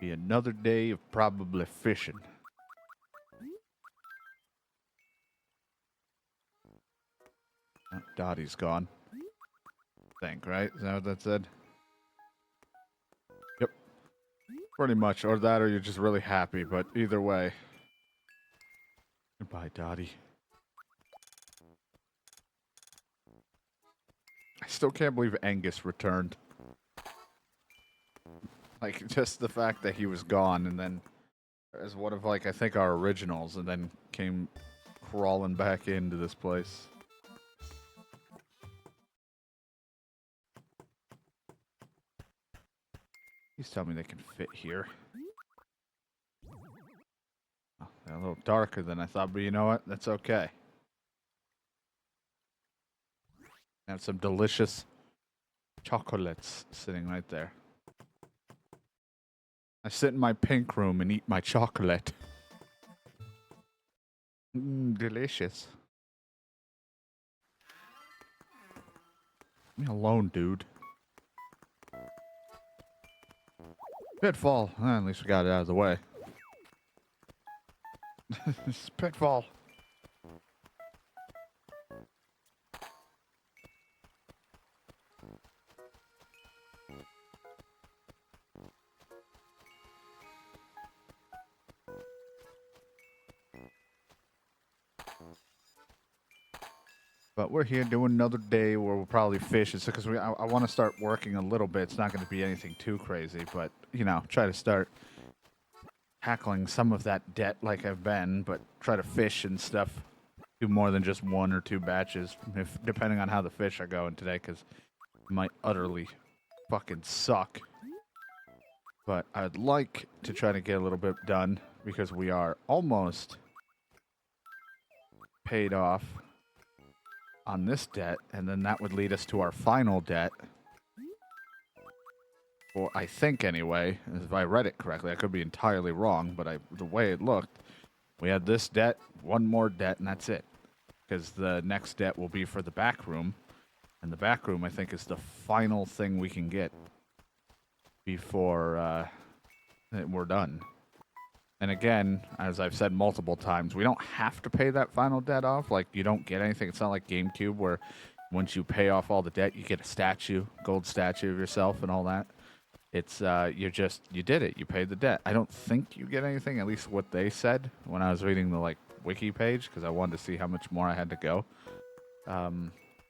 Be another day of probably fishing. Oh, Dottie's gone. Think, right? Is that what that said? Yep. Pretty much. Or that or you're just really happy, but either way. Goodbye, Dottie. I still can't believe Angus returned. Like, just the fact that he was gone and then as one of, like, I think our originals and then came crawling back into this place. Please tell me they can fit here. Oh, they're a little darker than I thought, but you know what? That's okay. Have some delicious chocolates sitting right there. I sit in my pink room and eat my chocolate. Delicious. Leave me alone, dude. Pitfall. At least we got it out of the way. This is pitfall. But we're here doing another day where we'll probably fish. It's because I want to start working a little bit. It's not going to be anything too crazy, but, you know, try to start tackling some of that debt like I've been, but try to fish and stuff. Do more than just 1 or 2 batches, depending on how the fish are going today, because it might utterly fucking suck. But I'd like to try to get a little bit done, because we are almost paid off on this debt, and then that would lead us to our final debt. Or I think anyway, if I read it correctly, I could be entirely wrong, but the way it looked, we had this debt, 1 more debt, and that's it. Because the next debt will be for the back room, and the back room I think is the final thing we can get before we're done. And again, as I've said multiple times, we don't have to pay that final debt off. Like, you don't get anything. It's not like GameCube where once you pay off all the debt, you get a statue, gold statue of yourself and all that. It's, you did it. You paid the debt. I don't think you get anything, at least what they said when I was reading the, like, wiki page, because I wanted to see how much more I had to go.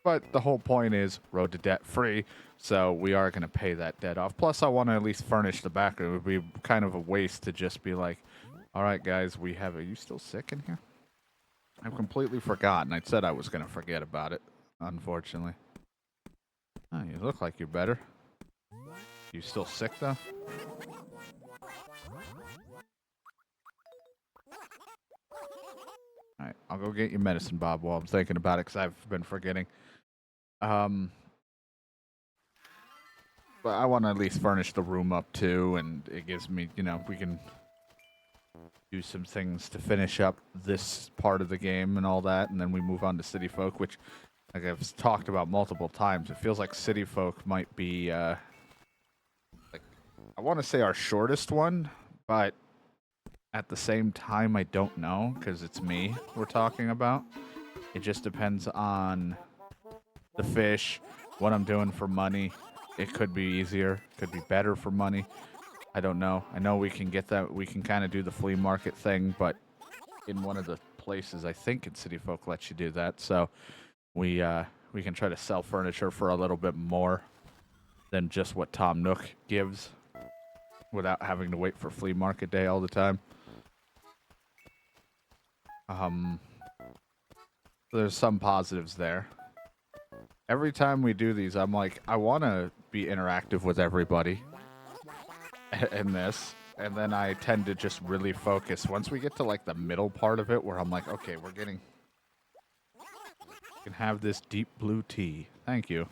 But the whole point is road to debt free, so we are going to pay that debt off. Plus, I want to at least furnish the back room. It would be kind of a waste to just be like, all right, guys, we have... Are you still sick in here? I've completely forgotten. I said I was going to forget about it, unfortunately. Oh, you look like you're better. You still sick, though? Alright, I'll go get your medicine, Bob, while I'm thinking about it, because I've been forgetting. But I want to at least furnish the room up, too, and it gives me, you know, we can do some things to finish up this part of the game and all that, and then we move on to City Folk, which, like I've talked about multiple times, it feels like City Folk might be, like, I want to say our shortest one, but at the same time, I don't know, because it's me we're talking about. It just depends on the fish, what I'm doing for money. It could be easier, could be better for money. I don't know. I know we can get that. We can kind of do the flea market thing, but in one of the places, I think in City Folk lets you do that. So we can try to sell furniture for a little bit more than just what Tom Nook gives, without having to wait for flea market day all the time. There's some positives there. Every time we do these, I'm like, I want to be interactive with everybody in this, and then I tend to just really focus. Once we get to like the middle part of it, where I'm like, okay, we can have this deep blue tea. Thank you.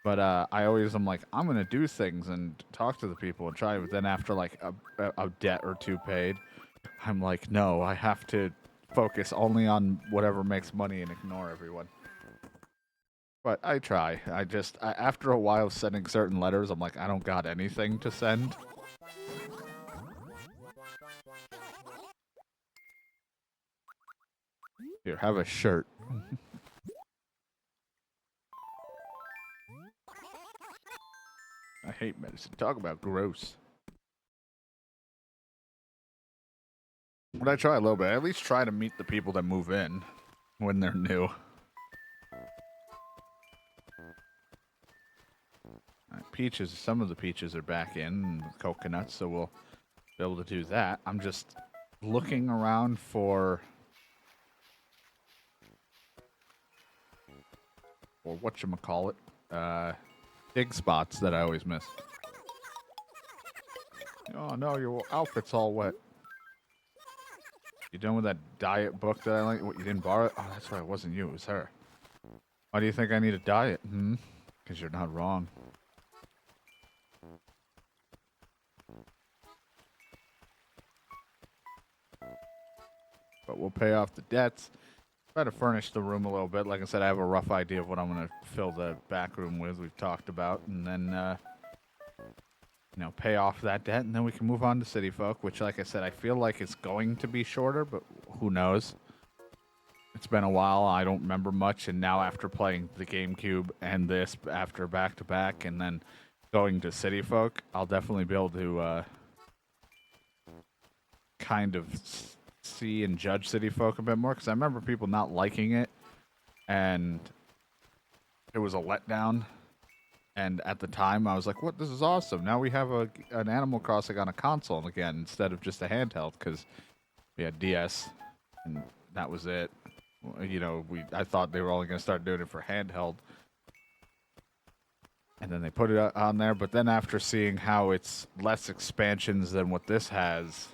But I always am like, I'm gonna do things and talk to the people and try. But then after like a debt or 2 paid, I'm like, no, I have to focus only on whatever makes money and ignore everyone. But I try. After a while of sending certain letters, I'm like, I don't got anything to send. Here, have a shirt. I hate medicine. Talk about gross. But I try a little bit. I at least try to meet the people that move in when they're new. Peaches, some of the peaches are back in, and coconuts, so we'll be able to do that. I'm just looking around for whatchamacallit, dig spots that I always miss. Oh no, your outfit's all wet. You done with that diet book that I like? What, you didn't borrow it? Oh, that's right, it wasn't you, it was her. Why do you think I need a diet? Because you're not wrong. But we'll pay off the debts. Try to furnish the room a little bit. Like I said, I have a rough idea of what I'm going to fill the back room with. We've talked about, and then pay off that debt, and then we can move on to City Folk. Which, like I said, I feel like it's going to be shorter, but who knows? It's been a while. I don't remember much, and now after playing the GameCube and this after back to back, and then going to City Folk, I'll definitely be able to kind of see and judge City Folk a bit more, because I remember people not liking it, and it was a letdown. And at the time, I was like, "What? This is awesome! Now we have an Animal Crossing on a console again instead of just a handheld." Because we had DS, and that was it. I thought they were only going to start doing it for handheld, and then they put it on there. But then after seeing how it's less expansions than what this has,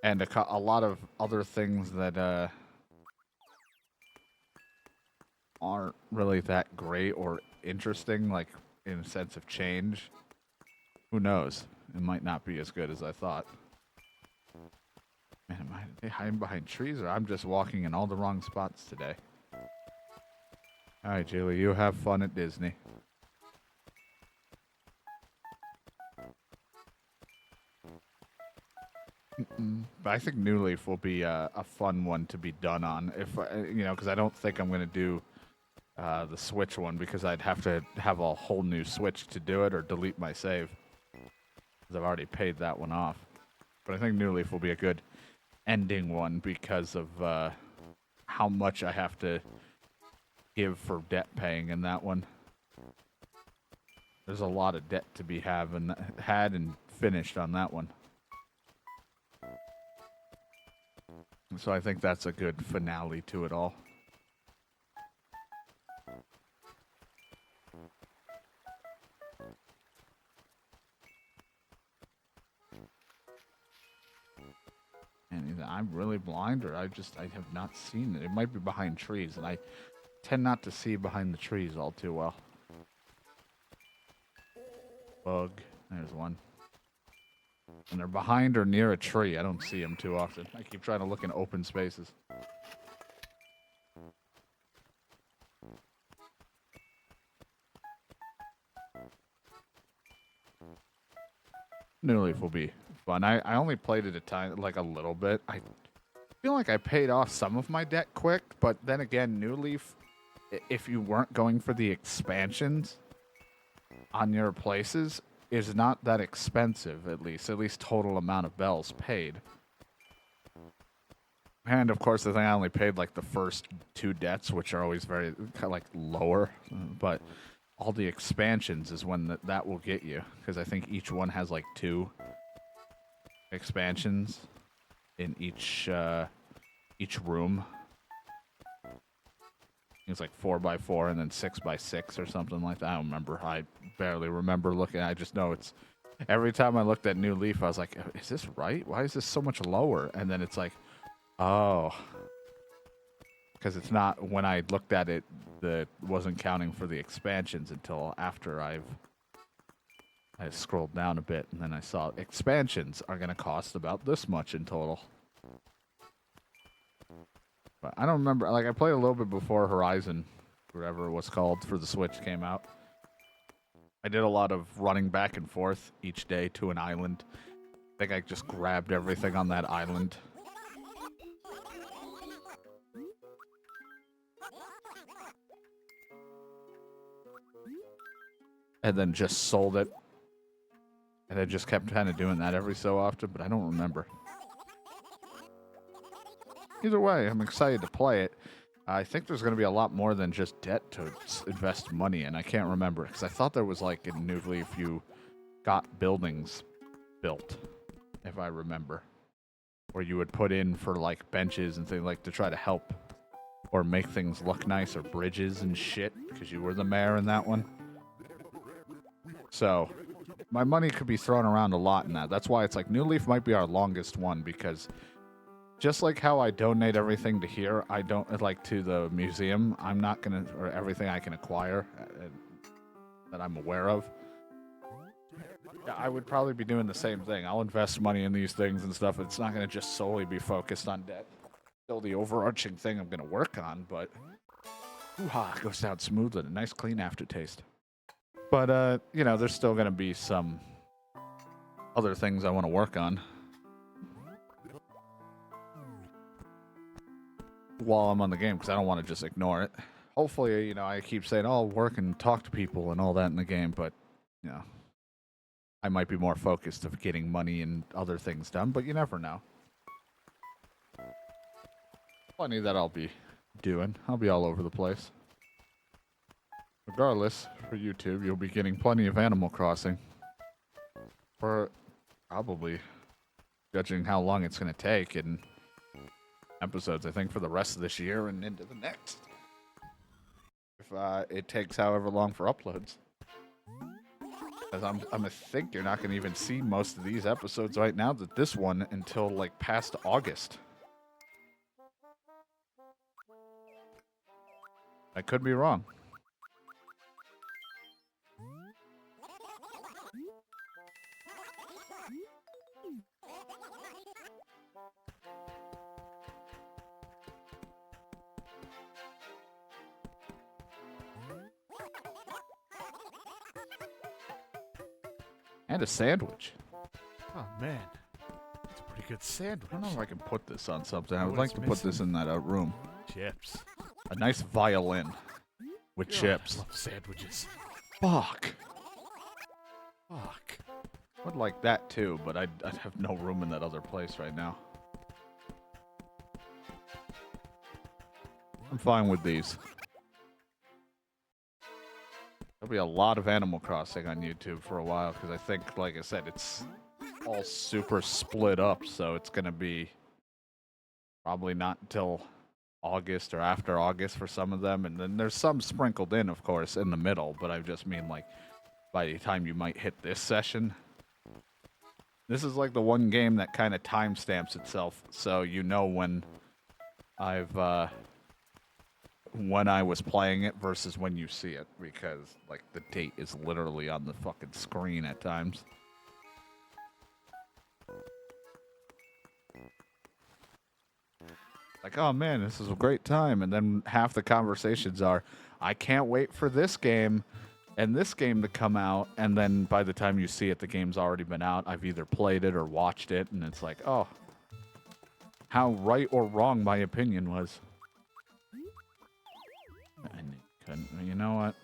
and a lot of other things that aren't really that great or interesting, like in a sense of change, who knows? It might not be as good as I thought. Man, am I hiding behind trees, or I'm just walking in all the wrong spots today? All right, Julie, you have fun at Disney. But I think New Leaf will be a fun one to be done on, if because I don't think I'm going to do the Switch one, because I'd have to have a whole new Switch to do it, or delete my save, because I've already paid that one off. But I think New Leaf will be a good ending one because of how much I have to give for debt paying in that one. There's a lot of debt to be had and finished on that one. So I think that's a good finale to it all. And either I'm really blind, or I have not seen it. It might be behind trees, and I tend not to see behind the trees all too well. Bug. There's one. And they're behind or near a tree. I don't see them too often. I keep trying to look in open spaces. New Leaf will be fun. I only played it a little bit. I feel like I paid off some of my debt quick, but then again, New Leaf, if you weren't going for the expansions on your places, is not that expensive, at least total amount of bells paid. And of course, the thing, I only paid like the first 2 debts, which are always very kind of like lower, but all the expansions is when that will get you, because I think each one has like 2 expansions in each room. It's like 4x4 and then 6x6 or something like that. I don't remember. I barely remember looking. I just know it's every time I looked at New Leaf, I was like, "Is this right? Why is this so much lower?" And then it's like, oh, because it's not. When I looked at it, that wasn't counting for the expansions until after I scrolled down a bit, and then I saw expansions are going to cost about this much in total. But I don't remember. Like, I played a little bit before Horizon whatever it was called for the Switch came out. I did a lot of running back and forth each day to an island. I think I just grabbed everything on that island. And then just sold it. And I just kept kind of doing that every so often, but I don't remember. Either way, I'm excited to play it. I think there's going to be a lot more than just debt to invest money in. I can't remember, because I thought there was, like, in New Leaf, you got buildings built, if I remember. Where you would put in for, like, benches and things, like, to try to help or make things look nice, or bridges and shit, because you were the mayor in that one. So, my money could be thrown around a lot in that. That's why it's like, New Leaf might be our longest one, because just like how I donate everything to here, I don't, like, to the museum, I'm not gonna, or everything I can acquire that I'm aware of. Yeah, I would probably be doing the same thing. I'll invest money in these things and stuff. It's not gonna just solely be focused on debt. Still the overarching thing I'm gonna work on, but hoo-ha, goes down smoothly. A nice clean aftertaste. But, you know, there's still gonna be some other things I want to work on while I'm on the game, because I don't want to just ignore it. Hopefully, you know, I keep saying, oh, I'll work and talk to people and all that in the game, but, you know, I might be more focused of getting money and other things done, but you never know. Plenty that I'll be doing. I'll be all over the place. Regardless, for YouTube, you'll be getting plenty of Animal Crossing. For probably, judging how long it's going to take, in episodes, I think, for the rest of this year and into the next. If it takes however long for uploads. Because I'm gonna think you're not gonna even see most of these episodes right now, that this one, until like past August. I could be wrong. And a sandwich. Oh, man. It's a pretty good sandwich. I don't know if I can put this on something. I would like to put this in that room. Chips. A nice violin with chips. I love sandwiches. Fuck. Fuck. Would like that too, but I'd have no room in that other place right now. I'm fine with these. There'll be a lot of Animal Crossing on YouTube for a while, because I think, like I said, it's all super split up, so it's going to be probably not until August or after August for some of them, and then there's some sprinkled in, of course, in the middle, but I just mean, like, by the time you might hit this session. This is like the one game that kind of timestamps itself, so you know when when I was playing it versus when you see it, because, like, the date is literally on the fucking screen at times. Like, oh man, this is a great time, and then half the conversations are, I can't wait for this game and this game to come out, and then by the time you see it, the game's already been out. I've either played it or watched it, and it's like, oh, how right or wrong my opinion was. And you know what?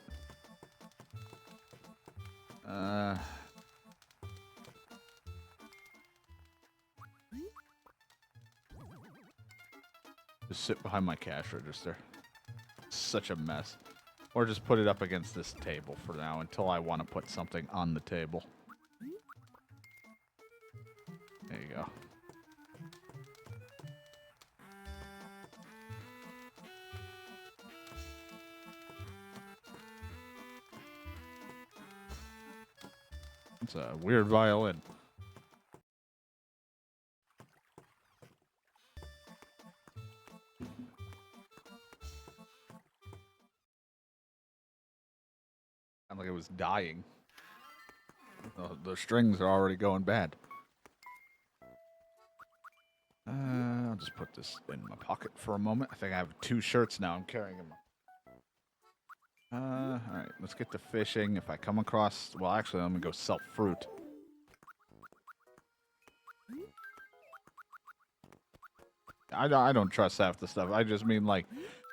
Just sit behind my cash register. Such a mess. Or just put it up against this table for now until I want to put something on the table. There you go. It's a weird violin. Sounded like it was dying. The strings are already going bad. I'll just put this in my pocket for a moment. I think I have 2 shirts now I'm carrying in my... Alright, let's get to fishing. If I come across... Well, actually, I'm gonna go sell fruit. I don't trust half the stuff. I just mean, like,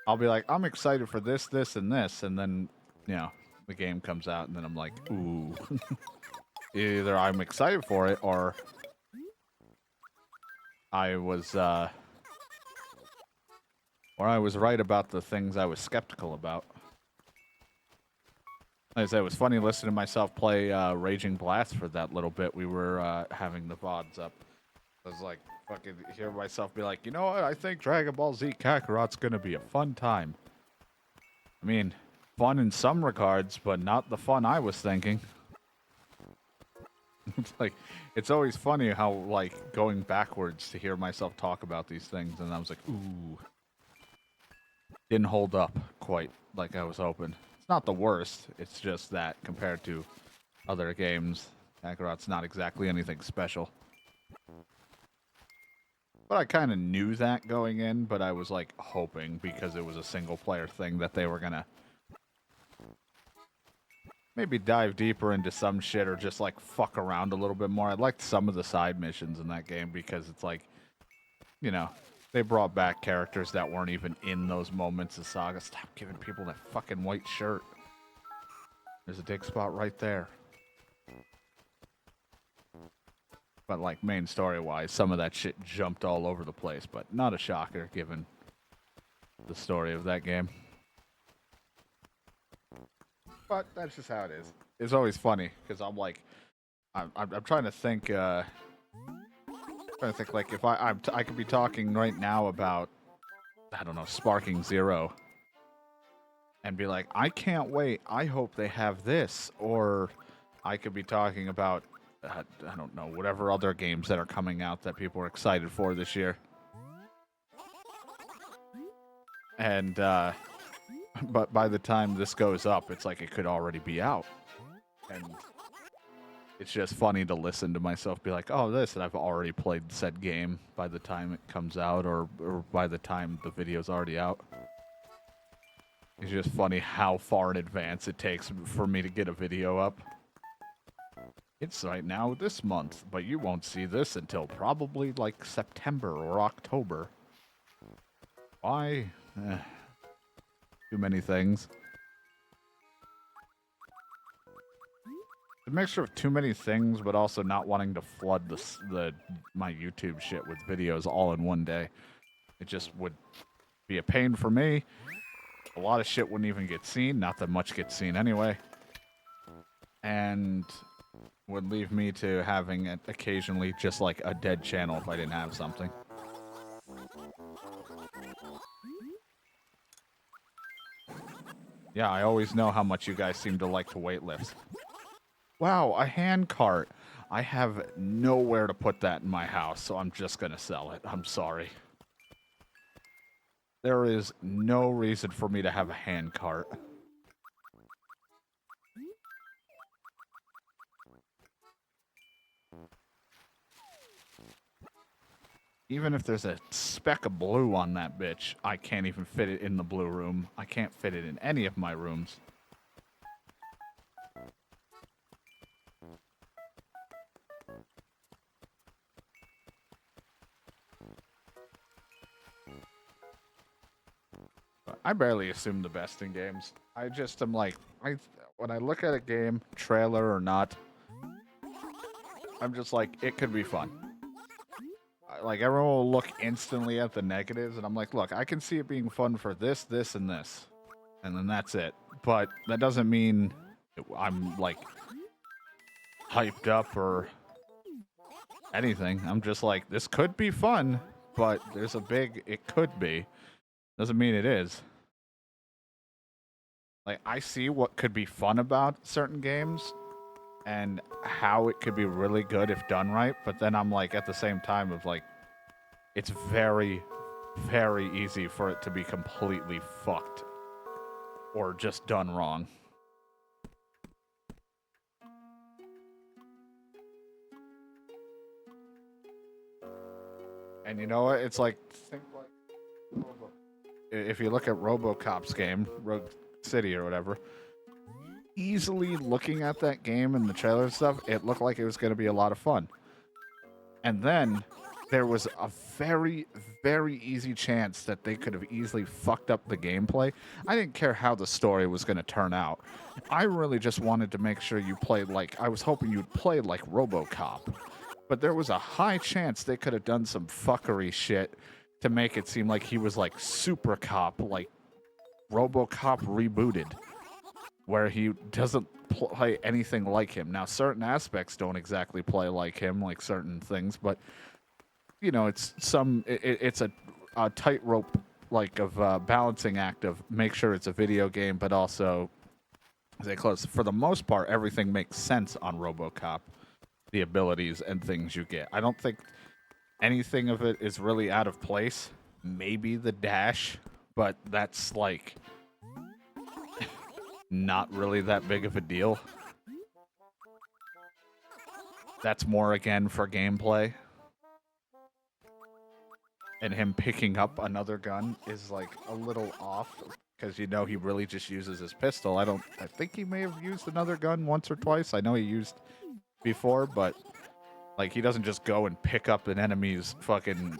I'll be like, I'm excited for this, this, and this, and then, you know, the game comes out, and then I'm like, ooh. Either I'm excited for it, or I was right about the things I was skeptical about. Like I said, it was funny listening to myself play Raging Blast for that little bit. We were having the VODs up. I was like, fucking hear myself be like, you know what? I think Dragon Ball Z Kakarot's gonna be a fun time. I mean, fun in some regards, but not the fun I was thinking. It's like, it's always funny how, like, going backwards to hear myself talk about these things, and I was like, ooh. Didn't hold up quite like I was hoping. It's not the worst, it's just that compared to other games, Kakarot's not exactly anything special. But I kind of knew that going in, but I was, like, hoping, because it was a single-player thing, that they were gonna maybe dive deeper into some shit or just, like, fuck around a little bit more. I liked some of the side missions in that game because it's like, you know, they brought back characters that weren't even in those moments of Saga. Stop giving people that fucking white shirt. There's a dig spot right there. But, like, main story-wise, some of that shit jumped all over the place, but not a shocker given the story of that game. But that's just how it is. It's always funny, because I'm like, I'm trying to think, like, if I could be talking right now about, I don't know, Sparking Zero, and be like, I can't wait, I hope they have this, or I could be talking about, I don't know, whatever other games that are coming out that people are excited for this year. And, but by the time this goes up, it's like it could already be out. And it's just funny to listen to myself be like, oh, this, and I've already played said game by the time it comes out, or by the time the video's already out. It's just funny how far in advance it takes for me to get a video up. It's right now this month, but you won't see this until probably like September or October. Why? Too many things. A mixture of too many things, but also not wanting to flood my YouTube shit with videos all in one day. It just would be a pain for me. A lot of shit wouldn't even get seen. Not that much gets seen anyway. And would leave me to having it occasionally just like a dead channel if I didn't have something. Yeah, I always know how much you guys seem to like to weightlift. Wow, a hand cart. I have nowhere to put that in my house, so I'm just gonna sell it. I'm sorry. There is no reason for me to have a hand cart. Even if there's a speck of blue on that bitch, I can't even fit it in the blue room. I can't fit it in any of my rooms. I barely assume the best in games. I just am like, when I look at a game, trailer or not, I'm just like, it could be fun. Like, everyone will look instantly at the negatives, and I'm like, look, I can see it being fun for this, this, and this. And then that's it. But that doesn't mean I'm, like, hyped up or anything. I'm just like, this could be fun, but there's a big, it could be. Doesn't mean it is. Like, I see what could be fun about certain games, and how it could be really good if done right, but then I'm like, at the same time of like, it's very, very easy for it to be completely fucked or just done wrong. And you know what? It's like, think like if you look at RoboCop's game, City or whatever. Easily looking at that game and the trailer and stuff, it looked like it was going to be a lot of fun. And then there was a very, very easy chance that they could have easily fucked up the gameplay. I didn't care how the story was going to turn out. I really just wanted to make sure you played like, I was hoping you'd play like RoboCop. But there was a high chance they could have done some fuckery shit to make it seem like he was like Super Cop, like RoboCop rebooted, where he doesn't play anything like him. Now, certain aspects don't exactly play like him, like certain things, but you know, it's a tightrope like of balancing act of make sure it's a video game, but also stay close. For the most part, everything makes sense on RoboCop, the abilities and things you get. I don't think anything of it is really out of place. Maybe the dash, but that's like not really that big of a deal. That's more, again, for gameplay. And him picking up another gun is, like, a little off, because, you know, he really just uses his pistol. I think he may have used another gun once or twice. I know he used before, but, like, he doesn't just go and pick up an enemy's fucking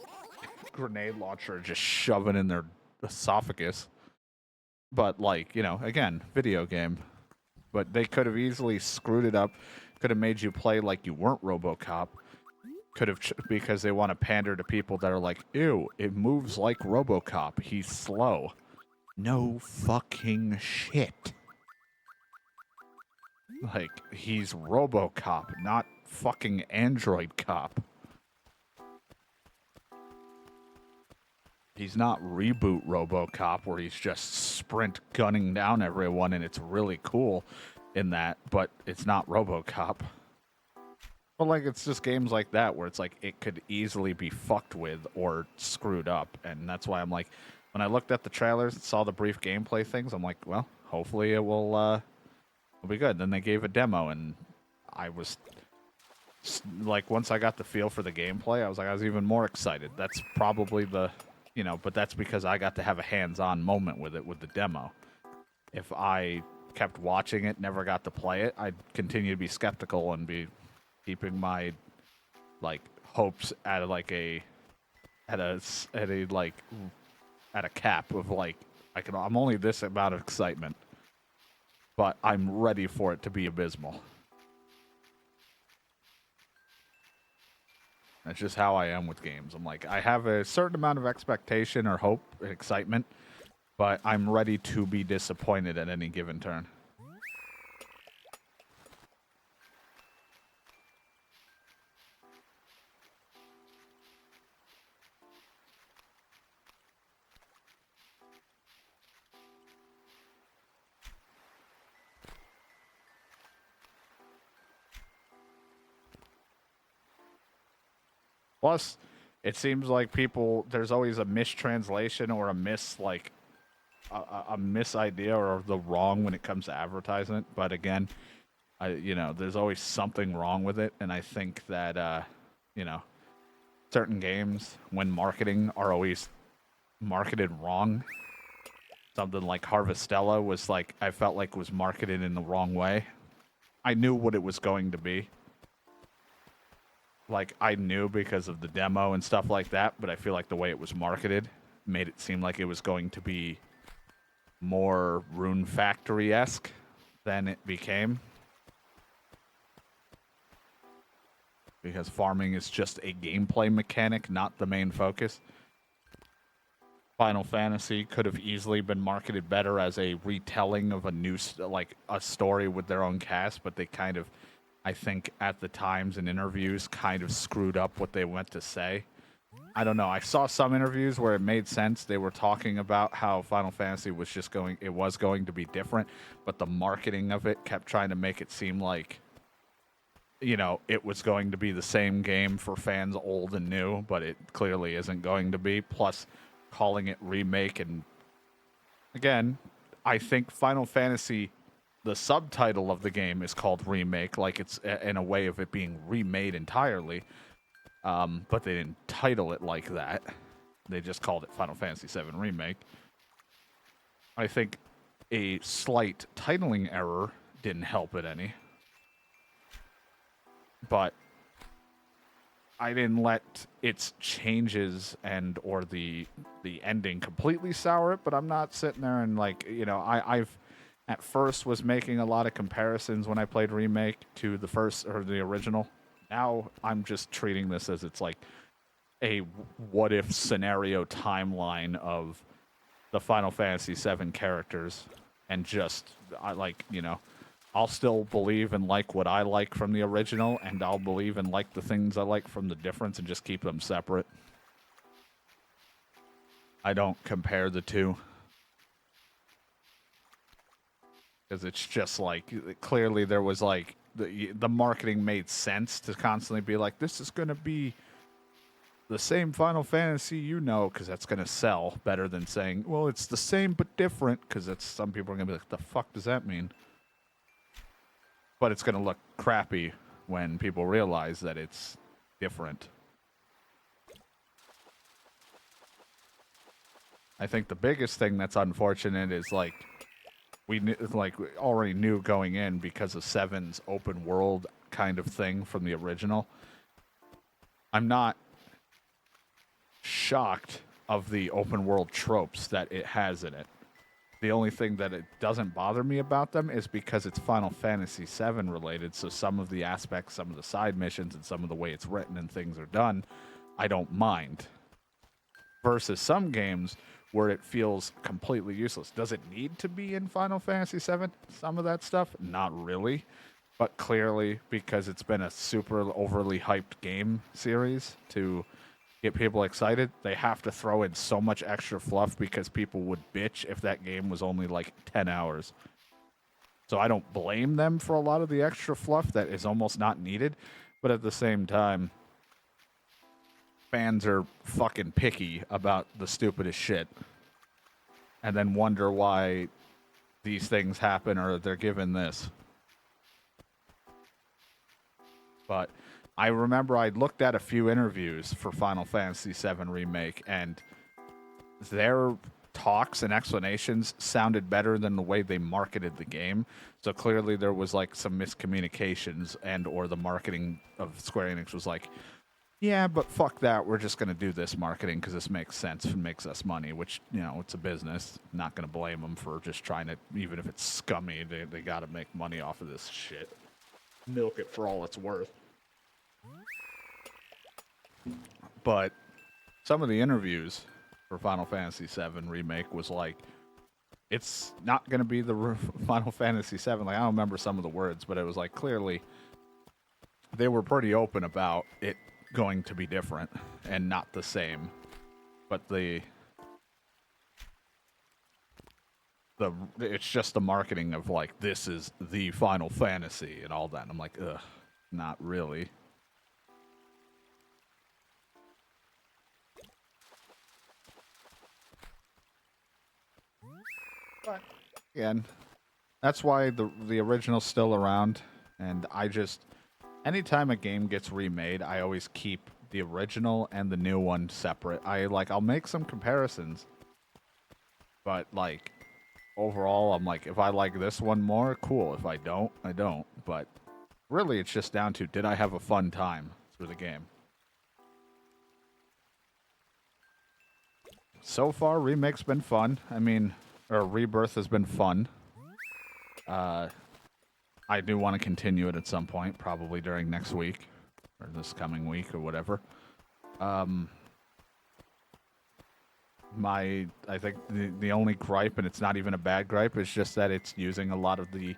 grenade launcher and just shove it in their esophagus. But, like, you know, again, video game. But they could have easily screwed it up. Could have made you play like you weren't RoboCop. Could have, because they want to pander to people that are like, ew, it moves like RoboCop. He's slow. No fucking shit. Like, he's RoboCop, not fucking Android Cop. He's not reboot RoboCop where he's just sprint gunning down everyone and it's really cool in that, but it's not RoboCop. But like, it's just games like that where it's like it could easily be fucked with or screwed up, and that's why I'm like, when I looked at the trailers and saw the brief gameplay things, I'm like, well, hopefully it will be good. Then they gave a demo, and I was like, once I got the feel for the gameplay, I was even more excited. That's probably the, you know, but that's because I got to have a hands-on moment with it with the demo. If I kept watching it, never got to play it, I'd continue to be skeptical and be keeping my like hopes at a cap of like I'm only this amount of excitement, but I'm ready for it to be abysmal. That's just how I am with games. I'm like, I have a certain amount of expectation or hope and excitement, but I'm ready to be disappointed at any given turn. Plus, it seems like there's always a mistranslation or a misidea or the wrong when it comes to advertisement. But again, there's always something wrong with it. And I think that, certain games when marketing are always marketed wrong. Something like Harvestella was like, I felt like was marketed in the wrong way. I knew what it was going to be. Like, I knew because of the demo and stuff like that, but I feel like the way it was marketed made it seem like it was going to be more Rune Factory-esque than it became. Because farming is just a gameplay mechanic, not the main focus. Final Fantasy could have easily been marketed better as a retelling of a story with their own cast, but they kind of, I think at the times in interviews, kind of screwed up what they went to say. I don't know. I saw some interviews where it made sense. They were talking about how Final Fantasy was going to be different, but the marketing of it kept trying to make it seem like, it was going to be the same game for fans old and new, but it clearly isn't going to be. Plus, calling it remake, and again, I think Final Fantasy, the subtitle of the game is called Remake, like it's in a way of it being remade entirely, but they didn't title it like that. They just called it Final Fantasy VII Remake. I think a slight titling error didn't help it any. But I didn't let its changes and or the ending completely sour it, but I'm not sitting there and like, you know, I've at first was making a lot of comparisons when I played Remake to the first or the original. Now I'm just treating this as it's like a what if scenario timeline of the Final Fantasy VII characters, and just I like, you know, I'll still believe and like what I like from the original, and I'll believe and like the things I like from the difference, and just keep them separate. I don't compare the two. Because it's just like, clearly there was like, the marketing made sense to constantly be like, this is going to be the same Final Fantasy, you know, because that's going to sell better than saying, well, it's the same but different, because that's, some people are going to be like, the fuck does that mean? But it's going to look crappy when people realize that it's different. I think the biggest thing that's unfortunate is like, we already knew going in because of 7's open world kind of thing from the original. I'm not shocked of the open world tropes that it has in it. The only thing that it doesn't bother me about them is because it's Final Fantasy VII related, so some of the aspects, some of the side missions, and some of the way it's written and things are done, I don't mind. Versus some games where it feels completely useless. Does it need to be in Final Fantasy VII? Some of that stuff? Not really. But clearly, because it's been a super overly hyped game series to get people excited, they have to throw in so much extra fluff because people would bitch if that game was only like 10 hours. So I don't blame them for a lot of the extra fluff that is almost not needed. But at the same time, fans are fucking picky about the stupidest shit and then wonder why these things happen or they're given this. But I remember I looked at a few interviews for Final Fantasy VII Remake, and their talks and explanations sounded better than the way they marketed the game. So clearly there was like some miscommunications, and or the marketing of Square Enix was like, yeah, but fuck that. We're just going to do this marketing because this makes sense and makes us money, which, you know, it's a business. Not going to blame them for just trying to, even if it's scummy, they got to make money off of this shit. Milk it for all it's worth. But some of the interviews for Final Fantasy VII Remake was like, it's not going to be the Final Fantasy VII. Like, I don't remember some of the words, but it was like, clearly they were pretty open about it going to be different and not the same. But it's just the marketing of like, this is the Final Fantasy and all that. And I'm like, ugh, not really. But again, that's why the original's still around, and I just, anytime a game gets remade, I always keep the original and the new one separate. I'll make some comparisons, but like overall, I'm like, if I like this one more, cool. If I don't, I don't. But really, it's just down to, did I have a fun time through the game? So far, Remake's been fun. I mean, or Rebirth has been fun. I do want to continue it at some point, probably during next week, or this coming week, or whatever. I think the only gripe, and it's not even a bad gripe, is just that it's using a lot of the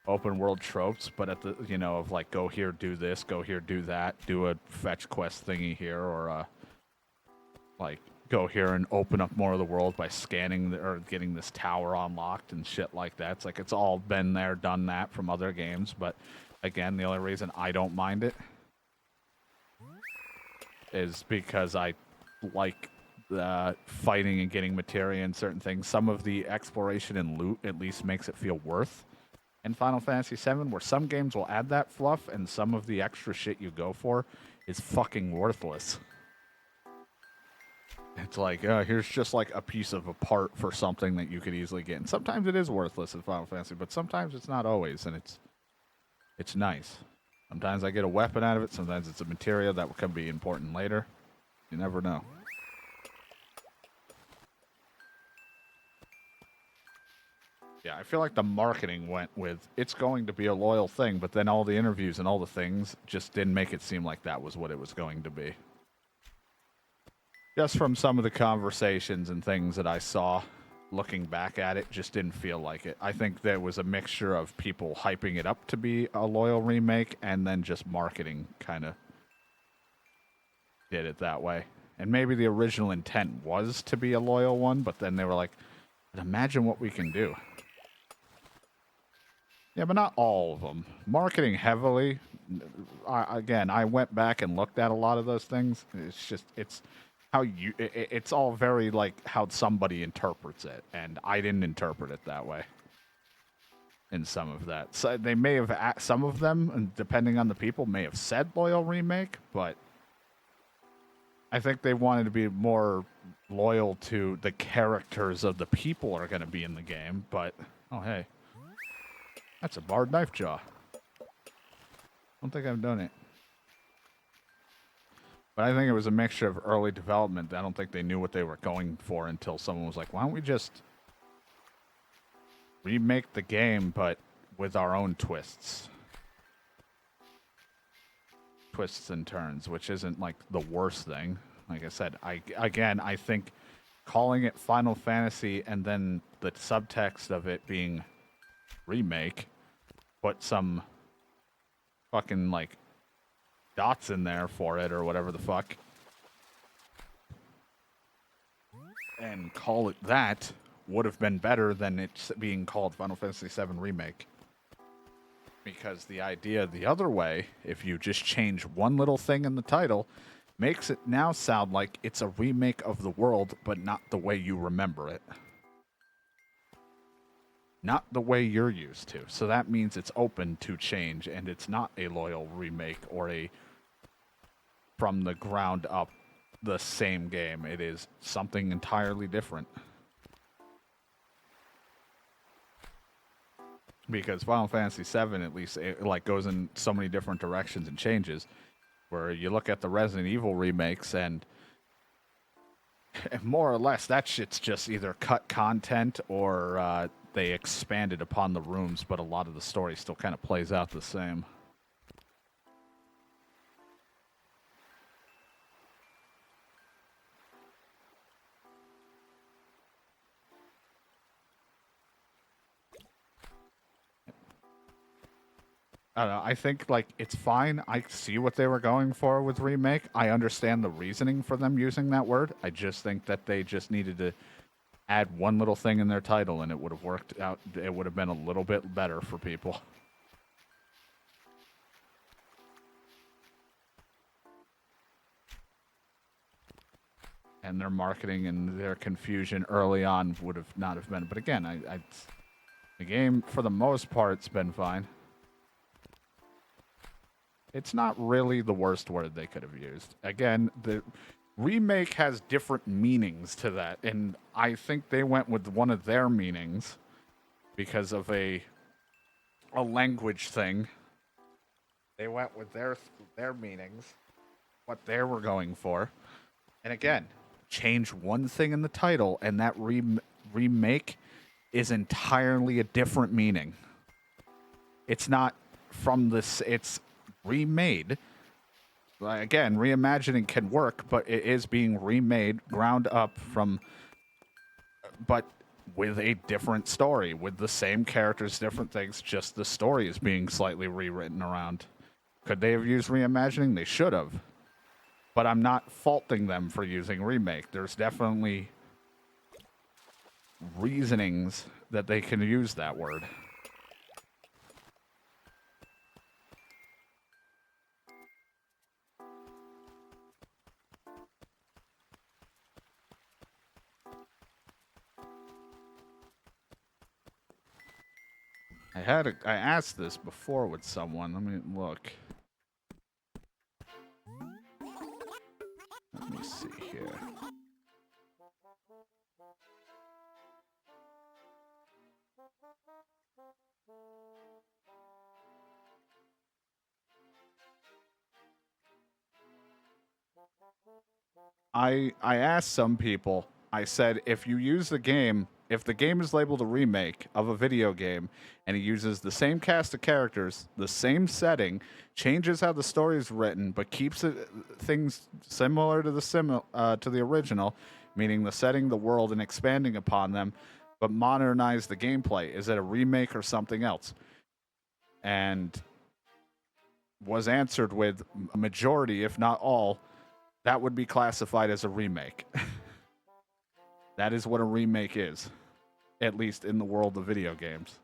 open world tropes, but at the, you know, of like, go here, do this, go here, do that, do a fetch quest thingy here, or like, go here and open up more of the world by scanning or getting this tower unlocked and shit like that. It's like, it's all been there, done that from other games. But again, the only reason I don't mind it is because I like fighting and getting materia and certain things. Some of the exploration and loot at least makes it feel worth in Final Fantasy VII, where some games will add that fluff and some of the extra shit you go for is fucking worthless. It's like, here's just like a piece of a part for something that you could easily get. And sometimes it is worthless in Final Fantasy, but sometimes it's not always, and it's nice. Sometimes I get a weapon out of it. Sometimes it's a material that can be important later. You never know. Yeah, I feel like the marketing went with, it's going to be a loyal thing, but then all the interviews and all the things just didn't make it seem like that was what it was going to be. Just from some of the conversations and things that I saw, looking back at it, just didn't feel like it. I think there was a mixture of people hyping it up to be a loyal remake, and then just marketing kind of did it that way. And maybe the original intent was to be a loyal one, but then they were like, imagine what we can do. Yeah, but not all of them. Marketing heavily. Again, I went back and looked at a lot of those things. It's just, it's how you, it's all very like how somebody interprets it. And I didn't interpret it that way in some of that. So they may have, some of them, and depending on the people, may have said loyal remake, but I think they wanted to be more loyal to the characters of the people are going to be in the game. But, oh, hey. That's a barred knife jaw. I don't think I've done it. But I think it was a mixture of early development. I don't think they knew what they were going for until someone was like, why don't we just remake the game, but with our own twists. Twists and turns, which isn't like the worst thing. Like I said, I think calling it Final Fantasy and then the subtext of it being remake, put some fucking like dots in there for it or whatever the fuck, and call it that would have been better than it being called Final Fantasy VII Remake. Because the idea the other way, if you just change one little thing in the title, makes it now sound like it's a remake of the world, but not the way you remember it. Not the way you're used to. So that means it's open to change, and it's not a loyal remake or a from the ground up the same game. It is something entirely different. Because Final Fantasy VII, at least, it like goes in so many different directions and changes. Where you look at the Resident Evil remakes, and more or less, that shit's just either cut content or they expanded upon the rooms, but a lot of the story still kind of plays out the same. I don't know. I think like it's fine. I see what they were going for with remake. I understand the reasoning for them using that word. I just think that they just needed to add one little thing in their title, and it would have worked out. It would have been a little bit better for people. And their marketing and their confusion early on would have not have been. But again, the game for the most part has been fine. It's not really the worst word they could have used. Again, the remake has different meanings to that, and I think they went with one of their meanings because of a language thing. They went with their meanings, what they were going for. And again, change one thing in the title, and that remake is entirely a different meaning. It's not from this, it's remade. Again, reimagining can work, but it is being remade, ground up from, but with a different story, with the same characters, different things, just the story is being slightly rewritten around. Could they have used reimagining? They should have. But I'm not faulting them for using remake. There's definitely reasonings that they can use that word. I asked this before with someone. Let me look. Let me see here. I asked some people, I said, if you use the game, if the game is labeled a remake of a video game and it uses the same cast of characters, the same setting, changes how the story is written, but keeps it, things similar to the original, meaning the setting, the world, and expanding upon them, but modernize the gameplay, is it a remake or something else? And was answered with a majority, if not all, that would be classified as a remake. That is what a remake is, at least in the world of video games.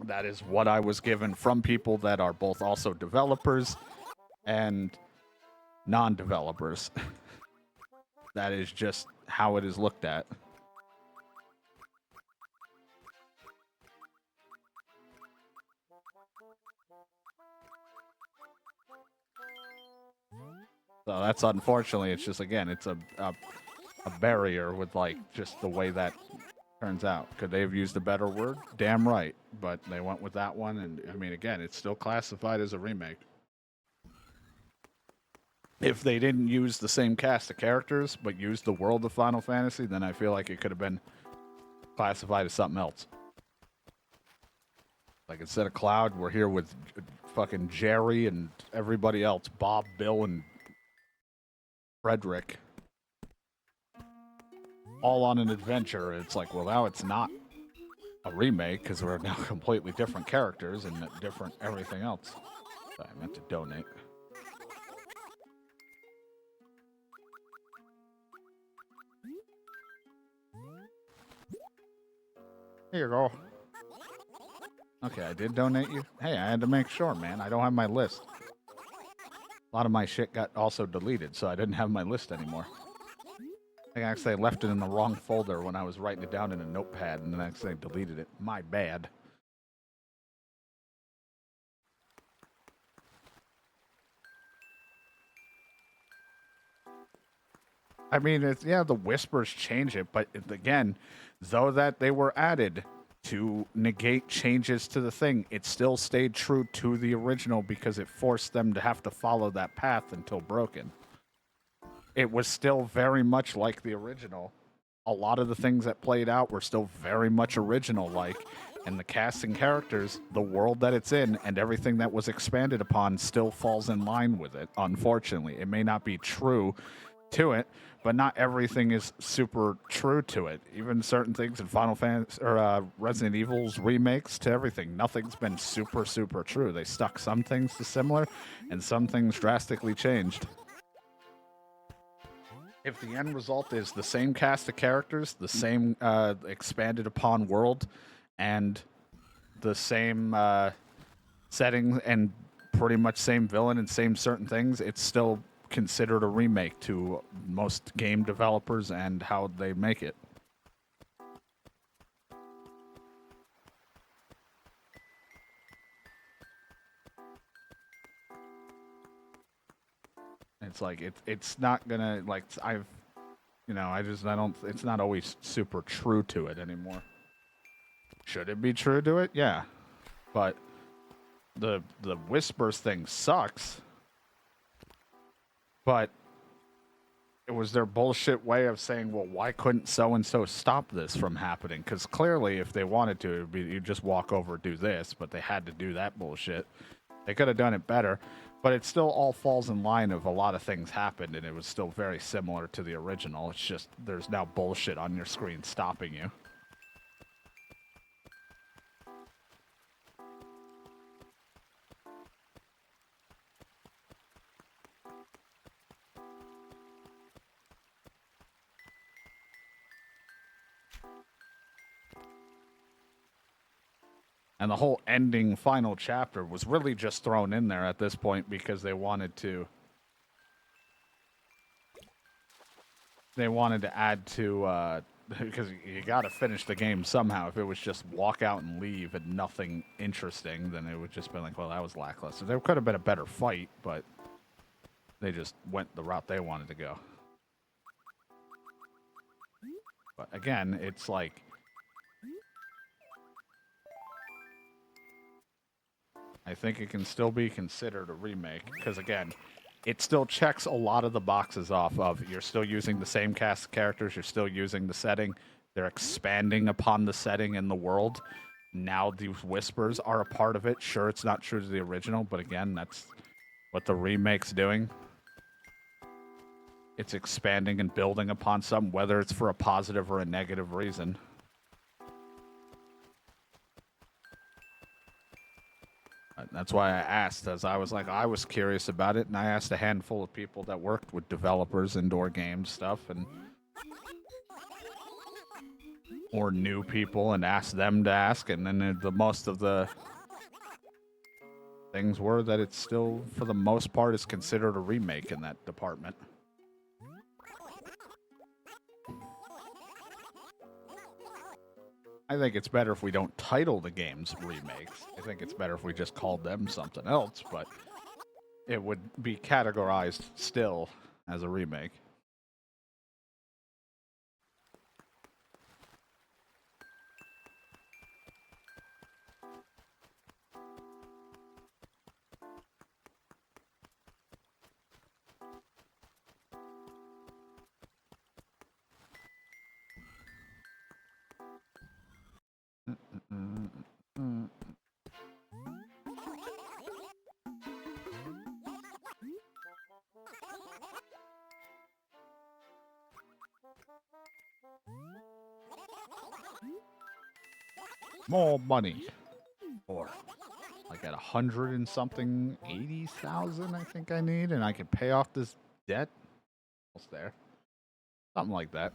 That is what I was given from people that are both also developers and non-developers. That is just how it is looked at. So that's unfortunately, it's just, again, it's a barrier with, like, just the way that turns out. Could they have used a better word? Damn right. But they went with that one, and, I mean, again, it's still classified as a remake. If they didn't use the same cast of characters, but used the world of Final Fantasy, then I feel like it could have been classified as something else. Like, instead of Cloud, we're here with fucking Jerry and everybody else. Bob, Bill, and Frederick. All on an adventure. It's like, well, now it's not a remake because we're now completely different characters and different everything else. So I meant to donate. Here you go. Okay, I did donate you. Hey, I had to make sure, man. I don't have my list. A lot of my shit got also deleted, so I didn't have my list anymore. I actually left it in the wrong folder when I was writing it down in a notepad, and then I actually deleted it. My bad. I mean, it's, yeah, the whispers change it, but again, though that they were added to negate changes to the thing, it still stayed true to the original because it forced them to have to follow that path until broken. It was still very much like the original. A lot of the things that played out were still very much original-like, and the casting characters, the world that it's in, and everything that was expanded upon still falls in line with it, unfortunately. It may not be true to it, but not everything is super true to it. Even certain things in Final Fantasy or Resident Evil's remakes to everything, nothing's been super, super true. They stuck some things to similar, and some things drastically changed. If the end result is the same cast of characters, the same expanded upon world, and the same setting, and pretty much same villain and same certain things, it's still considered a remake to most game developers and how they make it. It's like it's not gonna, like, I don't, it's not always super true to it anymore. Should it be true to it? Yeah. But the whispers thing sucks. But it was their bullshit way of saying, well, why couldn't so-and-so stop this from happening? Because clearly, if they wanted to, it'd be, you just walk over and do this, but they had to do that bullshit. They could have done it better, but it still all falls in line of a lot of things happened, and it was still very similar to the original. It's just there's now bullshit on your screen stopping you. And the whole ending final chapter was really just thrown in there at this point because they wanted to add to because you got to finish the game somehow. If it was just walk out and leave and nothing interesting, then it would just be like, well, that was lackluster. There could have been a better fight, but they just went the route they wanted to go. But again, it's like, I think it can still be considered a remake because, again, it still checks a lot of the boxes off of you're still using the same cast of characters, you're still using the setting, they're expanding upon the setting and the world. Now these whispers are a part of it. Sure, it's not true to the original, but again, that's what the remake's doing. It's expanding and building upon something, whether it's for a positive or a negative reason. That's why I asked, as I was like, I was curious about it, and I asked a handful of people that worked with developers, indoor games stuff, and or new people, and asked them to ask, and then the most of the things were that it's still, for the most part, is considered a remake in that department. I think it's better if we don't title the games remakes. I think it's better if we just called them something else, but it would be categorized still as a remake. More money. Or like at 100 and something, 80,000 I think I need, and I can pay off this debt. Almost there. Something like that.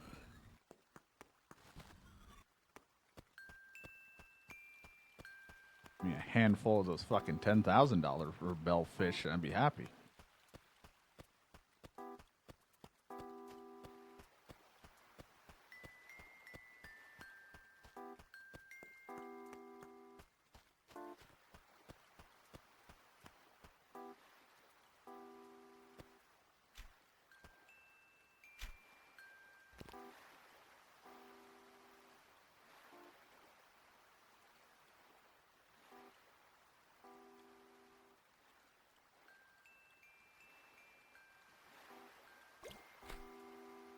Give me a handful of those fucking $10,000 for bell fish and I'd be happy.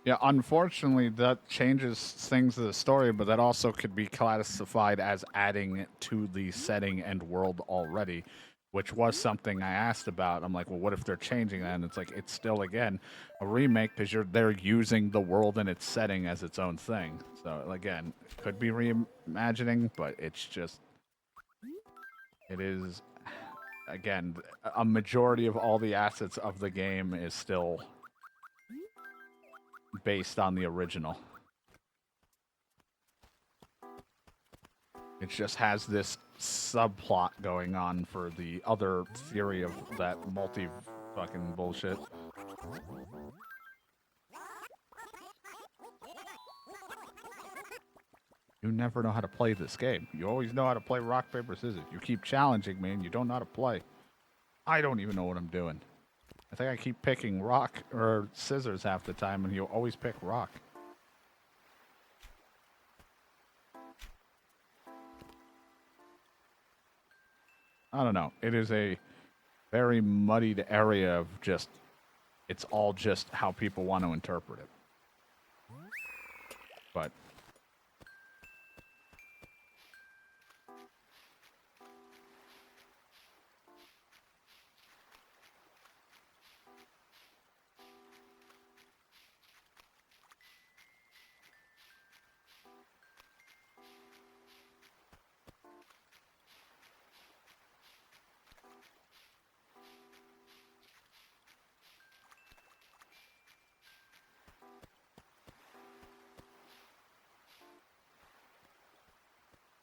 Yeah, unfortunately, that changes things to the story, but that also could be classified as adding to the setting and world already, which was something I asked about. I'm like, well, what if they're changing that? And it's like, it's still, again, a remake because they're using the world and its setting as its own thing. So, again, it could be reimagining, but it's just, it is, again, a majority of all the assets of the game is still based on the original. It just has this subplot going on for the other theory of that multi fucking bullshit. You never know how to play this game. You always know how to play rock, paper, scissors. You keep challenging me and you don't know how to play. I don't even know what I'm doing. I think I keep picking rock or scissors half the time and you always pick rock. I don't know. It is a very muddied area of just, it's all just how people want to interpret it. But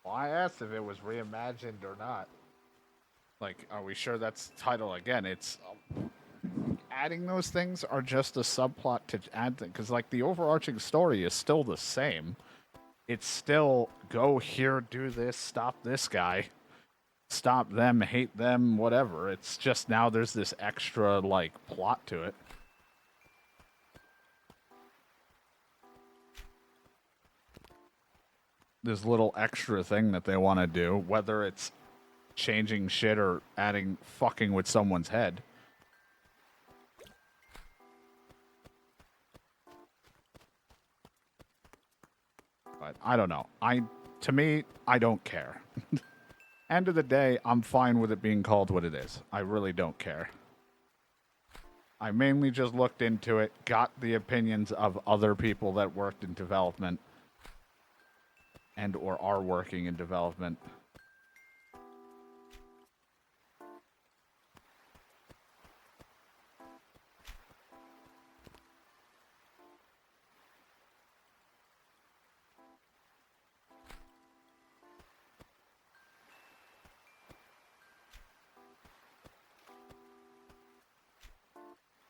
well, I asked if it was reimagined or not. Like, are we sure that's the title? Again, it's adding those things are just a subplot to add things. Because, like, the overarching story is still the same. It's still go here, do this, stop this guy, stop them, hate them, whatever. It's just now there's this extra, like, plot to it. This little extra thing that they want to do, whether it's changing shit or adding fucking with someone's head. But I don't know. To me, I don't care. End of the day, I'm fine with it being called what it is. I really don't care. I mainly just looked into it, got the opinions of other people that worked in development and or are working in development.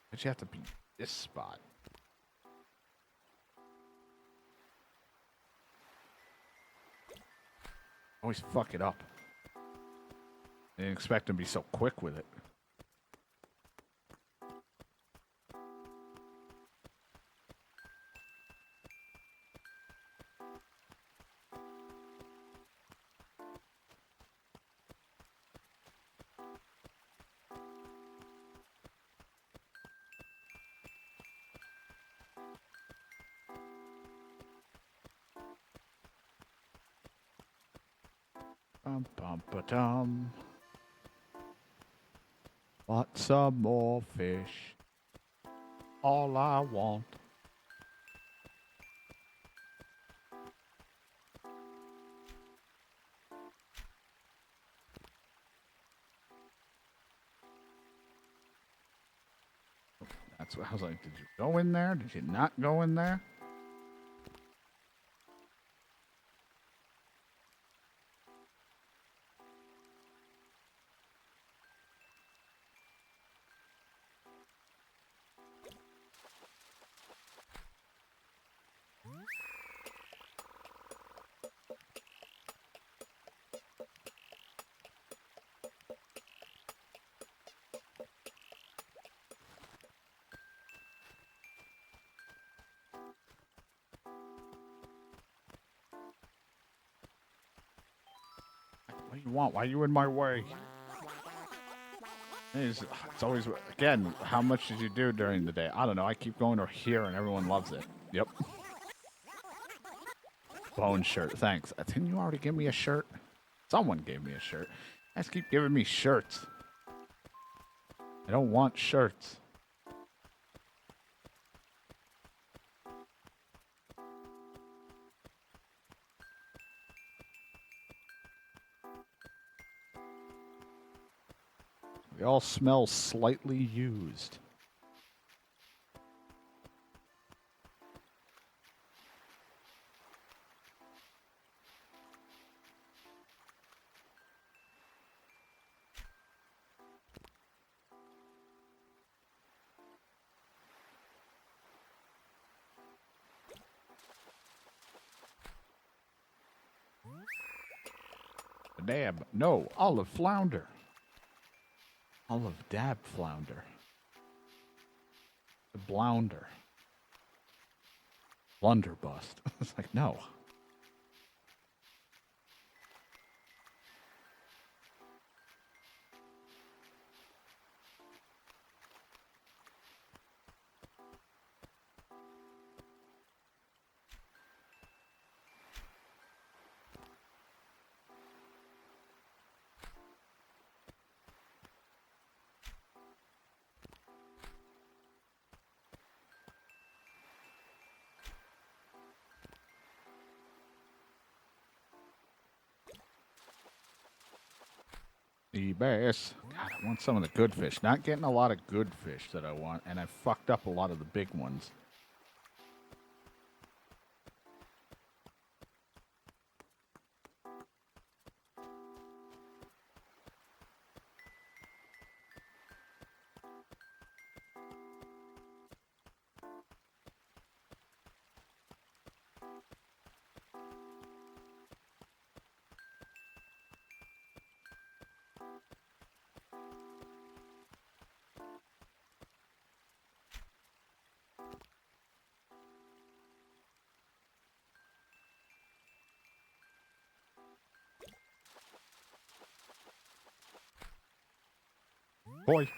But you have to be this spot. Always fuck it up. I didn't expect him to be so quick with it. Bum. Want some more fish? All I want. That's what I was like. Did you go in there? Did you not go in there? What do you want? Why are you in my way? It's always, again, how much did you do during the day? I don't know. I keep going to here and everyone loves it. Yep. Bone shirt. Thanks. Didn't you already give me a shirt? Someone gave me a shirt. You guys keep giving me shirts. I don't want shirts. They all smell slightly used. Dab. No, olive flounder. Olive dab flounder. The blounder. Blunderbust. It's like, no. The bass. God, I want some of the good fish. Not getting a lot of good fish that I want, and I fucked up a lot of the big ones. Koi.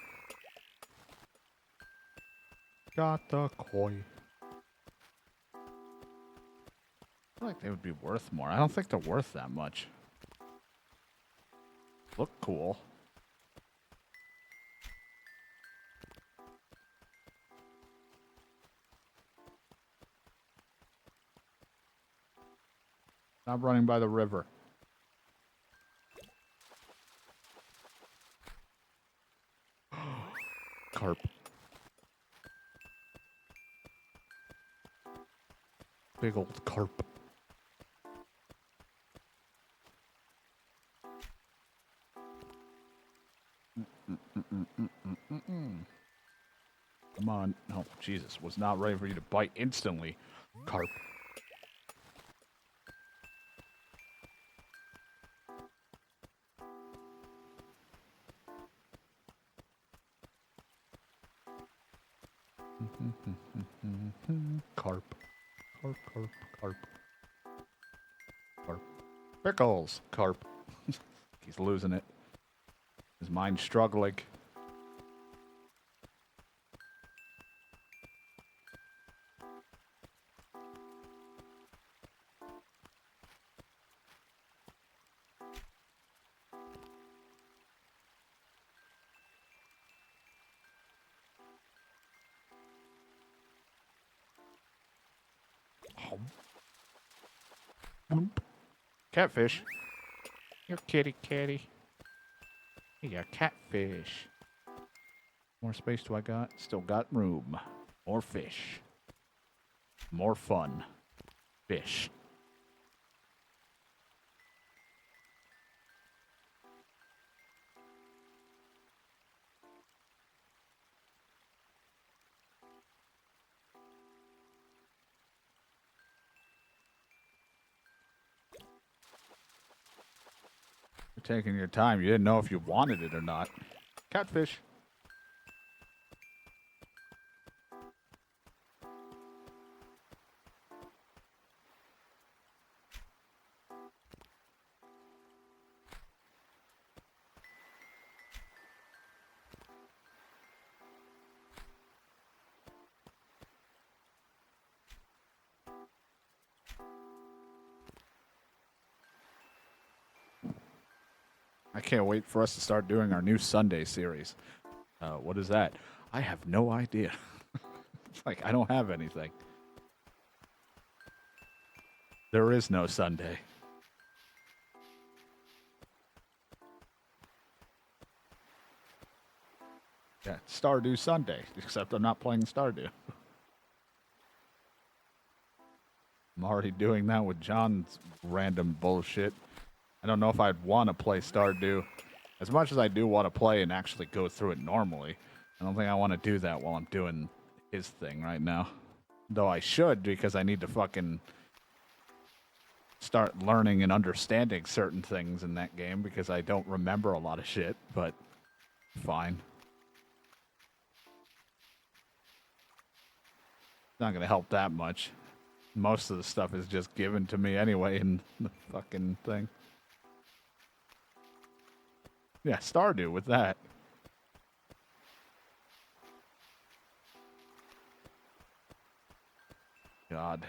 Got the koi. I feel like they would be worth more. I don't think they're worth that much. Look cool. Stop running by the river. Carp. Big old carp. Come on. No, Jesus. Was not ready for you to bite instantly. Carp. Carp. Carp, carp, carp. Carp. Pickles. Carp. He's losing it. His mind's struggling. Catfish. You're kitty kitty. You got catfish. More space do I got? Still got room. More fish. More fun. Fish. You're taking your time. You didn't know if you wanted it or not. Catfish. I can't wait for us to start doing our new Sunday series. What is that? I have no idea. It's like, I don't have anything. There is no Sunday. Yeah, Stardew Sunday, except I'm not playing Stardew. I'm already doing that with John's random bullshit. I don't know if I'd want to play Stardew. As much as I do want to play and actually go through it normally, I don't think I want to do that while I'm doing his thing right now. Though I should, because I need to fucking start learning and understanding certain things in that game, because I don't remember a lot of shit, but fine. It's not going to help that much. Most of the stuff is just given to me anyway in the fucking thing. Yeah, Stardew with that. God.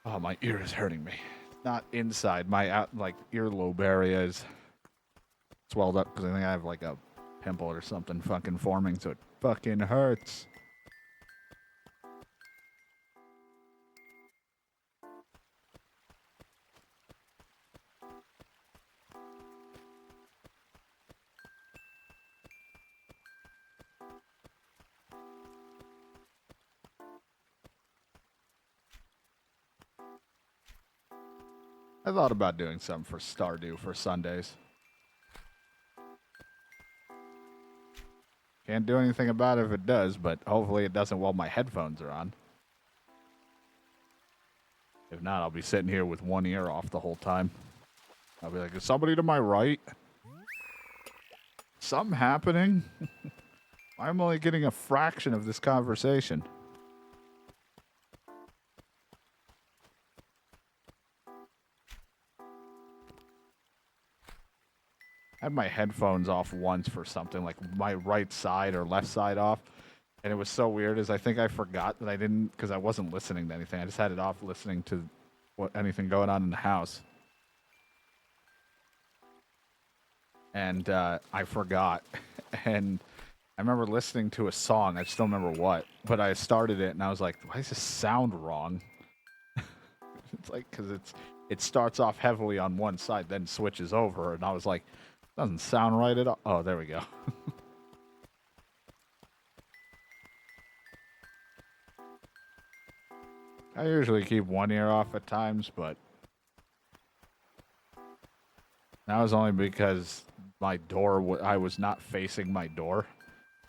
Oh, my ear is hurting me. Not inside. My earlobe area is swelled up because I think I have like a pimple or something fucking forming, so it fucking hurts. I thought about doing something for Stardew for Sundays. Can't do anything about it if it does, but hopefully it doesn't while my headphones are on. If not, I'll be sitting here with one ear off the whole time. I'll be like, is somebody to my right? something happening? I'm only getting a fraction of this conversation. I had my headphones off once for something, like my right side or left side off. And it was so weird is I think I forgot that I didn't, because I wasn't listening to anything. I just had it off listening to anything going on in the house. And I forgot. And I remember listening to a song. I just don't remember what. But I started it and I was like, why does this sound wrong? It's like, because it starts off heavily on one side, then switches over. And I was like, doesn't sound right at all. Oh, there we go. I usually keep one ear off at times, but that was only because my door, I was not facing my door.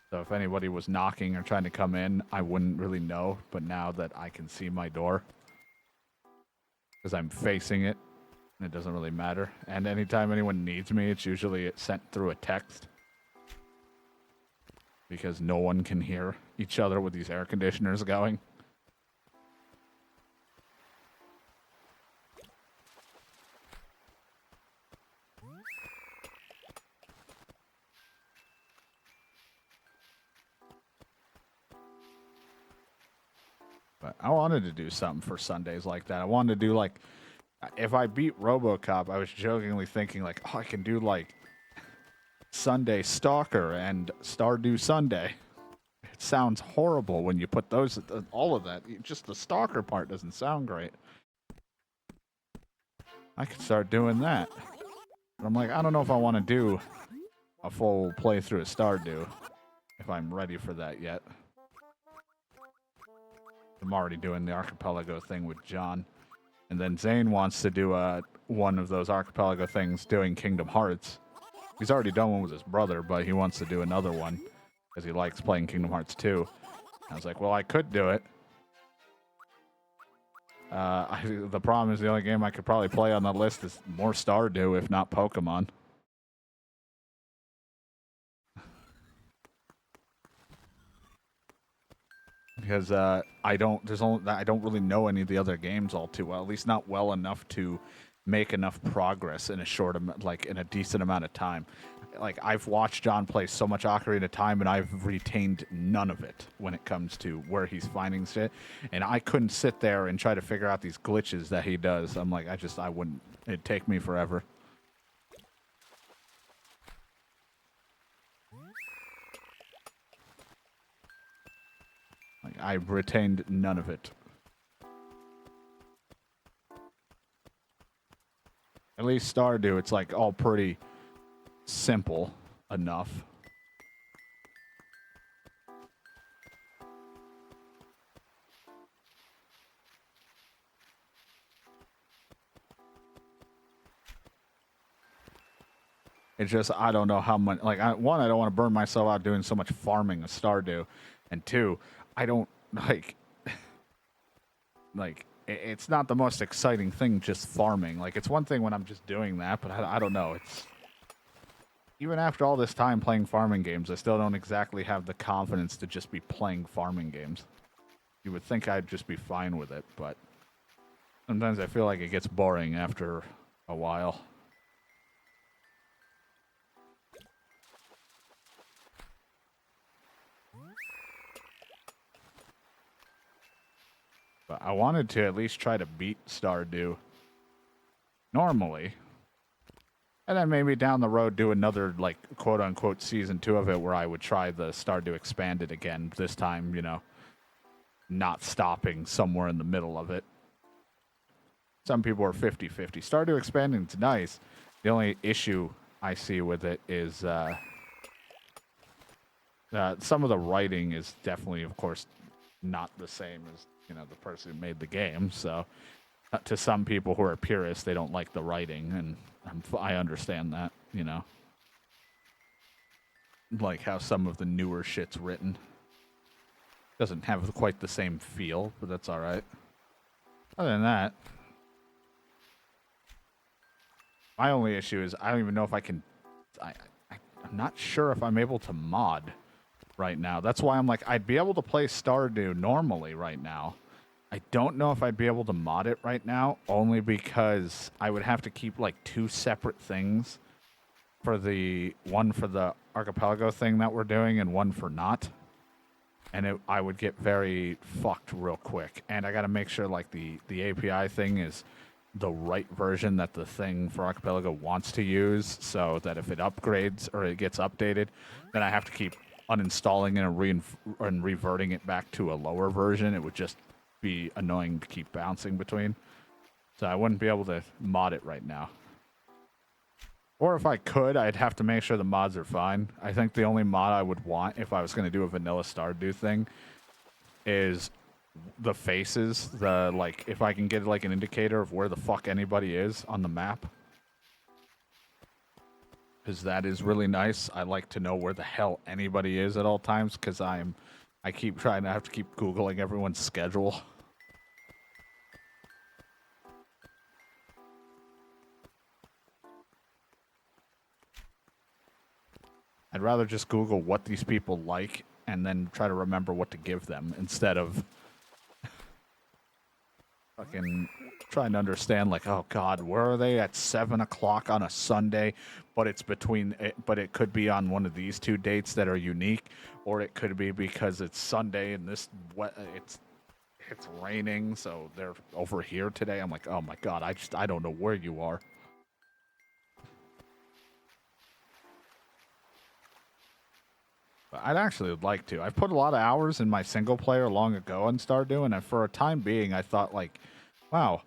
So if anybody was knocking or trying to come in, I wouldn't really know. But now that I can see my door, because I'm facing it, it doesn't really matter. And anytime anyone needs me, it's usually sent through a text. Because no one can hear each other with these air conditioners going. But I wanted to do something for Sundays like that. I wanted to do like, if I beat RoboCop, I was jokingly thinking like, oh, I can do like Sunday Stalker and Stardew Sunday. It sounds horrible when you put those, all of that. Just the Stalker part doesn't sound great. I could start doing that. But I'm like, I don't know if I want to do a full playthrough of Stardew, if I'm ready for that yet. I'm already doing the archipelago thing with John. And then Zane wants to do one of those archipelago things doing Kingdom Hearts. He's already done one with his brother, but he wants to do another one because he likes playing Kingdom Hearts 2. I was like, well, I could do it. The problem is the only game I could probably play on the list is more Stardew, if not Pokemon. Because I don't really know any of the other games all too well. At least not well enough to make enough progress in in a decent amount of time. Like I've watched John play so much Ocarina of Time, and I've retained none of it when it comes to where he's finding shit. And I couldn't sit there and try to figure out these glitches that he does. I'm like, I wouldn't. It'd take me forever. Like, I've retained none of it. At least Stardew, it's like all pretty simple enough. It's just, I don't know how much, like, one, I don't want to burn myself out doing so much farming of Stardew. And two, I don't, it's not the most exciting thing just farming. Like, it's one thing when I'm just doing that, but I don't know. It's, even after all this time playing farming games, I still don't exactly have the confidence to just be playing farming games. You would think I'd just be fine with it, but sometimes I feel like it gets boring after a while. But I wanted to at least try to beat Stardew normally. And then maybe down the road do another, like, quote-unquote season 2 of it where I would try the Stardew Expanded again. This time, you know, not stopping somewhere in the middle of it. Some people are 50-50. Stardew Expanding is nice. The only issue I see with it is some of the writing is definitely, of course, not the same as, you know, the person who made the game. So to some people who are purists, they don't like the writing, and I understand that, you know. Like how some of the newer shit's written. Doesn't have quite the same feel, but that's alright. Other than that, my only issue is I don't even know if I can... I'm not sure if I'm able to mod right now. That's why I'm like, I'd be able to play Stardew normally right now. I don't know if I'd be able to mod it right now, only because I would have to keep like 2 separate things for the one for the archipelago thing that we're doing and one for not. And I would get very fucked real quick. And I got to make sure like the API thing is the right version that the thing for archipelago wants to use, so that if it upgrades or it gets updated, then I have to keep uninstalling it and reverting it back to a lower version. It would just be annoying to keep bouncing between. So I wouldn't be able to mod it right now. Or if I could, I'd have to make sure the mods are fine. I think the only mod I would want if I was going to do a vanilla Stardew thing is the faces. Like, if I can get like an indicator of where the fuck anybody is on the map. Because that is really nice. I like to know where the hell anybody is at all times, because I keep trying to have to keep Googling everyone's schedule. I'd rather just Google what these people like and then try to remember what to give them instead of fucking trying to understand, like, oh God, where are they at 7 o'clock on a Sunday? But it's but it could be on one of these 2 dates that are unique, or it could be because it's Sunday and it's raining, so they're over here today. I'm like, oh my God, I don't know where you are. I'd actually like to. I've put a lot of hours in my single player long ago on Stardew, and for a time being, I thought, like, wow,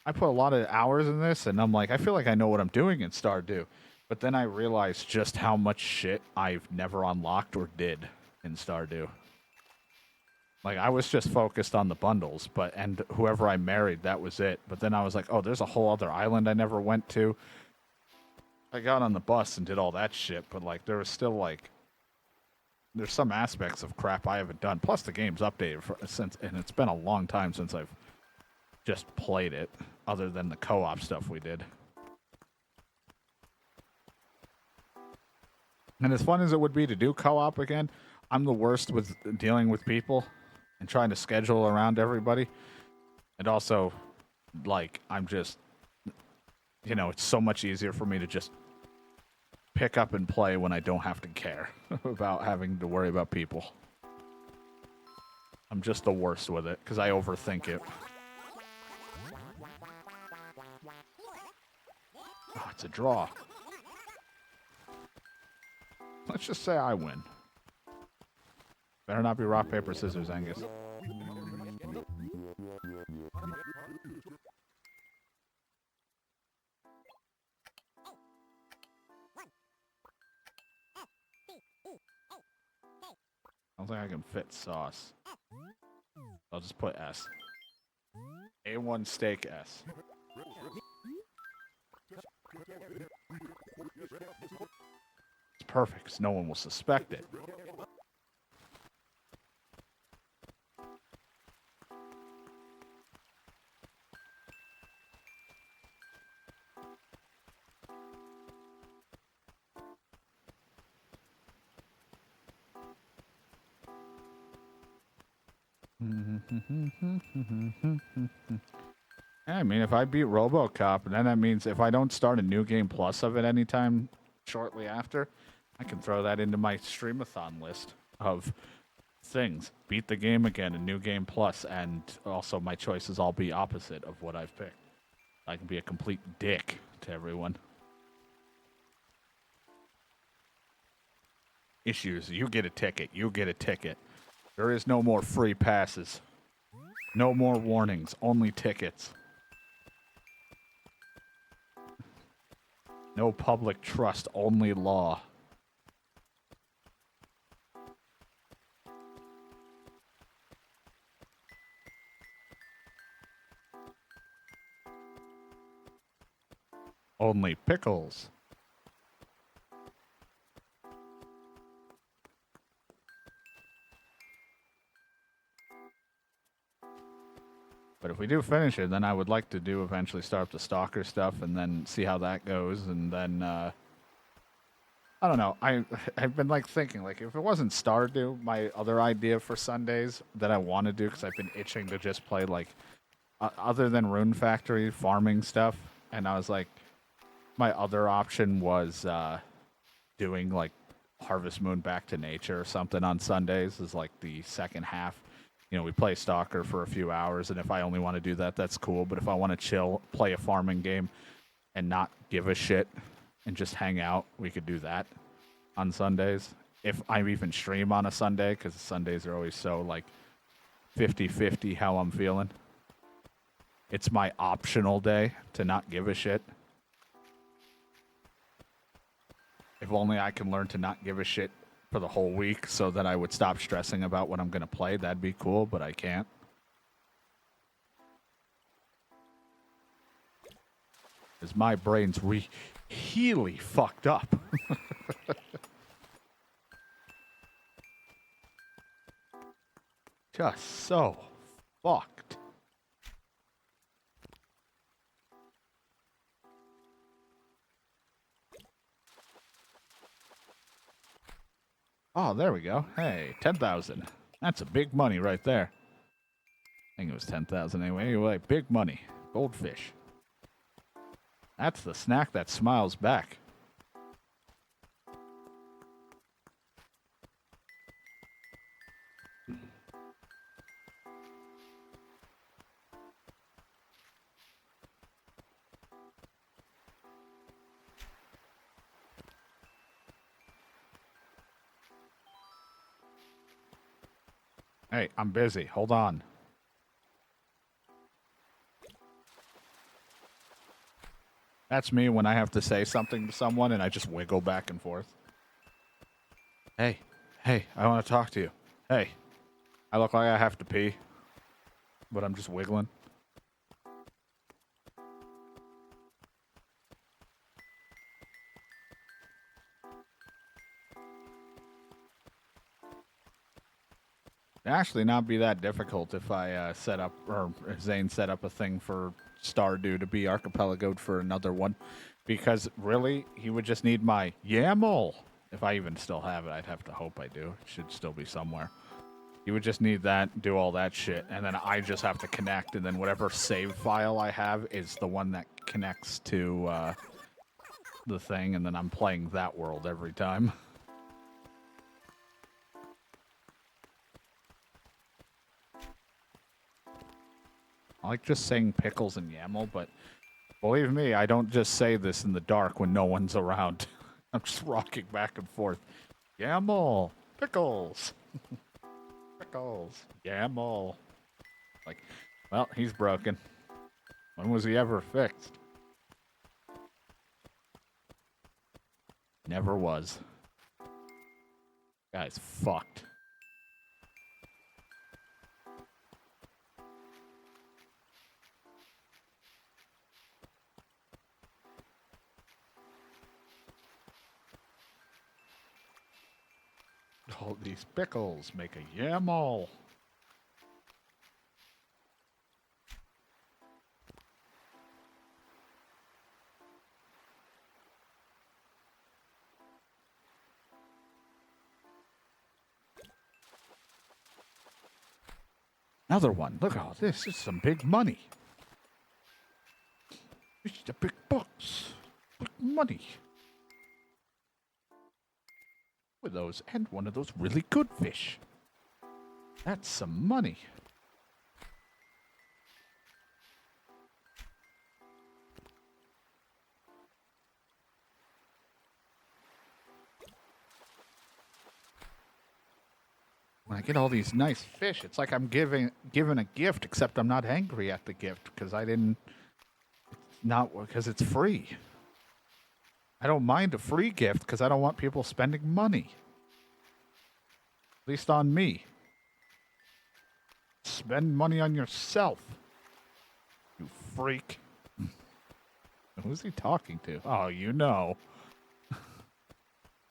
I put a lot of hours in this, and I'm like, I feel like I know what I'm doing in Stardew. But then I realized just how much shit I've never unlocked or did in Stardew. Like, I was just focused on the bundles, and whoever I married, that was it. But then I was like, oh, there's a whole other island I never went to. I got on the bus and did all that shit, but, like, there was still, like, there's some aspects of crap I haven't done. Plus, the game's updated and it's been a long time since I've just played it, other than the co-op stuff we did. And as fun as it would be to do co-op again, I'm the worst with dealing with people and trying to schedule around everybody. And also, like, I'm just, you know, it's so much easier for me to just pick up and play when I don't have to care about having to worry about people. I'm just the worst with it because I overthink it. Oh, it's a draw. Let's just say I win. Better not be rock, paper, scissors, Angus. I don't think I can fit sauce. I'll just put S. A1 steak S. It's perfect, 'cause no one will suspect it. I mean, if I beat RoboCop, then that means if I don't start a new game plus of it anytime shortly after, I can throw that into my streamathon list of things. Beat the game again, a new game plus, and also my choices all be opposite of what I've picked. I can be a complete dick to everyone. Issues. You get a ticket. You get a ticket. There is no more free passes. No more warnings. Only tickets. No public trust. Only law. Only pickles. But if we do finish it, then I would like to do eventually start up the stalker stuff and then see how that goes, and then I don't know. I've been like thinking like if it wasn't Stardew, my other idea for Sundays that I want to do because I've been itching to just play like other than Rune Factory farming stuff, and I was like, my other option was doing like Harvest Moon Back to Nature or something on Sundays is like the second half. You know, we play Stalker for a few hours, and if I only want to do that, that's cool. But if I want to chill, play a farming game, and not give a shit and just hang out, we could do that on Sundays. If I even stream on a Sunday, because Sundays are always so like 50-50 how I'm feeling. It's my optional day to not give a shit. If only I can learn to not give a shit for the whole week so that I would stop stressing about what I'm going to play, that'd be cool, but I can't. Because my brain's really fucked up. Just so fucked. Oh, there we go. Hey, 10,000. That's a big money right there. I think it was 10,000 anyway. Anyway, big money. Goldfish. That's the snack that smiles back. Hey, I'm busy. Hold on. That's me when I have to say something to someone and I just wiggle back and forth. Hey, I want to talk to you. Hey, I look like I have to pee, but I'm just wiggling. It'd actually not be that difficult if I set up, or Zane set up a thing for Stardew to be archipelagoed for another one. Because really, he would just need my YAML. If I even still have it, I'd have to hope I do. It should still be somewhere. He would just need that, do all that shit, and then I just have to connect, and then whatever save file I have is the one that connects to the thing, and then I'm playing that world every time. I like just saying pickles and YAML, but believe me, I don't just say this in the dark when no one's around. I'm just rocking back and forth. YAML, pickles, pickles, YAML. Like, well, he's broken. When was he ever fixed? Never was. Guy's fucked. All these pickles make a YAML. Another one. Look at all this. This is some big money. This is a big bucks. Big money. With those and one of those really good fish. That's some money. When I get all these nice fish, it's like I'm given a gift, except I'm not angry at the gift because I didn't. Not because it's free. I don't mind a free gift because I don't want people spending money. At least on me. Spend money on yourself. You freak. Who's he talking to? Oh, you know.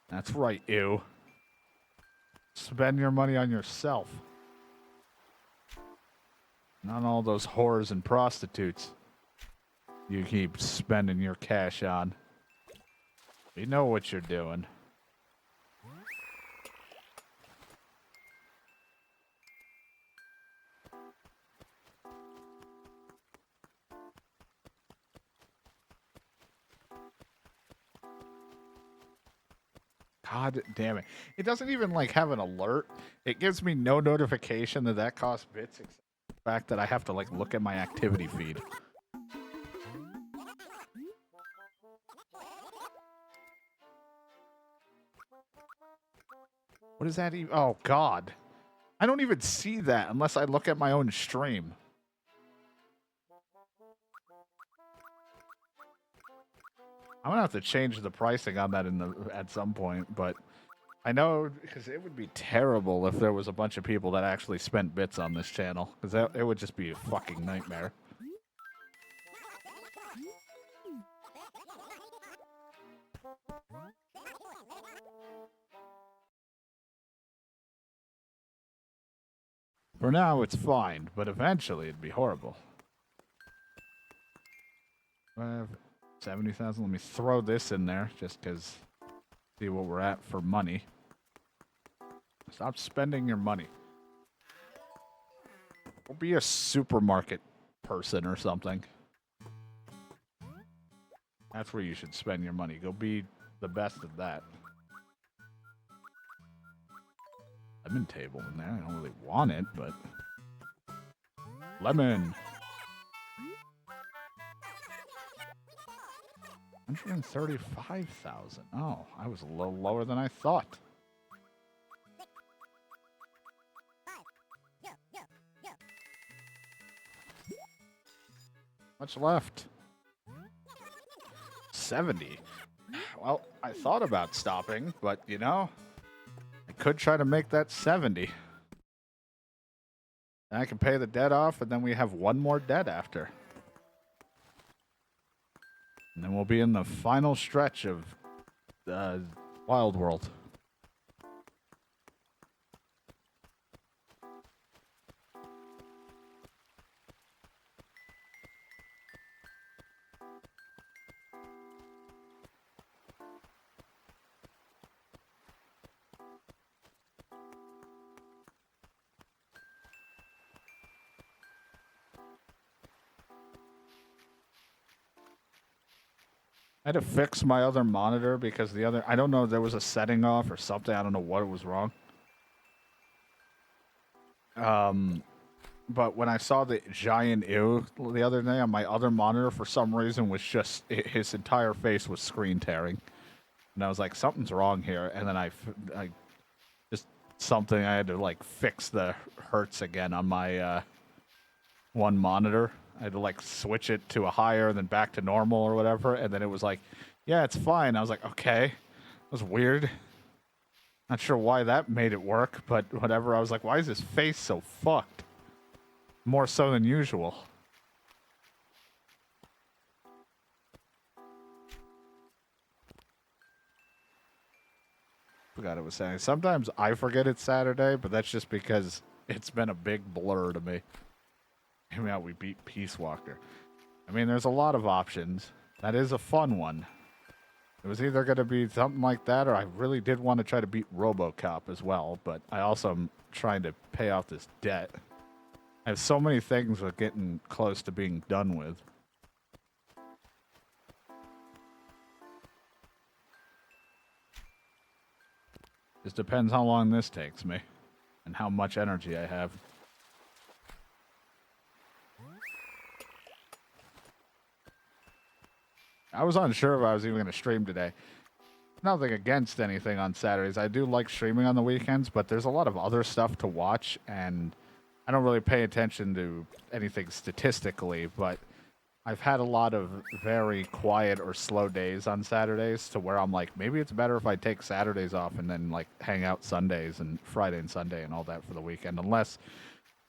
That's right, ew. Spend your money on yourself. Not all those whores and prostitutes you keep spending your cash on. We know what you're doing. God damn it. It doesn't even like have an alert. It gives me no notification that that costs bits, except the fact that I have to like look at my activity feed. What is that even? Oh, God. I don't even see that unless I look at my own stream. I'm gonna have to change the pricing on that at some point, but I know because it would be terrible if there was a bunch of people that actually spent bits on this channel, because it would just be a fucking nightmare. For now, it's fine, but eventually it'd be horrible. 70,000. Let me throw this in there just because. See what we're at for money. Stop spending your money. Go be a supermarket person or something. That's where you should spend your money. Go be the best at that. Lemon table in there. I don't really want it, but. Lemon! 135,000. Oh, I was a little lower than I thought. Much left? 70. Well, I thought about stopping, but you know, I could try to make that 70. And I can pay the debt off, and then we have one more debt after. And then we'll be in the final stretch of Wild World. I had to fix my other monitor because the other, I don't know, there was a setting off or something. I don't know what was wrong. But when I saw the giant ew the other day on my other monitor, for some reason, was just, his entire face was screen tearing. And I was like, something's wrong here. And then I just something, I had to like fix the hertz again on my one monitor. I had to like switch it to a higher, then back to normal or whatever. And then it was like, yeah, it's fine. I was like, okay. That was weird. Not sure why that made it work, but whatever. I was like, why is his face so fucked? More so than usual. Forgot it was Saturday. Sometimes I forget it's Saturday, but that's just because it's been a big blur to me. I mean, we beat Peace Walker. I mean, there's a lot of options. That is a fun one. It was either going to be something like that, or I really did want to try to beat RoboCop as well, but I also am trying to pay off this debt. I have so many things we're getting close to being done with. Just depends how long this takes me and how much energy I have. I was unsure if I was even going to stream today. Nothing against anything on Saturdays. I do like streaming on the weekends, but there's a lot of other stuff to watch, and I don't really pay attention to anything statistically, but I've had a lot of very quiet or slow days on Saturdays to where I'm like, maybe it's better if I take Saturdays off and then like hang out Sundays and Friday and Sunday and all that for the weekend, unless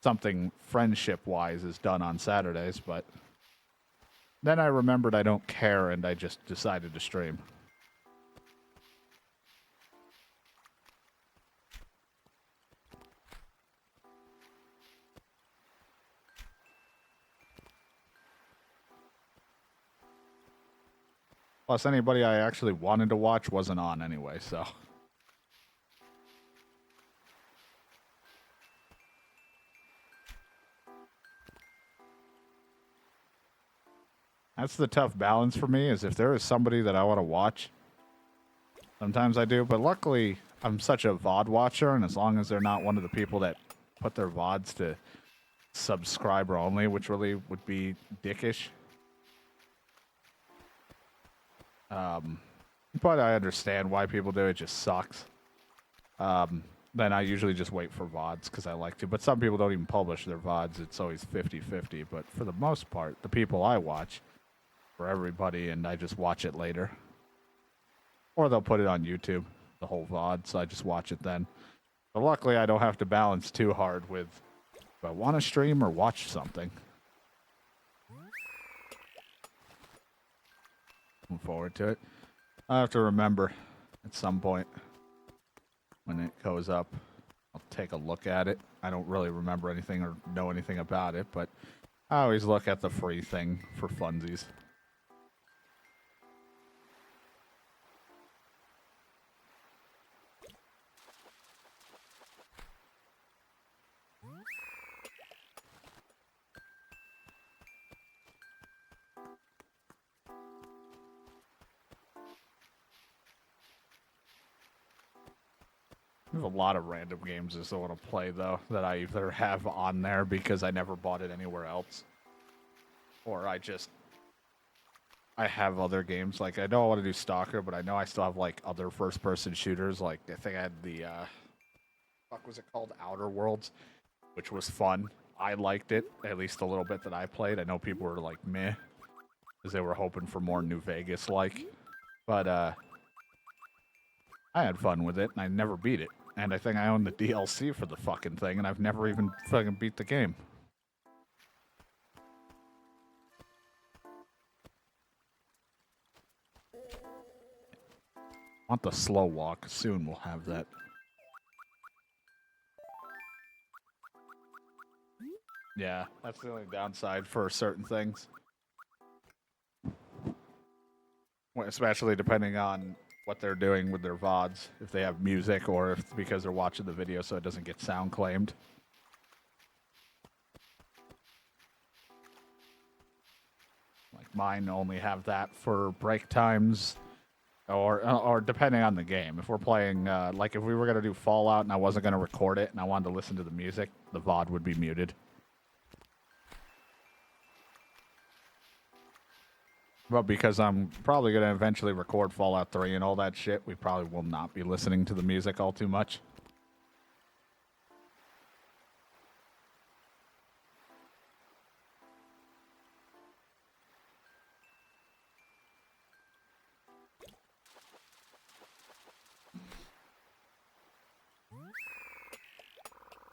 something friendship-wise is done on Saturdays, but then I remembered I don't care and I just decided to stream. Plus, anybody I actually wanted to watch wasn't on anyway, so. That's the tough balance for me, is if there is somebody that I want to watch, Sometimes I do, but luckily I'm such a VOD watcher, and as long as they're not one of the people that put their VODs to subscriber only, which really would be dickish. But I understand why people do it. It just sucks. Then I usually just wait for VODs because I like to. But some people don't even publish their VODs. It's always 50-50. But for the most part, the people I watch, for everybody, and I just watch it later. Or they'll put it on YouTube, the whole VOD, so I just watch it then. But luckily, I don't have to balance too hard with, do I want to stream or watch something? Looking forward to it. I have to remember at some point when it goes up, I'll take a look at it. I don't really remember anything or know anything about it, but I always look at the free thing for funsies. There's a lot of random games I still want to play, though, that I either have on there because I never bought it anywhere else. Or I have other games. Like, I know I want to do Stalker, but I know I still have, like, other first-person shooters. Like, I think I had the, fuck was it called? Outer Worlds, which was fun. I liked it, at least a little bit that I played. I know people were like, meh, because they were hoping for more New Vegas-like. But, I had fun with it, and I never beat it. And I think I own the DLC for the fucking thing, and I've never even fucking beat the game. I want the slow walk. Soon we'll have that. Yeah, that's the only downside for certain things. Especially depending on what they're doing with their VODs, if they have music or if because they're watching the video so it doesn't get sound claimed. Like mine only have that for break times or depending on the game. If we're playing, like if we were going to do Fallout and I wasn't going to record it and I wanted to listen to the music, the VOD would be muted. But because I'm probably going to eventually record Fallout 3 and all that shit, we probably will not be listening to the music all too much.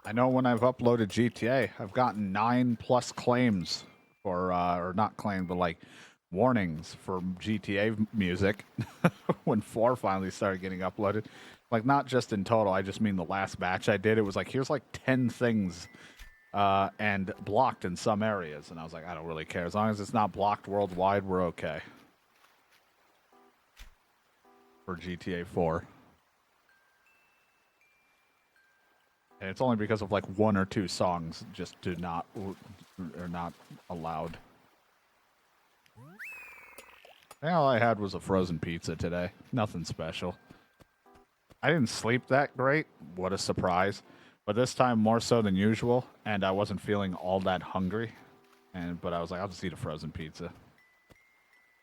I know when I've uploaded GTA, I've gotten 9+ claims for, or not claims, but like warnings for GTA music when 4 finally started getting uploaded. Like, not just in total, I just mean the last batch I did. It was like, here's like 10 things and blocked in some areas. And I was like, I don't really care. As long as it's not blocked worldwide, we're okay. For GTA 4. And it's only because of like 1 or 2 songs just are not allowed. And all I had was a frozen pizza today. Nothing special. I didn't sleep that great. What a surprise. But this time more so than usual. And I wasn't feeling all that hungry. But I was like, I'll just eat a frozen pizza.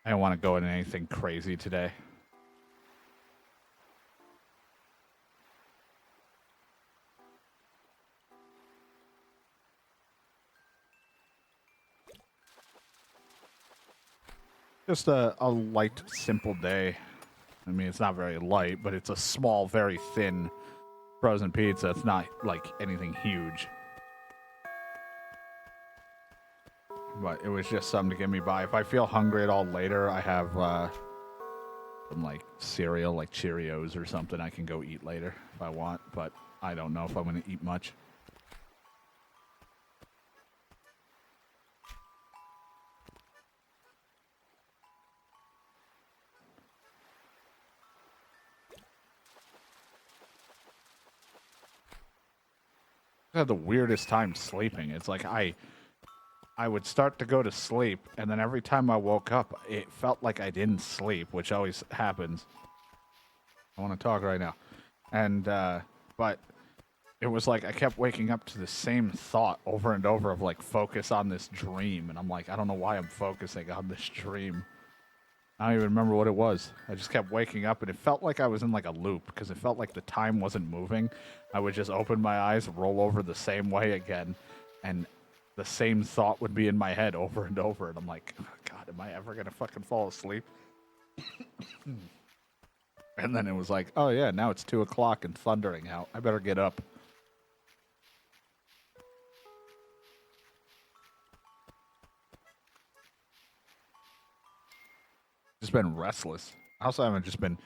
I didn't want to go into anything crazy today. Just a light, simple day. I mean, it's not very light, but it's a small, very thin frozen pizza. It's not like anything huge. But it was just something to get me by. If I feel hungry at all later, I have some like cereal, like Cheerios or something I can go eat later if I want. But I don't know if I'm going to eat much. I had the weirdest time sleeping. It's like I would start to go to sleep, and then every time I woke up, it felt like I didn't sleep, which always happens. I want to talk right now. And, but it was like I kept waking up to the same thought over and over of like focus on this dream. And I'm like, I don't know why I'm focusing on this dream. I don't even remember what it was. I just kept waking up and it felt like I was in like a loop because it felt like the time wasn't moving. I would just open my eyes, roll over the same way again, and the same thought would be in my head over and over. And I'm like, oh, God, am I ever going to fucking fall asleep? And then it was like, oh yeah, now it's 2 o'clock and thundering out. I better get up. Just been restless. I also haven't just been,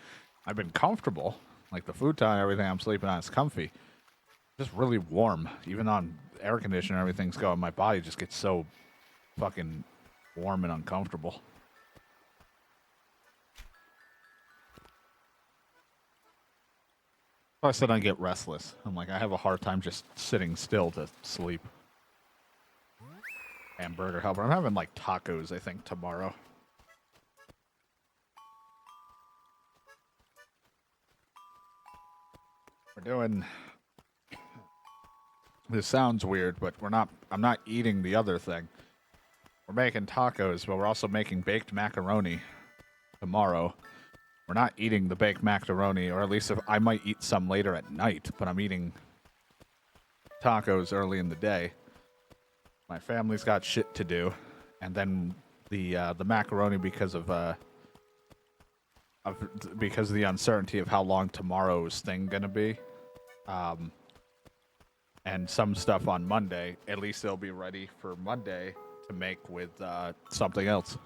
I've been comfortable. Like the futon and everything I'm sleeping on is comfy. Just really warm. Even on air conditioner, everything's going. My body just gets so fucking warm and uncomfortable. I said I get restless. I'm like, I have a hard time just sitting still to sleep. Hamburger helper. I'm having like tacos, I think, tomorrow. We're doing... This sounds weird, but I'm not eating the other thing. We're making tacos, but we're also making baked macaroni tomorrow. We're not eating the baked macaroni, or at least if I might eat some later at night, but I'm eating tacos early in the day. My family's got shit to do, and then the macaroni because of the uncertainty of how long tomorrow's thing gonna be, and some stuff on Monday. At least they'll be ready for Monday to make with something else.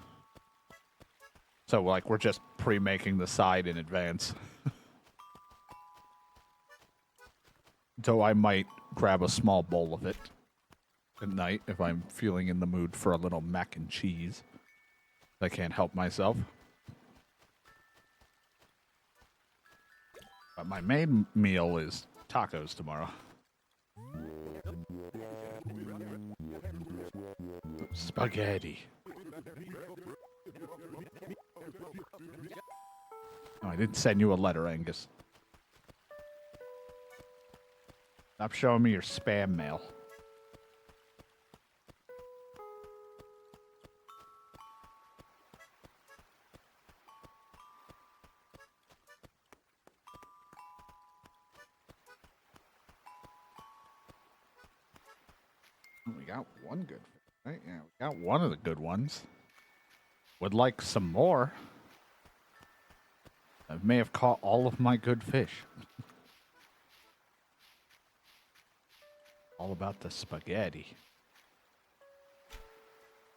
So, like, we're just pre-making the side in advance. So I might grab a small bowl of it at night if I'm feeling in the mood for a little mac and cheese. I can't help myself. But my main meal is tacos tomorrow. Spaghetti. Oh, I didn't send you a letter, Angus. Stop showing me your spam mail. We got one good fish, right? Yeah, we got one of the good ones. Would like some more. I may have caught all of my good fish. All about the spaghetti.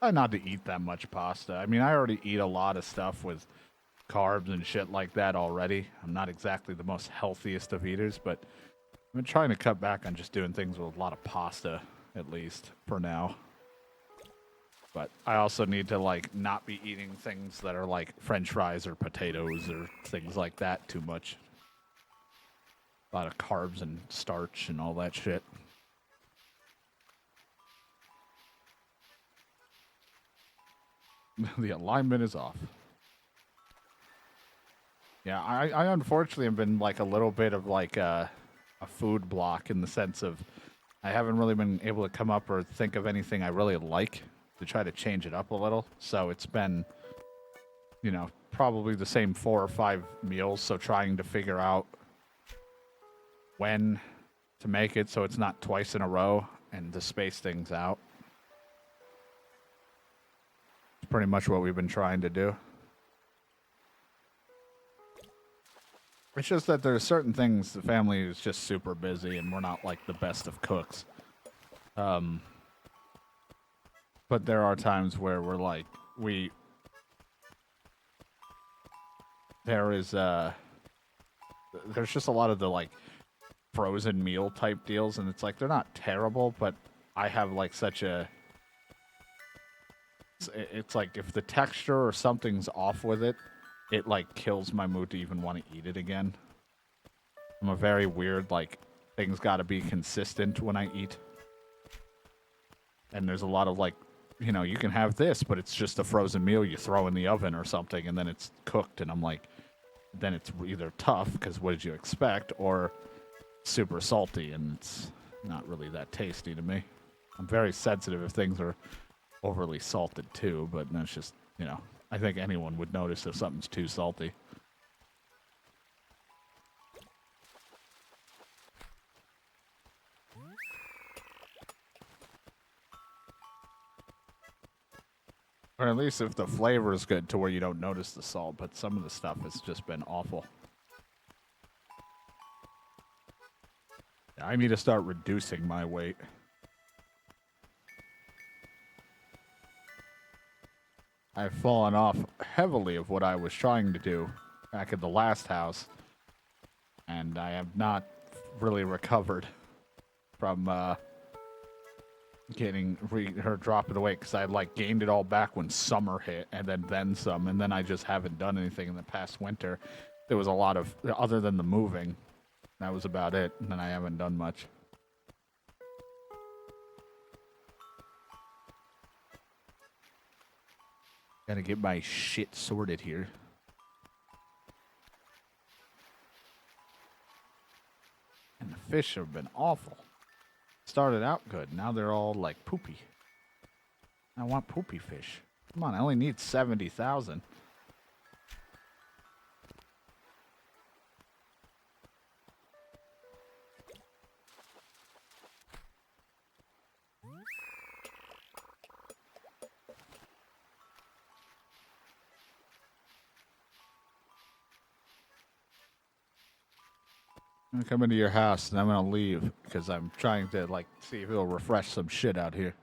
I not to eat that much pasta. I mean, I already eat a lot of stuff with carbs and shit like that already. I'm not exactly the most healthiest of eaters, but I've been trying to cut back on just doing things with a lot of pasta, at least, for now. But I also need to, like, not be eating things that are like French fries or potatoes or things like that too much. A lot of carbs and starch and all that shit. The alignment is off. Yeah, I unfortunately have been like a little bit of like a food block in the sense of I haven't really been able to come up or think of anything I really like to try to change it up a little. So it's been, you know, probably the same 4 or 5 meals. So trying to figure out when to make it so it's not twice in a row and to space things out. It's pretty much what we've been trying to do. It's just that there's certain things the family is just super busy and we're not like the best of cooks. But there are times where we're like, there's just a lot of the like frozen meal type deals and it's like, they're not terrible, but I have like such a, it's like if the texture or something's off with it, it like kills my mood to even want to eat it again. I'm a very weird, like, things gotta be consistent when I eat. And there's a lot of like, you know, you can have this, but it's just a frozen meal you throw in the oven or something and then it's cooked and I'm like, then it's either tough because what did you expect, or super salty and it's not really that tasty to me. I'm very sensitive if things are overly salted too, but that's just, you know, I think anyone would notice if something's too salty. Or at least if the flavor is good to where you don't notice the salt, but some of the stuff has just been awful. I need to start reducing my weight. I've fallen off heavily of what I was trying to do back at the last house, and I have not really recovered from getting her dropping away because I like gained it all back when summer hit, and then some, and then I just haven't done anything in the past winter. There was a lot of, other than the moving, that was about it, and then I haven't done much. Gotta get my shit sorted here. And the fish have been awful. Started out good, now they're all like poopy. I want poopy fish. Come on, I only need 70,000. I'm gonna come into your house and I'm gonna leave because I'm trying to like see if it'll refresh some shit out here.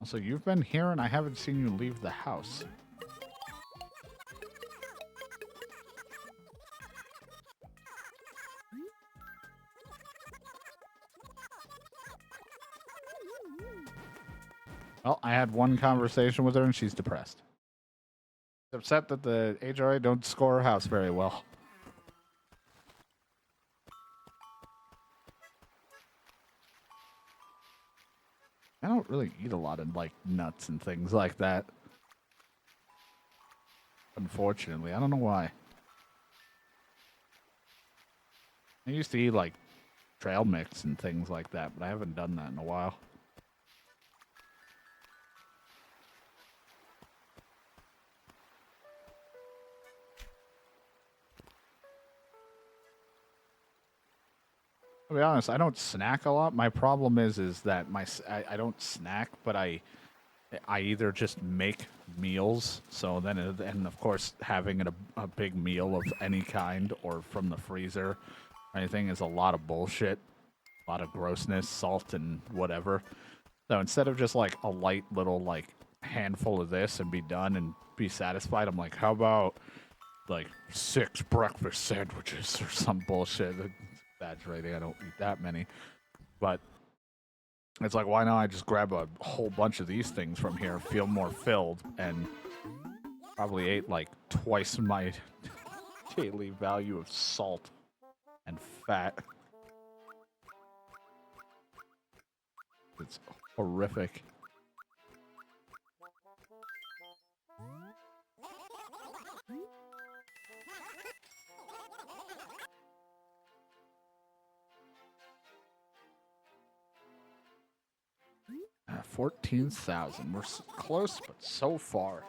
Also, you've been here and I haven't seen you leave the house. Well, I had one conversation with her and she's depressed. She's upset that the HRA don't score her house very well. I don't really eat a lot of, like, nuts and things like that. Unfortunately, I don't know why. I used to eat, like, trail mix and things like that, but I haven't done that in a while. To be honest, I don't snack a lot. My problem is that I don't snack, but I either just make meals. So then, and of course, having a big meal of any kind or from the freezer or anything is a lot of bullshit, a lot of grossness, salt and whatever. So instead of just like a light little like handful of this and be done and be satisfied, I'm like, how about like 6 breakfast sandwiches or some bullshit? Exaggerating, I don't eat that many, but it's like, why not I just grab a whole bunch of these things from here, feel more filled, and probably ate like twice my daily value of salt and fat. It's horrific. Uh, 14,000. We're close, but so far.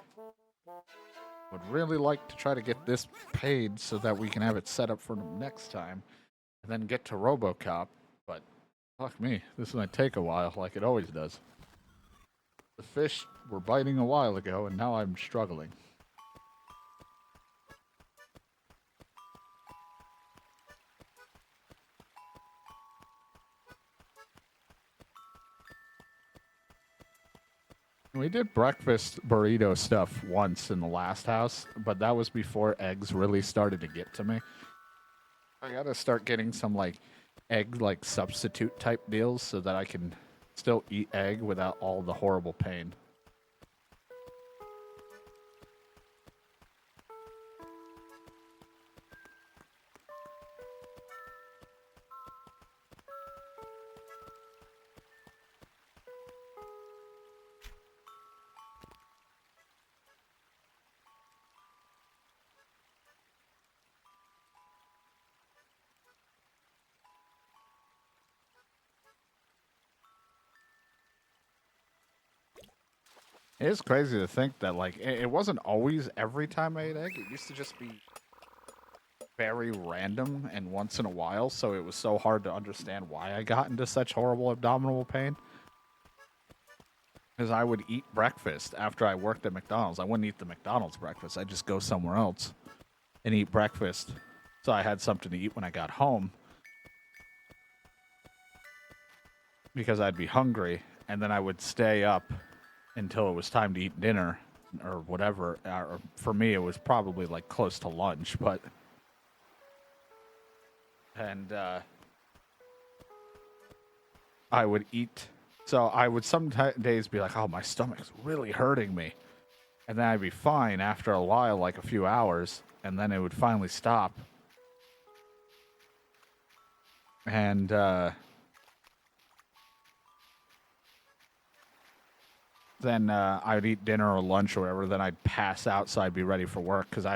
Would really like to try to get this paid so that we can have it set up for next time, and then get to RoboCop. But fuck me, this might take a while, like it always does. The fish were biting a while ago, and now I'm struggling. We did breakfast burrito stuff once in the last house, but that was before eggs really started to get to me. I gotta start getting some like egg like substitute type deals so that I can still eat egg without all the horrible pain. It is crazy to think that, like, it wasn't always every time I ate egg. It used to just be very random and once in a while, so it was so hard to understand why I got into such horrible abdominal pain. Because I would eat breakfast after I worked at McDonald's. I wouldn't eat the McDonald's breakfast. I'd just go somewhere else and eat breakfast. So I had something to eat when I got home. Because I'd be hungry, and then I would stay up until it was time to eat dinner or whatever. Or for me, it was probably like close to lunch, but... And I would eat... So I would some days be like, oh, my stomach's really hurting me. And then I'd be fine after a while, like a few hours, and then it would finally stop. And then I'd eat dinner or lunch or whatever, then I'd pass out so I'd be ready for work. Because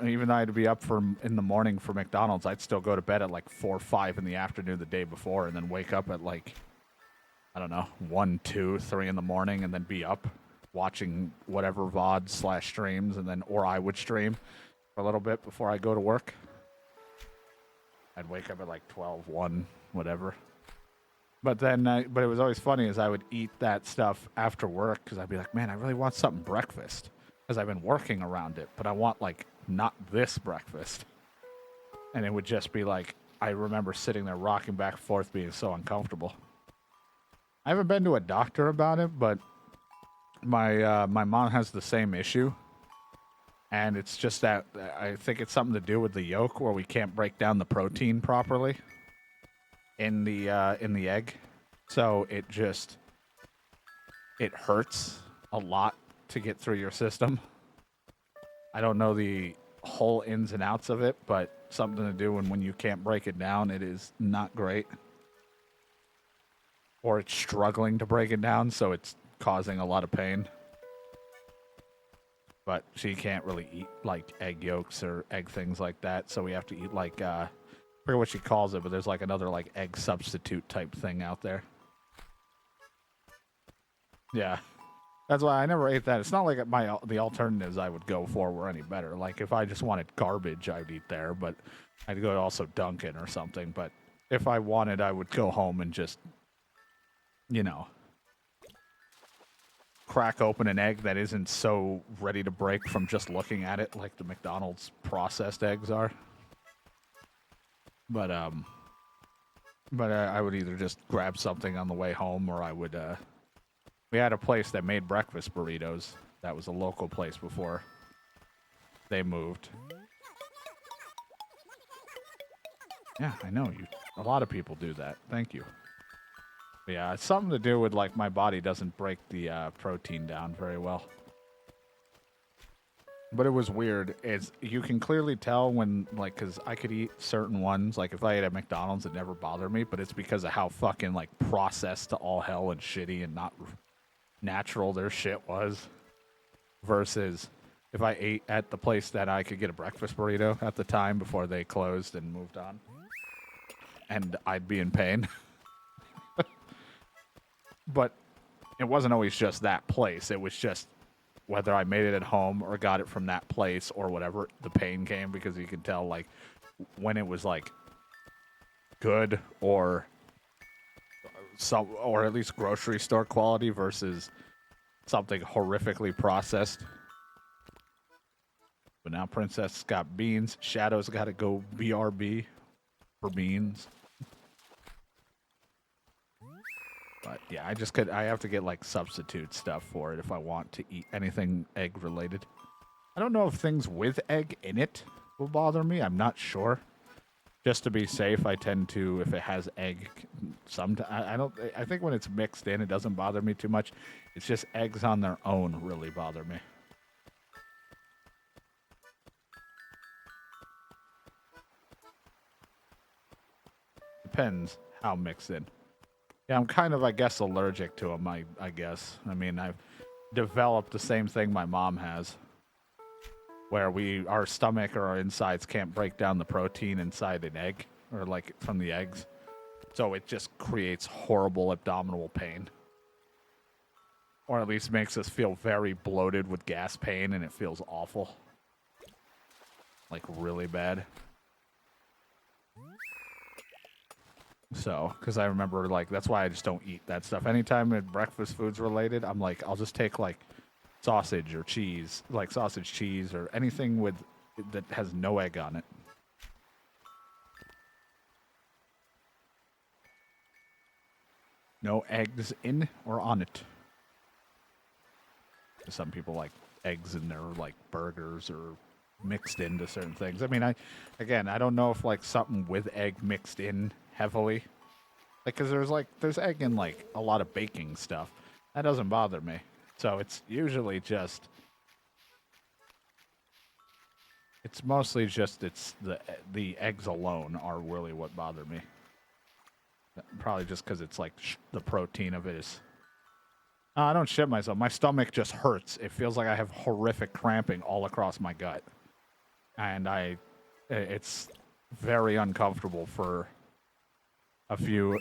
even though I'd be up in the morning for McDonald's, I'd still go to bed at like 4 or 5 in the afternoon the day before, and then wake up at like... I don't know, 1, 2, 3 in the morning, and then be up watching whatever VOD/streams, and then, or I would stream for a little bit before I go to work. I'd wake up at like 12, 1, whatever. But then, but it was always funny as I would eat that stuff after work, because I'd be like, man, I really want something breakfast, because I've been working around it, but I want like not this breakfast. And it would just be like, I remember sitting there rocking back and forth, being so uncomfortable. I haven't been to a doctor about it, but my mom has the same issue, and it's just that I think it's something to do with the yolk, where we can't break down the protein properly in the egg, so it hurts a lot to get through your system. I don't know the whole ins and outs of it, but something to do when you can't break it down, it is not great. Or it's struggling to break it down, so it's causing a lot of pain. But she can't really eat, like, egg yolks or egg things like that, so we have to eat, like, I forget what she calls it, but there's, like, another, like, egg substitute type thing out there. Yeah. That's why I never ate that. It's not like the alternatives I would go for were any better. Like, if I just wanted garbage, I'd eat there, but I'd go to also Dunkin' or something. But if I wanted, I would go home and just... you know, crack open an egg that isn't so ready to break from just looking at it like the McDonald's processed eggs are. But I would either just grab something on the way home, or I would, we had a place that made breakfast burritos. That was a local place before they moved. Yeah, I know, a lot of people do that. Thank you. Yeah, it's something to do with, like, my body doesn't break the protein down very well. But it was weird. You can clearly tell when, like, because I could eat certain ones. Like, if I ate at McDonald's, it never bothered me. But it's because of how fucking, like, processed to all hell and shitty and not natural their shit was. Versus if I ate at the place that I could get a breakfast burrito at the time before they closed and moved on. And I'd be in pain. But it wasn't always just that place. It was just whether I made it at home or got it from that place or whatever, the pain came, because you could tell, like, when it was, like, good or at least grocery store quality versus something horrifically processed. But now Princess got beans. Shadow's got to go BRB for beans. But yeah, I have to get, like, substitute stuff for it if I want to eat anything egg related. I don't know if things with egg in it will bother me. I'm not sure. Just to be safe, I tend to, if it has egg, I think when it's mixed in, it doesn't bother me too much. It's just eggs on their own really bother me. Depends how mixed in. Yeah, I'm kind of, I guess, allergic to them, I guess. I mean, I've developed the same thing my mom has, where our stomach or our insides can't break down the protein inside an egg, or, like, from the eggs. So it just creates horrible abdominal pain. Or at least makes us feel very bloated with gas pain, and it feels awful. Like, really bad. So, because I remember, like, that's why I just don't eat that stuff. Anytime it's breakfast foods related, I'm like, I'll just take, like, sausage or cheese, like sausage cheese or anything with that has no egg on it. No eggs in or on it. Some people like eggs in their like burgers or mixed into certain things. I mean, I don't know if like something with egg mixed in heavily, like because there's egg in like a lot of baking stuff. That doesn't bother me. So it's usually just it's mostly just it's the eggs alone are really what bother me. Probably just because it's like the protein of it is. I don't shit myself. My stomach just hurts. It feels like I have horrific cramping all across my gut. And it's very uncomfortable for a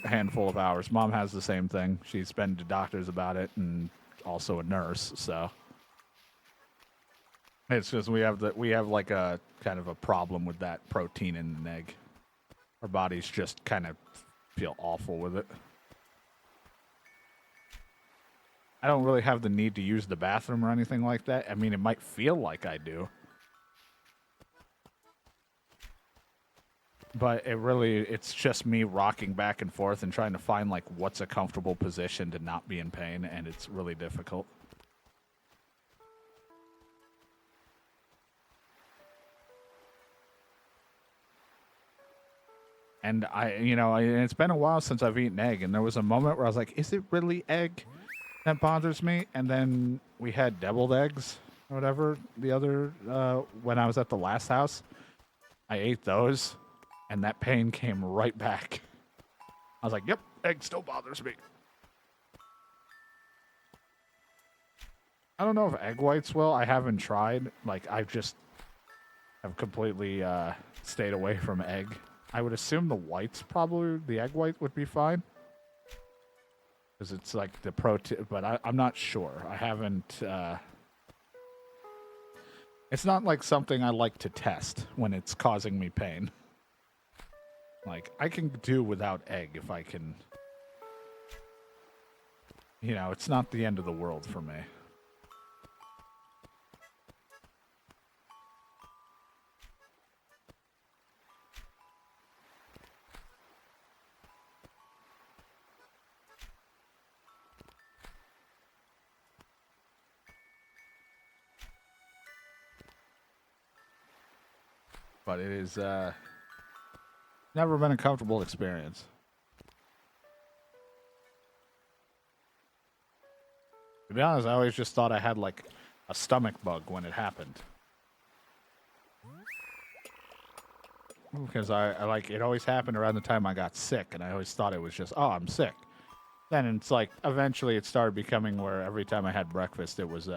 handful of hours. Mom has the same thing. She's been to doctors about it and also a nurse, so. It's just we have like a kind of a problem with that protein in an egg. Our bodies just kind of feel awful with it. I don't really have the need to use the bathroom or anything like that. I mean, it might feel like I do. But it's just me rocking back and forth and trying to find, like, what's a comfortable position to not be in pain, and it's really difficult. And it's been a while since I've eaten egg, and there was a moment where I was like, is it really egg that bothers me? And then we had deviled eggs or whatever when I was at the last house. I ate those, and that pain came right back. I was like, yep, egg still bothers me. I don't know if egg whites will. I haven't tried. Like, I just have completely stayed away from egg. I would assume the egg white would be fine. Because it's like the protein, but I'm not sure. I haven't, it's not like something I like to test when it's causing me pain. Like, I can do without egg if I can, it's not the end of the world for me. But it is never been a comfortable experience. To be honest, I always just thought I had like a stomach bug when it happened. Because I like it always happened around the time I got sick, and I always thought it was just, oh, I'm sick. Then it's like eventually it started becoming where every time I had breakfast it was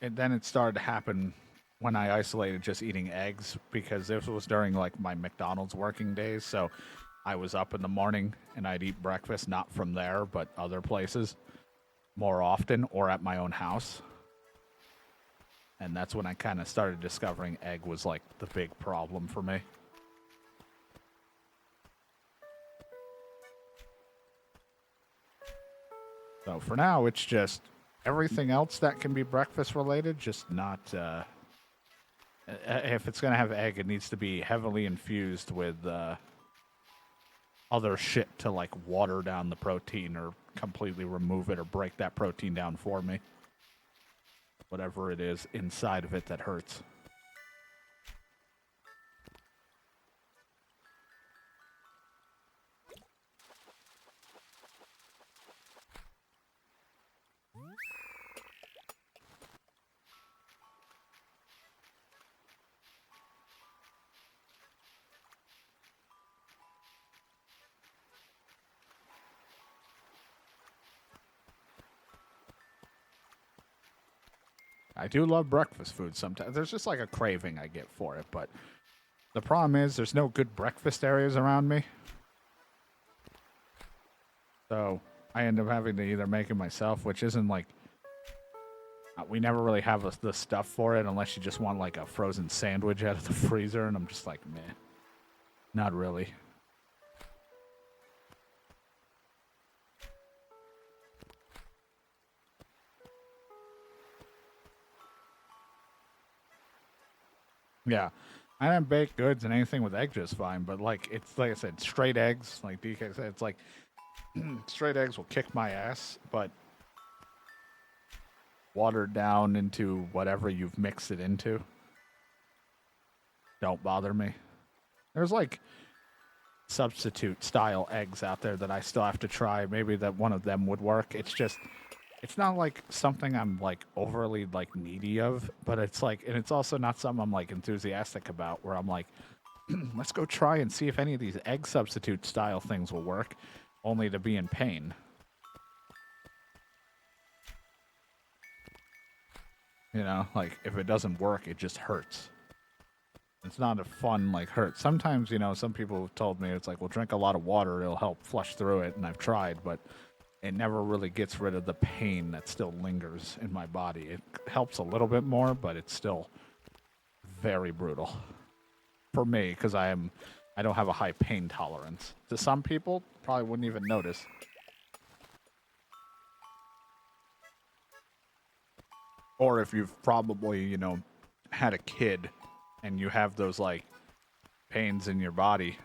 and then it started to happen when I isolated just eating eggs, because this was during like my McDonald's working days. So I was up in the morning and I'd eat breakfast, not from there, but other places more often or at my own house. And that's when I kind of started discovering egg was like the big problem for me. So for now, it's just everything else that can be breakfast related, just not, if it's going to have egg, it needs to be heavily infused with other shit to like water down the protein or completely remove it or break that protein down for me. Whatever it is inside of it that hurts. I do love breakfast food sometimes. There's just like a craving I get for it, but The problem is there's no good breakfast areas around me. So I end up having to either make it myself, which isn't like... we never really have the stuff for it unless you just want like a frozen sandwich out of the freezer, and I'm just like, meh. Not really. Yeah. I didn't bake goods and anything with egg just fine, but like it's like I said, straight eggs, like DK said, it's like straight eggs will kick my ass, but watered down into whatever you've mixed it into don't bother me. There's like substitute style eggs out there that I still have to try. Maybe that one of them would work. It's just, it's not like something I'm like overly like needy of, but it's like, and it's also not something I'm like enthusiastic about where I'm like, let's go try and see if any of these egg substitute style things will work, only to be in pain. You know, like if it doesn't work, it just hurts. It's not a fun like hurt. Sometimes, you know, some people have told me it's like, well, drink a lot of water, it'll help flush through it, and I've tried, but it never really gets rid of the pain that still lingers in my body. It helps a little bit more, but it's still very brutal for me because I don't have a high pain tolerance. To some people, probably wouldn't even notice. Or if you've probably, you know, had a kid and you have those like pains in your body,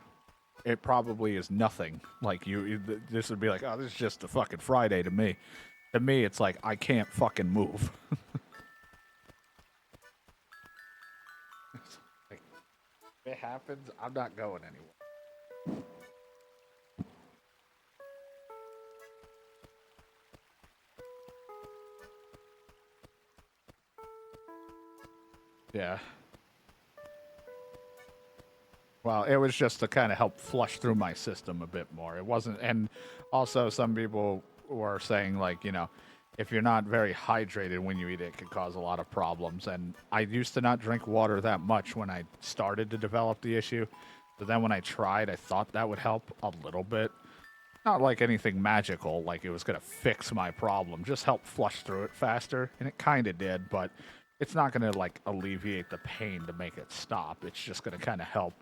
it probably is nothing. Like this would be like, oh, this is just a fucking Friday to me. To me, it's like I can't fucking move. Like, if it happens, I'm not going anywhere. Yeah. Well, it was just to kind of help flush through my system a bit more. It wasn't, and also some people were saying like, you know, if you're not very hydrated when you eat it, it could cause a lot of problems. And I used to not drink water that much when I started to develop the issue. But then when I tried, I thought that would help a little bit. Not like anything magical, like it was going to fix my problem, just help flush through it faster. And it kind of did, but it's not going to like alleviate the pain to make it stop. It's just going to kind of help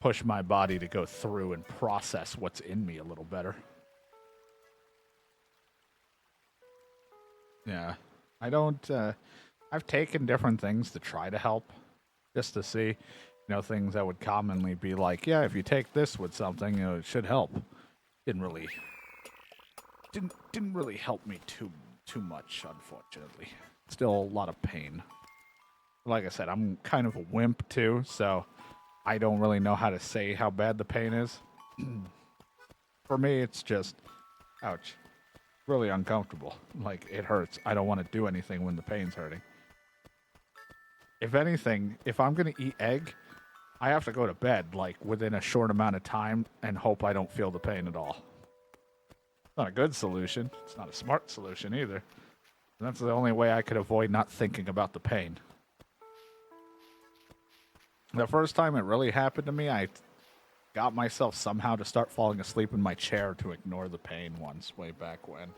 push my body to go through and process what's in me a little better. Yeah. I don't, I've taken different things to try to help, just to see, you know, things that would commonly be like, yeah, if you take this with something, you know, it should help. Didn't really help me too much, unfortunately. Still a lot of pain. Like I said, I'm kind of a wimp too, so I don't really know how to say how bad the pain is. For me, it's just, ouch, really uncomfortable. Like, it hurts. I don't want to do anything when the pain's hurting. If anything, if I'm going to eat egg, I have to go to bed, like, within a short amount of time and hope I don't feel the pain at all. It's not a good solution. It's not a smart solution either. And that's the only way I could avoid not thinking about the pain. The first time it really happened to me, I got myself somehow to start falling asleep in my chair to ignore the pain once, way back when.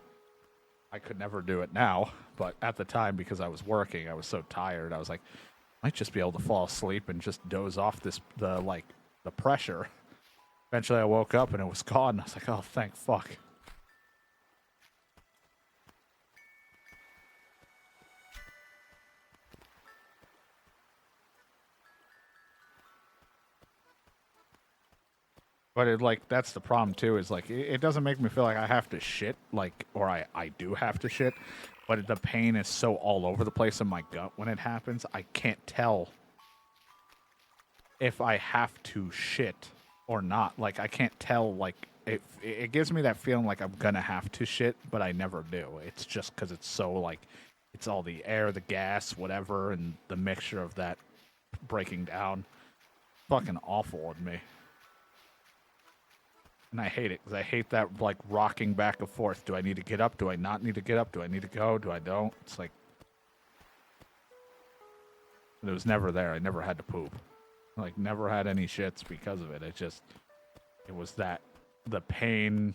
I could never do it now, but at the time, because I was working, I was so tired, I was like, I might just be able to fall asleep and just doze off the pressure. Eventually I woke up and it was gone. I was like, oh, thank fuck. But it, like, that's the problem too, is like it doesn't make me feel like I have to shit, like, or I do have to shit, but the pain is so all over the place in my gut when it happens, I can't tell if I have to shit or not. Like, I can't tell, like, it gives me that feeling like I'm gonna have to shit, but I never do. It's just because it's so, like, it's all the air, the gas, whatever, and the mixture of that breaking down. Fucking awful with me. And I hate it, because I hate that, like, rocking back and forth. Do I need to get up? Do I not need to get up? Do I need to go? Do I don't? It's like... It was never there. I never had to poop. Like, never had any shits because of it. It was that, the pain,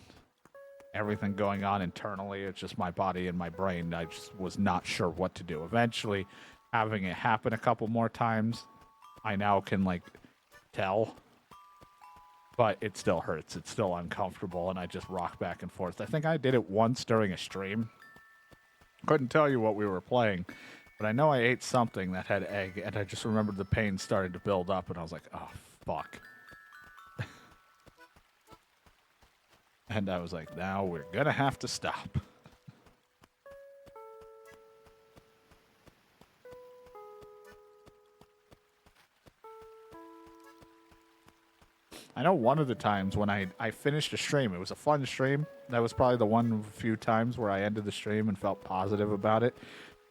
everything going on internally. It's just my body and my brain. I just was not sure what to do. Eventually, having it happen a couple more times, I now can, like, tell. But it still hurts. It's still uncomfortable, and I just rock back and forth. I think I did it once during a stream. Couldn't tell you what we were playing, but I know I ate something that had egg, and I just remembered the pain started to build up, and I was like, oh, fuck. And I was like, now we're gonna have to stop. I know one of the times when I finished a stream, it was a fun stream. That was probably the one few times where I ended the stream and felt positive about it.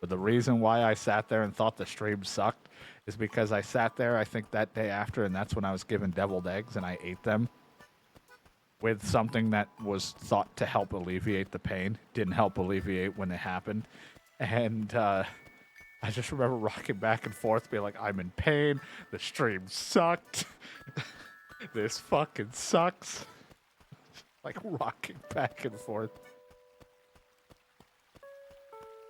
But the reason why I sat there and thought the stream sucked is because I sat there, I think, that day after, and that's when I was given deviled eggs, and I ate them with something that was thought to help alleviate the pain. Didn't help alleviate when it happened. And I just remember rocking back and forth, being like, I'm in pain. The stream sucked. This fucking sucks. Like, rocking back and forth.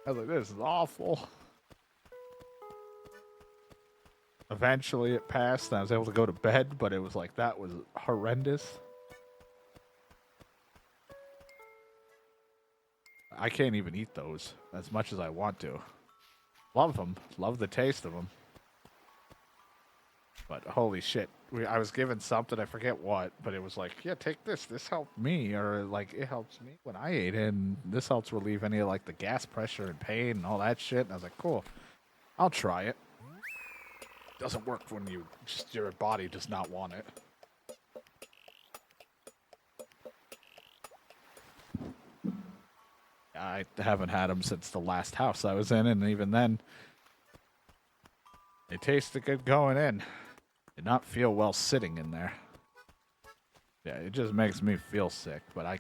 I was like, this is awful. Eventually it passed and I was able to go to bed, but it was like, that was horrendous. I can't even eat those as much as I want to. Love them. Love the taste of them. But holy shit. I was given something, I forget what, but it was like, yeah, take this. This helped me. Or like, it helps me when I ate it. And this helps relieve any of like the gas pressure and pain and all that shit. And I was like, cool. I'll try it. Doesn't work when your body does not want it. I haven't had them since the last house I was in, and even then, they tasted good going in. Did not feel well sitting in there. Yeah, it just makes me feel sick, but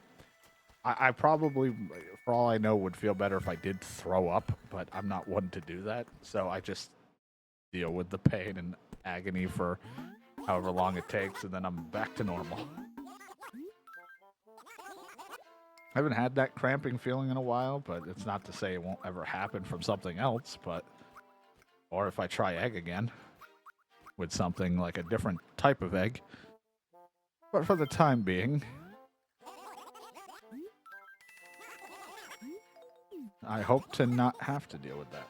I probably, for all I know, would feel better if I did throw up, but I'm not one to do that, so I just deal with the pain and agony for however long it takes, and then I'm back to normal. I haven't had that cramping feeling in a while, but it's not to say it won't ever happen from something else, but... Or if I try egg again, with something like a different type of egg. But for the time being, I hope to not have to deal with that.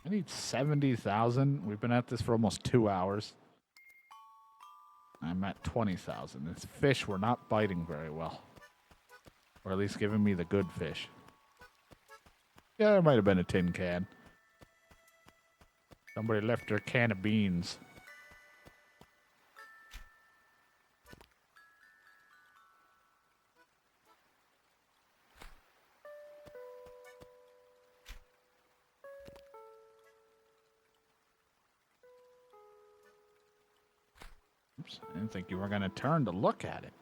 I need 70,000. We've been at this for almost 2 hours. I'm at 20,000. This fish were not biting very well. Or at least giving me the good fish. Yeah, there might have been a tin can. Somebody left their can of beans. Oops, I didn't think you were going to turn to look at it.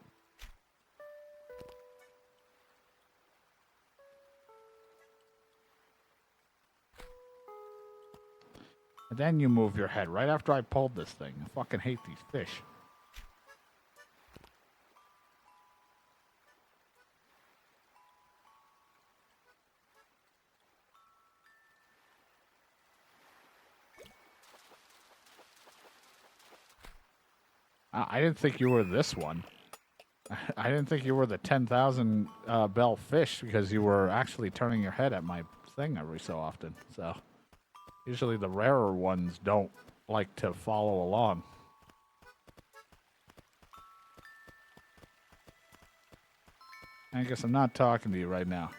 And then you move your head right after I pulled this thing. I fucking hate these fish. I didn't think you were this one. I didn't think you were the 10,000 bell fish because you were actually turning your head at my thing every so often. So usually the rarer ones don't like to follow along. I guess I'm not talking to you right now.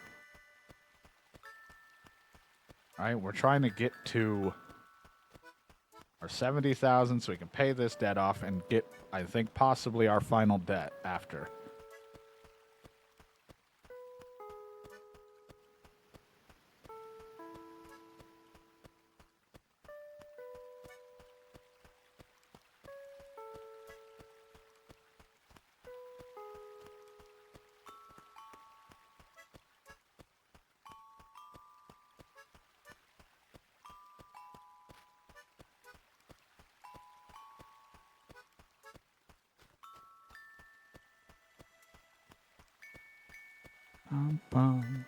Alright, we're trying to get to our 70,000 so we can pay this debt off and get, I think, possibly our final debt after. Bum.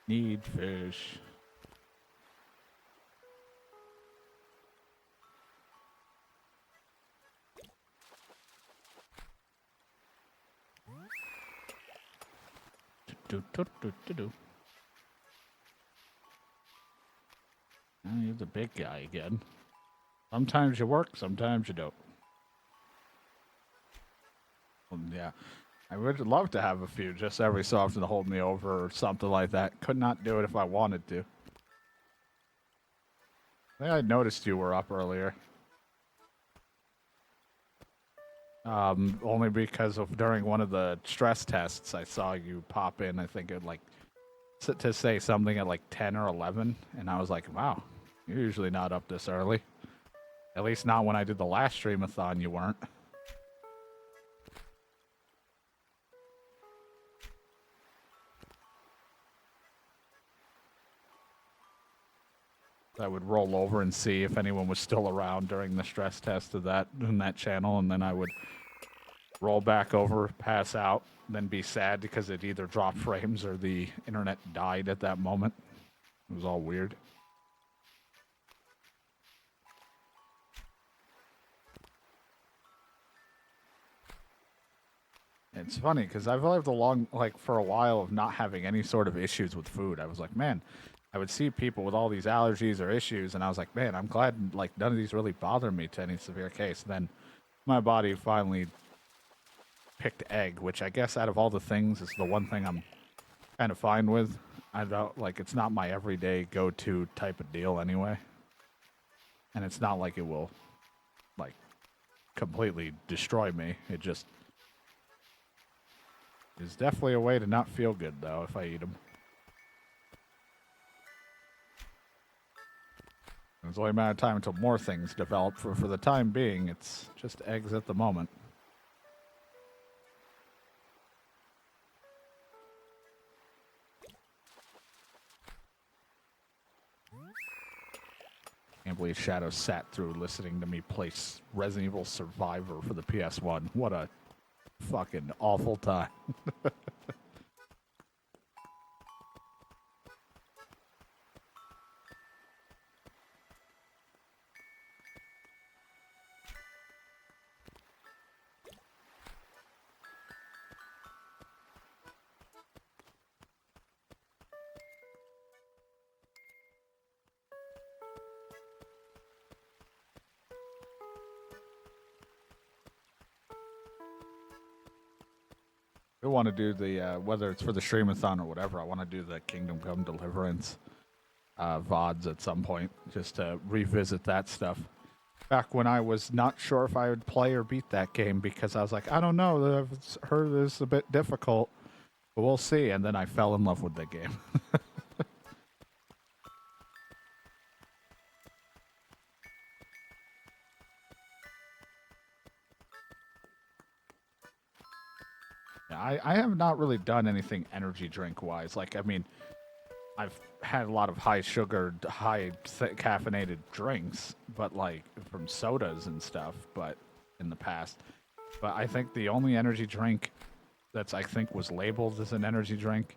Need fish. Do. You're the big guy again. Sometimes you work, sometimes you don't. Yeah, I would love to have a few just every so often to hold me over or something like that. Could not do it if I wanted to. I think I noticed you were up earlier. Only because of during one of the stress tests, I saw you pop in. I think it like to say something at like 10 or 11, and I was like, "Wow, you're usually not up this early. At least not when I did the last streamathon. You weren't." I would roll over and see if anyone was still around during the stress test of that in that channel, and then I would roll back over, pass out, then be sad because it either dropped frames or the internet died at that moment. It was all weird. It's funny because I've lived for a while of not having any sort of issues with food. I was like, man, I would see people with all these allergies or issues, and I was like, man, I'm glad like none of these really bother me to any severe case. Then my body finally picked egg, which I guess out of all the things is the one thing I'm kind of fine with. I don't like it's not my everyday go-to type of deal anyway, and it's not like it will like completely destroy me. It just is definitely a way to not feel good though if I eat them. It's only a matter of time until more things develop. For the time being, it's just eggs at the moment. Can't believe Shadow sat through listening to me play Resident Evil Survivor for the PS1. What a fucking awful time. I want to do the, whether it's for the streamathon or whatever, I want to do the Kingdom Come Deliverance VODs at some point, just to revisit that stuff. Back when I was not sure if I would play or beat that game because I was like, I don't know, I've heard it's a bit difficult, but we'll see. And then I fell in love with the game. I have not really done anything energy drink wise. Like, I mean, I've had a lot of high sugar, caffeinated drinks, but like from sodas and stuff, but in the past. But I think the only energy drink that's, I think, was labeled as an energy drink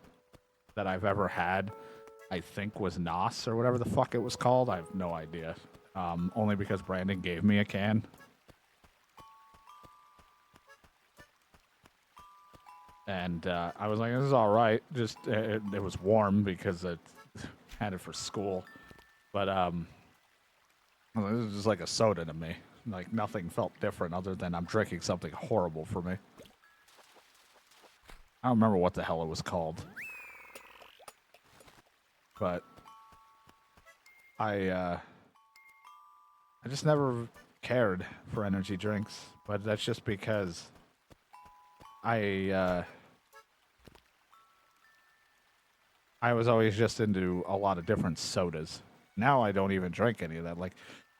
that I've ever had, I think was NOS or whatever the fuck it was called. I have no idea. Only because Brandon gave me a can. And I was like, this is all right. Just it was warm because I had it for school. But this is just like a soda to me. Like nothing felt different other than I'm drinking something horrible for me. I don't remember what the hell it was called. But I just never cared for energy drinks. But that's just because I was always just into a lot of different sodas. Now I don't even drink any of that. Like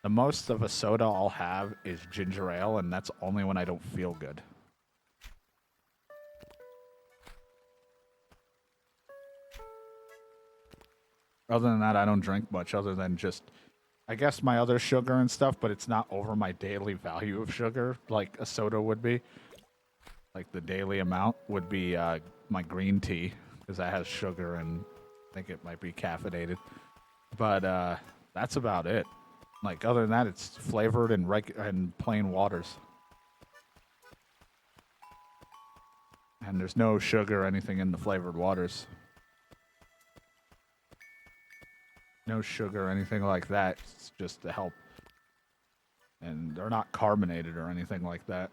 The most of a soda I'll have is ginger ale, and that's only when I don't feel good. Other than that, I don't drink much other than just, I guess, my other sugar and stuff, but it's not over my daily value of sugar like a soda would be. Like the daily amount would be my green tea, because that has sugar and I think it might be caffeinated. But that's about it. Like, other than that, it's flavored and plain waters. And there's no sugar or anything in the flavored waters. No sugar or anything like that. It's just to help. And they're not carbonated or anything like that.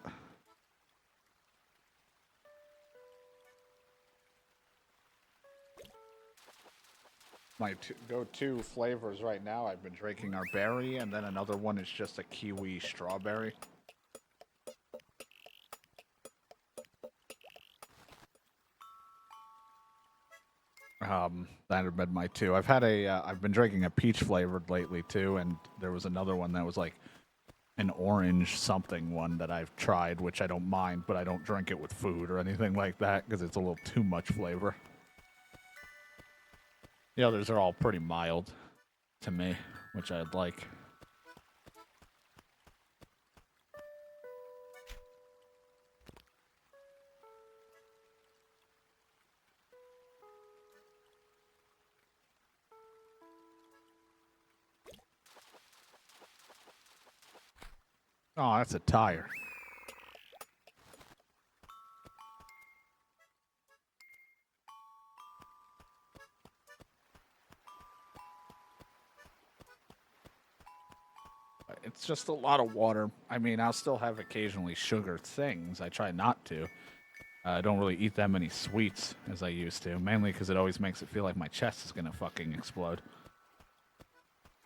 My go-to flavors right now, I've been drinking our berry, and then another one is just a kiwi strawberry. That have been my two. I've been drinking a peach flavored lately too, and there was another one that was like an orange something one that I've tried, which I don't mind, but I don't drink it with food or anything like that because it's a little too much flavor. The others are all pretty mild to me, which I'd like. Oh, that's a tire. It's just a lot of water. I mean, I'll still have occasionally sugar things. I try not to. I don't really eat that many sweets as I used to, mainly because it always makes it feel like my chest is gonna fucking explode.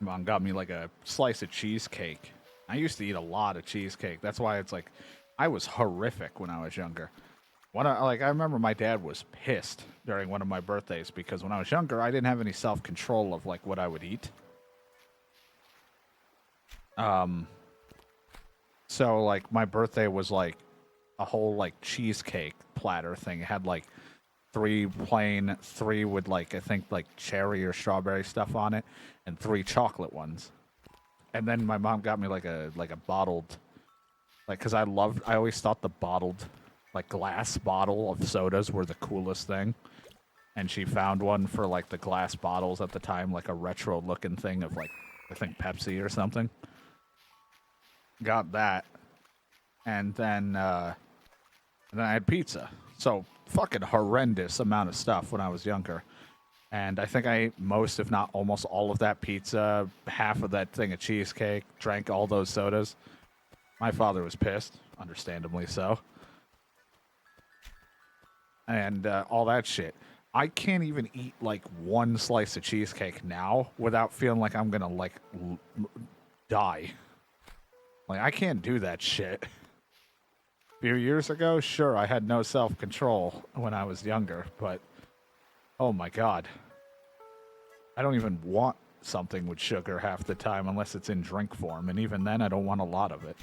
Mom got me like a slice of cheesecake. I used to eat a lot of cheesecake. That's why it's like, I was horrific when I was younger. I remember my dad was pissed during one of my birthdays because when I was younger, I didn't have any self-control of like what I would eat. So like my birthday was like a whole like cheesecake platter thing. It had like three plain, three with like I think like cherry or strawberry stuff on it, and three chocolate ones. And then my mom got me like a bottled, like, because I always thought the bottled, like glass bottle of sodas were the coolest thing. And she found one for like the glass bottles at the time, like a retro looking thing of like I think Pepsi or something. Got that, and then I had pizza. So fucking horrendous amount of stuff when I was younger. And I think I ate most, if not almost all of that pizza, half of that thing of cheesecake, drank all those sodas. My father was pissed, understandably so. And all that shit. I can't even eat like one slice of cheesecake now without feeling like I'm gonna like die. Like, I can't do that shit. A few years ago, sure, I had no self-control when I was younger, but oh my god. I don't even want something with sugar half the time unless it's in drink form, and even then I don't want a lot of it.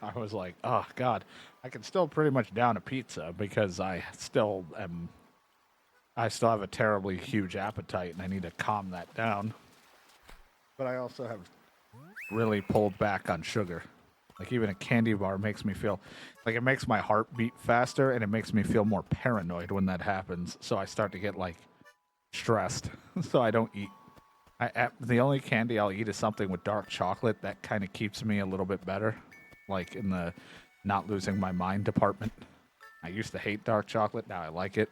I was like, oh god, I can still pretty much down a pizza because I still have a terribly huge appetite and I need to calm that down. But I also have really pulled back on sugar. Like, even a candy bar makes me feel like it makes my heart beat faster, and it makes me feel more paranoid when that happens. So I start to get like stressed. So I don't eat. The only candy I'll eat is something with dark chocolate. That kind of keeps me a little bit better, like in the not losing my mind department. I used to hate dark chocolate. Now I like it,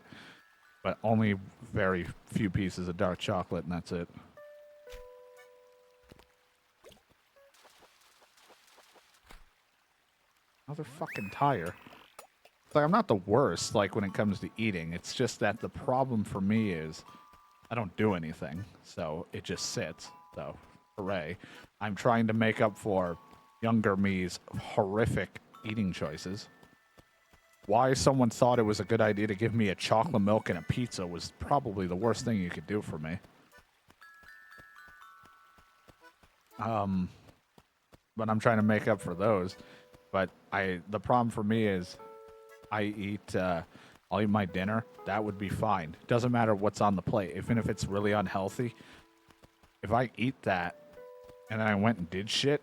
but only very few pieces of dark chocolate, and that's it. Another fucking tire. It's like, I'm not the worst, like, when it comes to eating. It's just that the problem for me is I don't do anything, so it just sits. So, hooray. I'm trying to make up for younger me's horrific eating choices. Why someone thought it was a good idea to give me a chocolate milk and a pizza was probably the worst thing you could do for me. But I'm trying to make up for those. But the problem for me is I'll eat my dinner. That would be fine. Doesn't matter what's on the plate, even if it's really unhealthy. If I eat that and then I went and did shit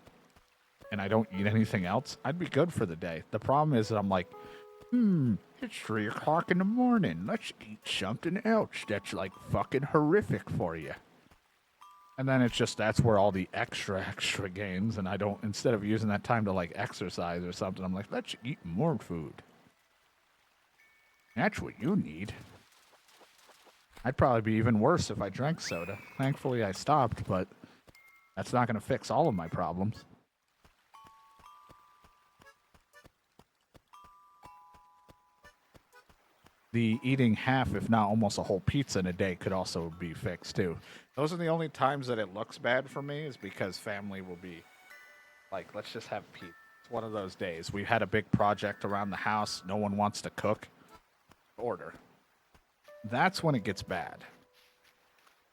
and I don't eat anything else, I'd be good for the day. The problem is that I'm like, it's 3 o'clock in the morning. Let's eat something else that's like fucking horrific for you. And then it's just, that's where all the extra gains, and I don't, instead of using that time to like exercise or something, I'm like, let's eat more food. That's what you need. I'd probably be even worse if I drank soda. Thankfully I stopped, but that's not going to fix all of my problems. The eating half, if not almost a whole pizza in a day, could also be fixed too. Those are the only times that it looks bad for me, is because family will be like, let's just have pizza. It's one of those days. We had a big project around the house. No one wants to cook. Order. That's when it gets bad.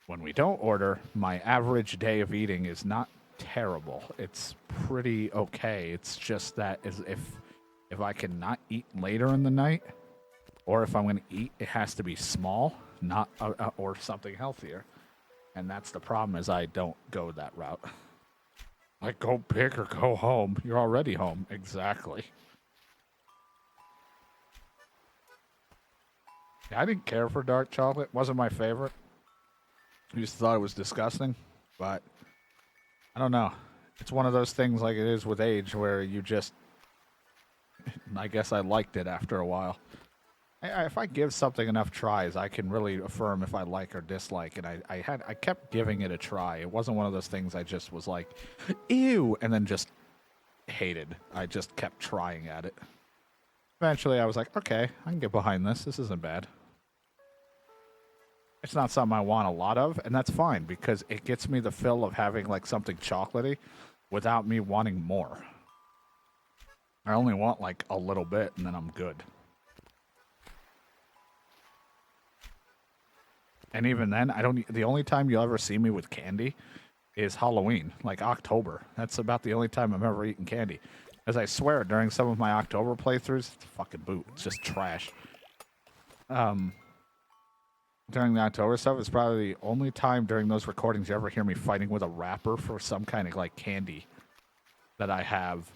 When we don't order, my average day of eating is not terrible. It's pretty okay. It's just that if I can not eat later in the night, or if I'm going to eat, it has to be small, not or something healthier. And that's the problem, is I don't go that route. Like, go big or go home. You're already home. Exactly. Yeah, I didn't care for dark chocolate. Wasn't my favorite. I used to thought it was disgusting. But I don't know. It's one of those things like it is with age where you just... I guess I liked it after a while. If I give something enough tries, I can really affirm if I like or dislike. And I kept giving it a try. It wasn't one of those things I just was like, ew, and then just hated. I just kept trying at it. Eventually, I was like, okay, I can get behind this. This isn't bad. It's not something I want a lot of, and that's fine, because it gets me the fill of having like something chocolatey without me wanting more. I only want like a little bit, and then I'm good. And even then, I don't. The only time you'll ever see me with candy is Halloween, like October. That's about the only time I'm ever eating candy. As I swear, during some of my October playthroughs, it's fucking boot. It's just trash. During the October stuff, it's probably the only time during those recordings you ever hear me fighting with a wrapper for some kind of like candy that I have.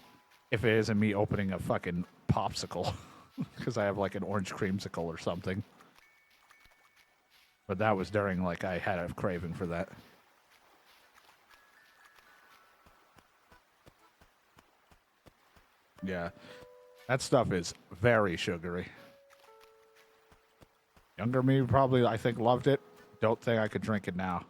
If it isn't me opening a fucking popsicle, because I have like an orange creamsicle or something. But that was during, like, I had a craving for that. Yeah. That stuff is very sugary. Younger me probably, I think, loved it. Don't think I could drink it now.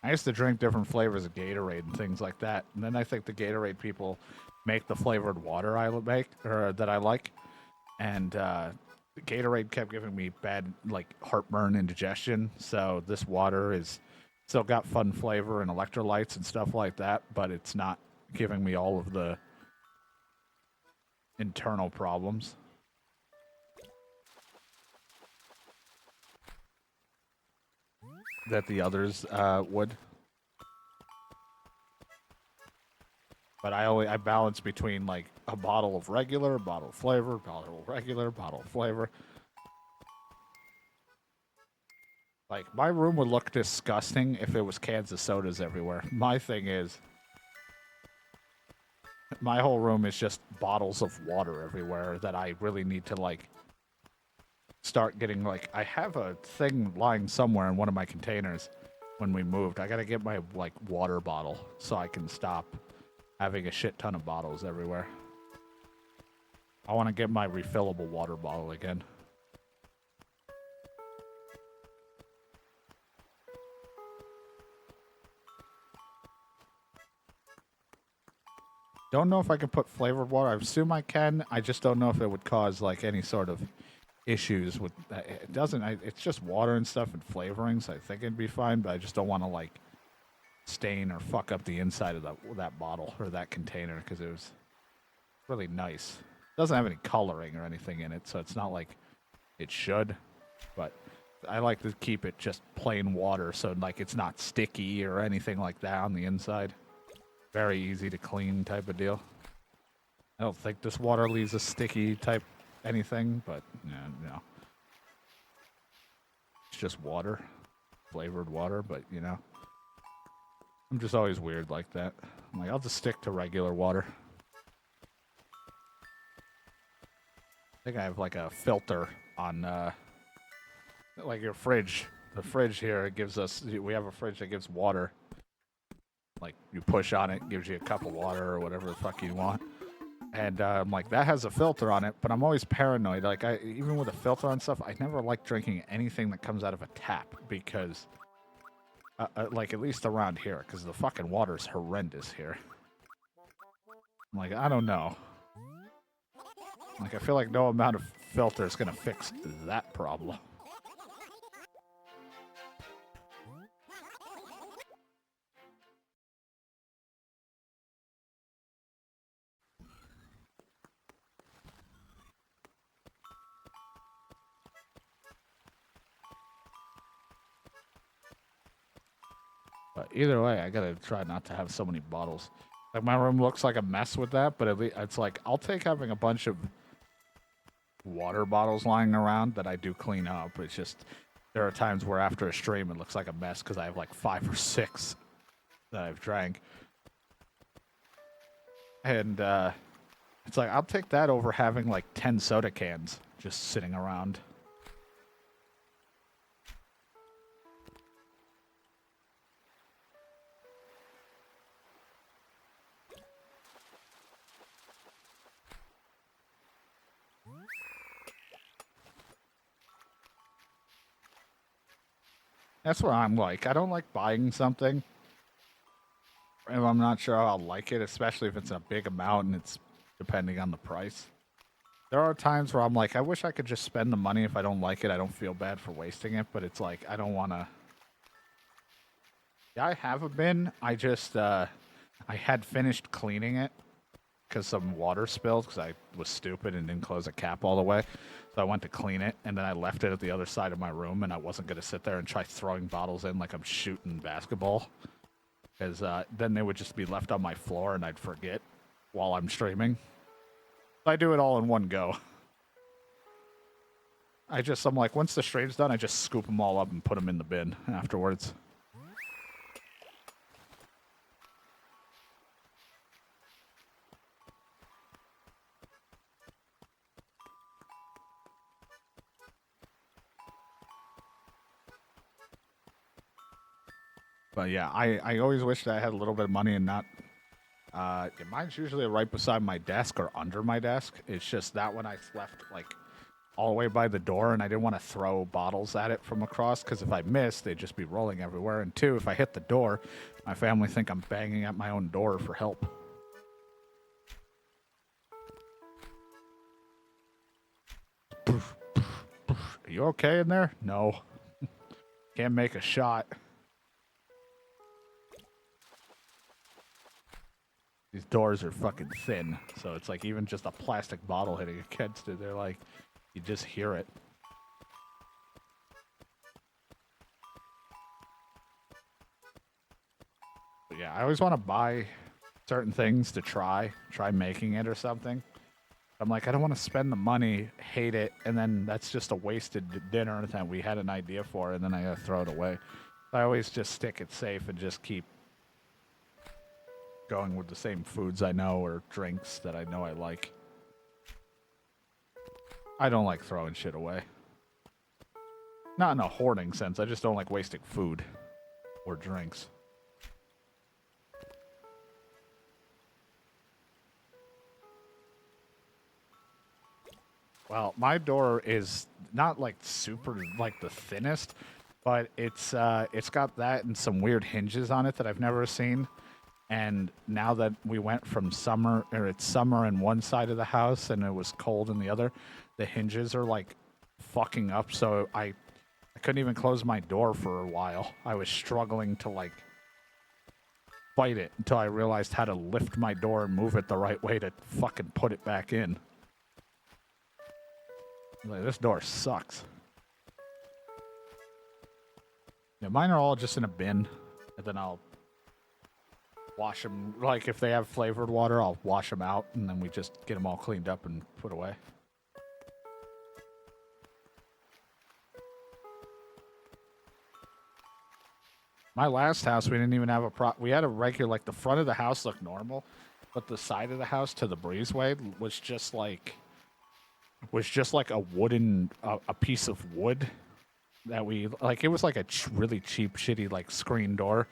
I used to drink different flavors of Gatorade and things like that. And then I think the Gatorade people make the flavored water I make, or that I like. And Gatorade kept giving me bad, like, heartburn, indigestion. So this water is still got fun flavor and electrolytes and stuff like that, but it's not giving me all of the internal problems. That the others would. But I balance between like a bottle of regular, bottle of flavor, bottle of regular, bottle of flavor. Like, my room would look disgusting if it was cans of sodas everywhere. My thing is, my whole room is just bottles of water everywhere that I really need to like start getting. Like, I have a thing lying somewhere in one of my containers when we moved. I gotta get my like water bottle so I can stop having a shit ton of bottles everywhere. I want to get my refillable water bottle again. Don't know if I can put flavored water. I assume I can. I just don't know if it would cause like any sort of issues with that. It doesn't. It's just water and stuff and flavorings. I think it'd be fine, but I just don't want to like stain or fuck up the inside of that bottle or that container, because it was really nice. It doesn't have any coloring or anything in it, so it's not like it should. But I like to keep it just plain water, so like it's not sticky or anything like that on the inside. Very easy to clean type of deal. I don't think this water leaves a sticky type anything, but no. It's just water, flavored water, but you know. I'm just always weird like that. I'm like, I'll just stick to regular water. I think I have like a filter on, like your fridge. The fridge here gives us, we have a fridge that gives water. Like you push on it, gives you a cup of water or whatever the fuck you want. And I'm like, that has a filter on it, but I'm always paranoid. Like, even with a filter on stuff, I never like drinking anything that comes out of a tap because, like, at least around here, because the fucking water's horrendous here. I'm like, I don't know. Like, I feel like no amount of filter is going to fix that problem. But either way, I gotta try not to have so many bottles. Like, my room looks like a mess with that, but at least it's like, I'll take having a bunch of water bottles lying around that I do clean up. It's just, there are times where after a stream it looks like a mess because I have like 5 or 6 that I've drank. And it's like, I'll take that over having like 10 soda cans just sitting around. That's what I'm like. I don't like buying something if I'm not sure I'll like it, especially if it's a big amount and it's depending on the price. There are times where I'm like, I wish I could just spend the money. If I don't like it, I don't feel bad for wasting it, but it's like, I don't want to. Yeah, I have a bin. I just, I had finished cleaning it because some water spilled because I was stupid and didn't close the cap all the way. So I went to clean it, and then I left it at the other side of my room, and I wasn't going to sit there and try throwing bottles in like I'm shooting basketball. Because then they would just be left on my floor, and I'd forget while I'm streaming. So I do it all in one go. I'm like, once the stream's done, I just scoop them all up and put them in the bin afterwards. But yeah, I always wish that I had a little bit of money and not. Mine's usually right beside my desk or under my desk. It's just that one I left like all the way by the door, and I didn't want to throw bottles at it from across because if I missed, they'd just be rolling everywhere. And two, if I hit the door, my family think I'm banging at my own door for help. Are you okay in there? No. Can't make a shot. These doors are fucking thin, so it's like even just a plastic bottle hitting against it, they're like, you just hear it. But yeah, I always want to buy certain things to try making it or something. I'm like, I don't want to spend the money, hate it, and then that's just a wasted dinner that we had an idea for, and then I gotta throw it away. I always just stick it safe and just keep going with the same foods I know or drinks that I know I like. I don't like throwing shit away. Not in a hoarding sense, I just don't like wasting food or drinks. Well, my door is not like super like the thinnest, but it's got that and some weird hinges on it that I've never seen. And now that we went from summer, or it's summer in one side of the house and it was cold in the other, the hinges are like fucking up. So I couldn't even close my door for a while. I was struggling to like fight it until I realized how to lift my door and move it the right way to fucking put it back in. Like, this door sucks. Yeah, mine are all just in a bin, and then I'll wash them. Like, if they have flavored water, I'll wash them out, and then we just get them all cleaned up and put away. My last house, we didn't even have we had a regular, like, the front of the house looked normal, but the side of the house to the breezeway was just like a wooden, a piece of wood that we, like, it was like a really cheap, shitty, like, screen door,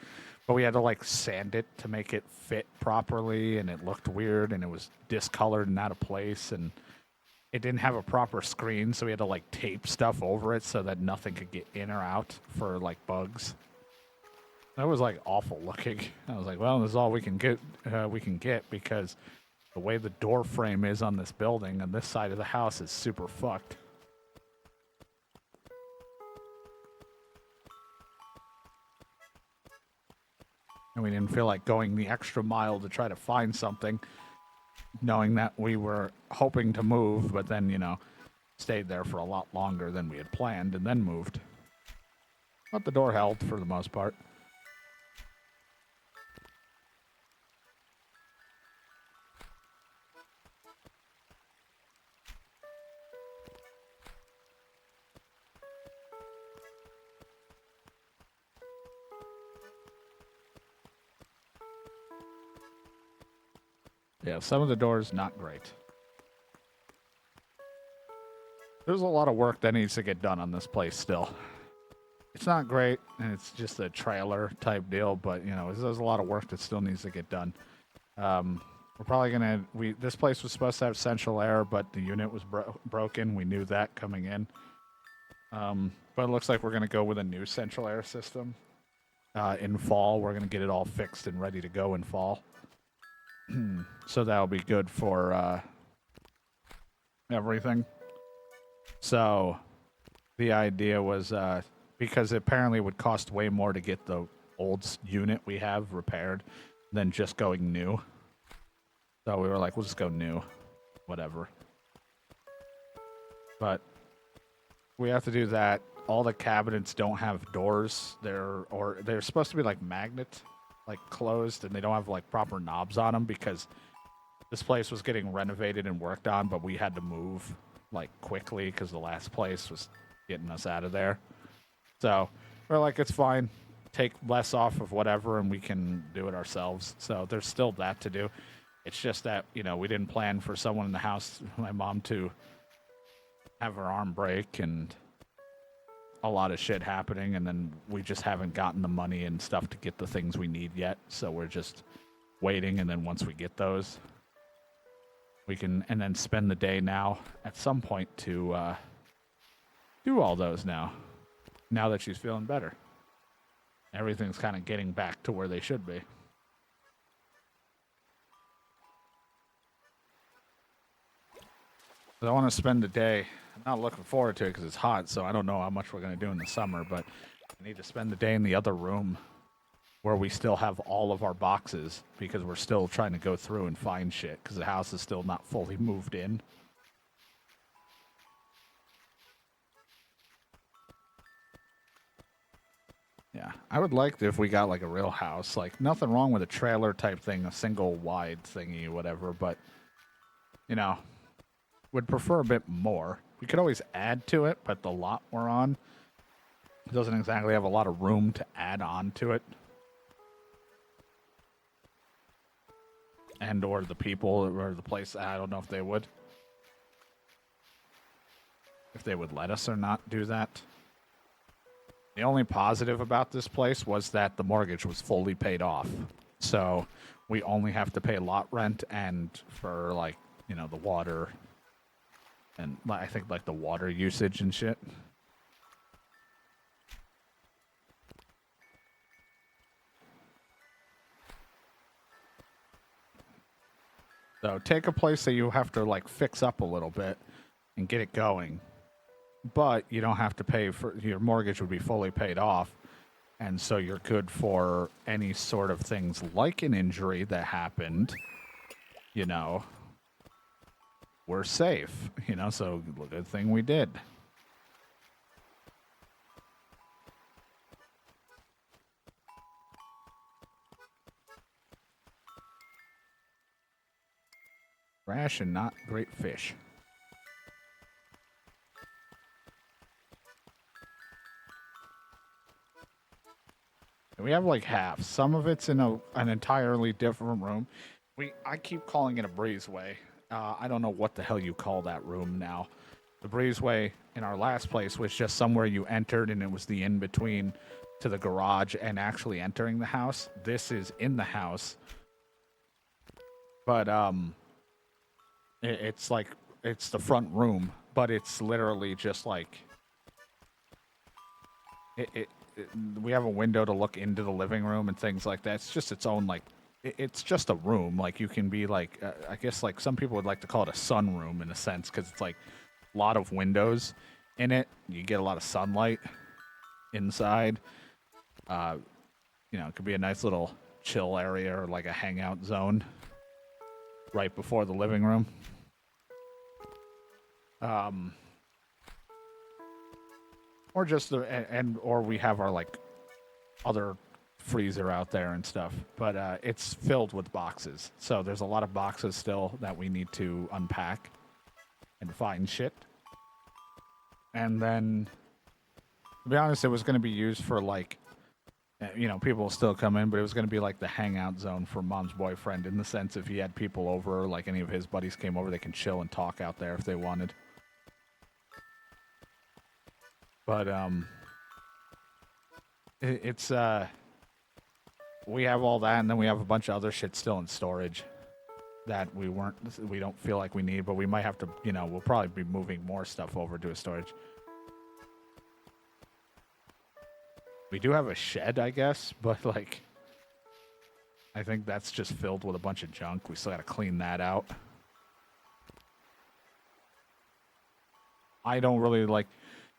but we had to, like, sand it to make it fit properly, and it looked weird, and it was discolored and out of place, and it didn't have a proper screen, so we had to, like, tape stuff over it so that nothing could get in or out for, like, bugs. That was, like, awful looking. I was like, well, this is all we can get because the way the door frame is on this building and this side of the house is super fucked. And we didn't feel like going the extra mile to try to find something, knowing that we were hoping to move, but then, you know, stayed there for a lot longer than we had planned and then moved. But the door held for the most part. Yeah, some of the doors, not great. There's a lot of work that needs to get done on this place still. It's not great, and it's just a trailer type deal, but, you know, there's a lot of work that still needs to get done. We're probably going to... This place was supposed to have central air, but the unit was broken. We knew that coming in. But it looks like we're going to go with a new central air system. In fall, we're going to get it all fixed and ready to go in fall. So that'll be good for everything. So the idea was because apparently it would cost way more to get the old unit we have repaired than just going new. So we were like, we'll just go new, whatever. But we have to do that. All the cabinets don't have doors. They're supposed to be like magnet, like closed, and they don't have like proper knobs on them because this place was getting renovated and worked on, but we had to move like quickly because the last place was getting us out of there. So we're like, it's fine, take less off of whatever and we can do it ourselves. So there's still that to do. It's just that, you know, we didn't plan for someone in the house, my mom, to have her arm break and a lot of shit happening, and then we just haven't gotten the money and stuff to get the things we need yet, so we're just waiting, and then once we get those, we can, and then spend the day now at some point to do all those now that she's feeling better. Everything's kind of getting back to where they should be. But I want to spend the day. I'm not looking forward to it because it's hot, so I don't know how much we're going to do in the summer, but I need to spend the day in the other room where we still have all of our boxes because we're still trying to go through and find shit because the house is still not fully moved in. Yeah, I would like if we got like a real house, like nothing wrong with a trailer type thing, a single wide thingy, whatever, but, you know, would prefer a bit more. We could always add to it, but the lot we're on doesn't exactly have a lot of room to add on to it. And or the people or the place, I don't know if they would. If they would let us or not do that. The only positive about this place was that the mortgage was fully paid off. So we only have to pay lot rent and for, like, you know, the water and I think like the water usage and shit. So take a place that you have to like fix up a little bit and get it going, but you don't have to pay for, your mortgage would be fully paid off, And so you're good for any sort of things like an injury that happened, you know, we're safe, you know, so good thing we did. Trash and not great fish. We have like half. Some of it's in an entirely different room. I keep calling it a breezeway. I don't know what the hell you call that room now. The breezeway in our last place was just somewhere you entered, and it was the in-between to the garage and actually entering the house. This is in the house. But it's like, it's the front room, but it's literally just like, we have a window to look into the living room and things like that. It's just its own, like, it's just a room. Like, you can be like, I guess like some people would like to call it a sunroom in a sense, because it's like a lot of windows in it. You get a lot of sunlight inside. You know, it could be a nice little chill area or like a hangout zone right before the living room. Or just or we have our like other freezer out there and stuff, but it's filled with boxes. So there's a lot of boxes still that we need to unpack and find shit. And then, to be honest, it was going to be used for like, you know, people will still come in, but it was going to be like the hangout zone for Mom's boyfriend, in the sense if he had people over, like any of his buddies came over, they can chill and talk out there if they wanted. But it's we have all that, and then we have a bunch of other shit still in storage that we don't feel like we need, but we might have to, you know, we'll probably be moving more stuff over to a storage. We do have a shed, I guess, but like, I think that's just filled with a bunch of junk. We still got to clean that out. I don't really like,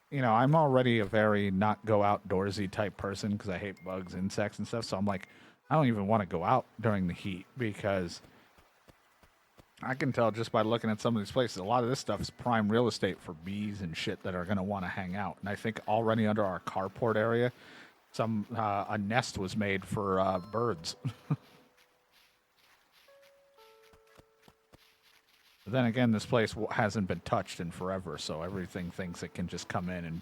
you know, I'm already a very not go outdoorsy type person because I hate bugs, insects, and stuff. So I'm like, I don't even want to go out during the heat, because I can tell just by looking at some of these places, a lot of this stuff is prime real estate for bees and shit that are going to want to hang out. And I think already under our carport area, a nest was made for birds. But then again, this place hasn't been touched in forever, so everything thinks it can just come in, and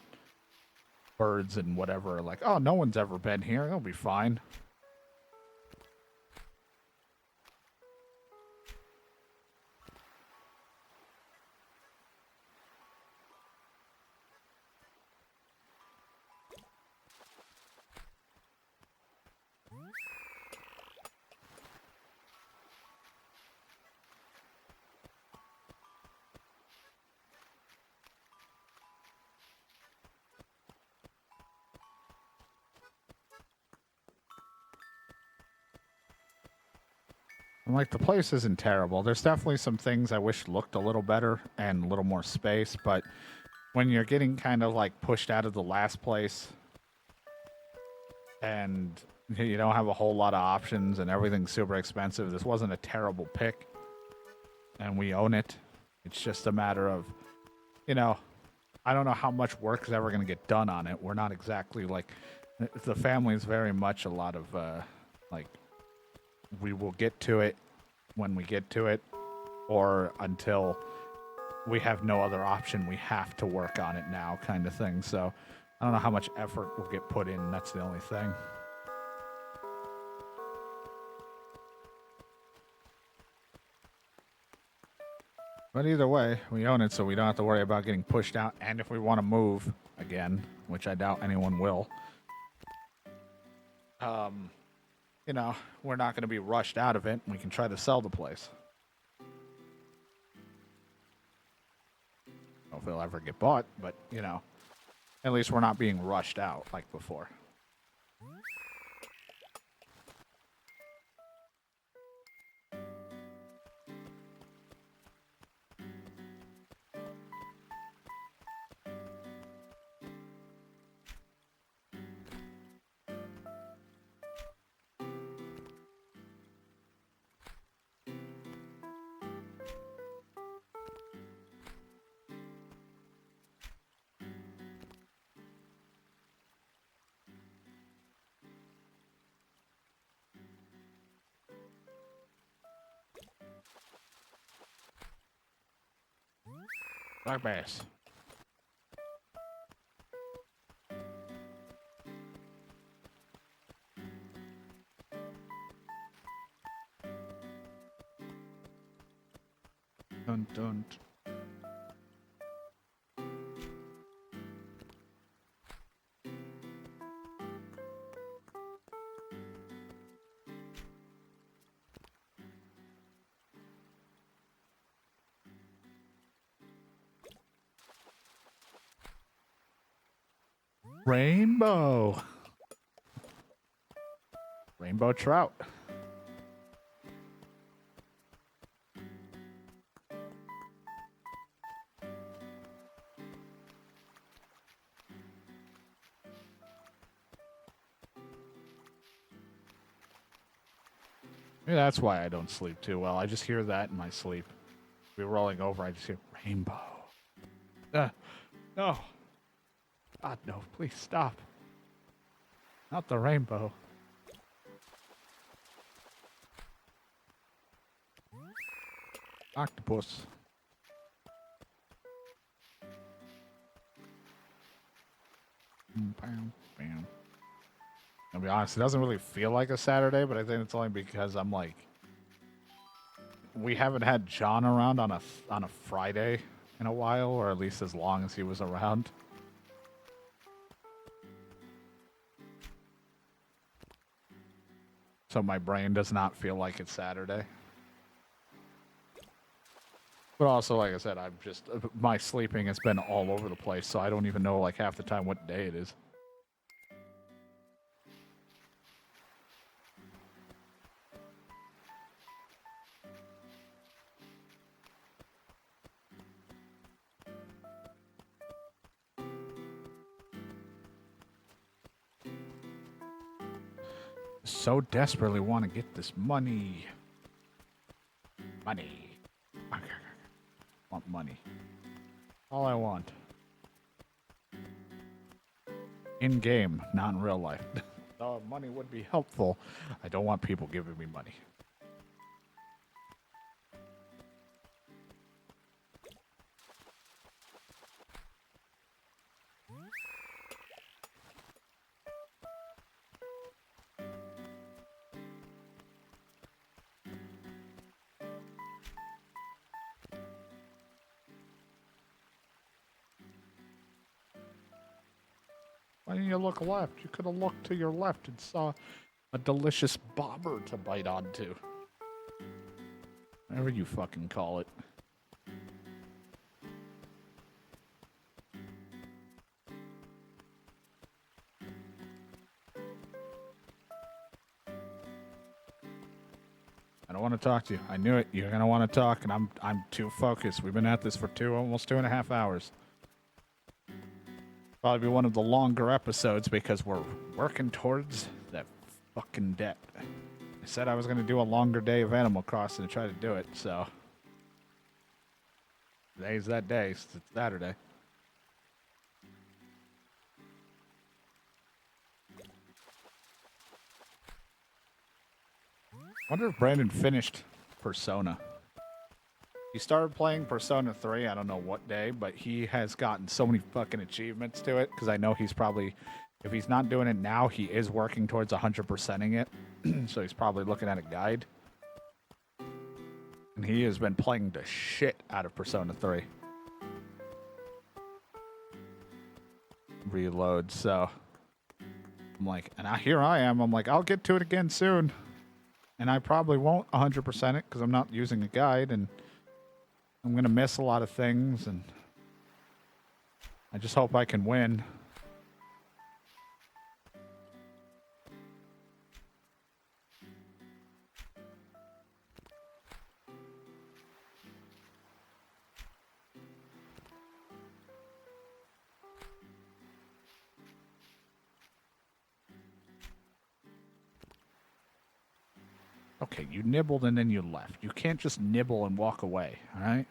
birds and whatever are like, oh, no one's ever been here, it'll be fine. Like, the place isn't terrible. There's definitely some things I wish looked a little better and a little more space, but when you're getting kind of like pushed out of the last place and you don't have a whole lot of options and everything's super expensive, this wasn't a terrible pick, and we own it. It's just a matter of, you know, I don't know how much work is ever going to get done on it. We're not exactly like, the family is very much a lot of like, we will get to it when we get to it, or until we have no other option, we have to work on it now, kind of thing. So I don't know how much effort will get put in. That's the only thing. But either way, we own it, so we don't have to worry about getting pushed out. And if we want to move again, which I doubt anyone will, you know, we're not going to be rushed out of it. We can try to sell the place. I don't know if it'll ever get bought, but, you know, at least we're not being rushed out like before. Black bass. Dun dun. Rainbow. Rainbow trout. Maybe that's why I don't sleep too well. I just hear that in my sleep. We're rolling over, I just hear rainbow. No. God, no. Please stop. Not the rainbow. Octopus. Bam, bam. I'll be honest, it doesn't really feel like a Saturday, but I think it's only because I'm like, we haven't had John around on a Friday in a while, or at least as long as he was around. So my brain does not feel like it's Saturday. But also, like I said, my sleeping has been all over the place, so I don't even know like half the time what day it is. So desperately want to get this money. Money. Want money. All I want. In game, not in real life. Though money would be helpful, I don't want people giving me money. Why didn't you look left? You could have looked to your left and saw a delicious bobber to bite onto. Whatever you fucking call it. I don't want to talk to you. I knew it. You're gonna want to talk, and I'm too focused. We've been at this for almost 2.5 hours. Probably be one of the longer episodes because we're working towards that fucking debt. I said I was gonna do a longer day of Animal Crossing and try to do it, so today's that day. It's Saturday. Wonder if Brandon finished Persona. He started playing Persona 3, I don't know what day, but he has gotten so many fucking achievements to it, because I know he's probably, if he's not doing it now, he is working towards 100%ing it, so he's probably looking at a guide. And he has been playing the shit out of Persona 3. Reload, so I'm like, and here I am, I'm like, I'll get to it again soon. And I probably won't 100% it, because I'm not using a guide, and I'm going to miss a lot of things, and I just hope I can win. Okay, you nibbled and then you left. You can't just nibble and walk away, all right?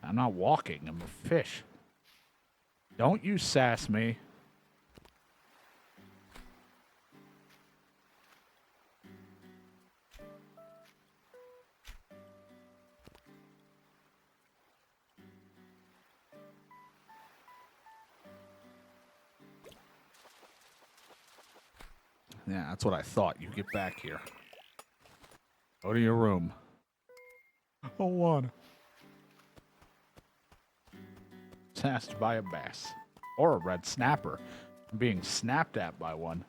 I'm not walking. I'm a fish. Don't you sass me. Yeah, that's what I thought. You get back here. Go to your room. I don't wanna. Asked by a bass. Or a red snapper. I'm being snapped at by one.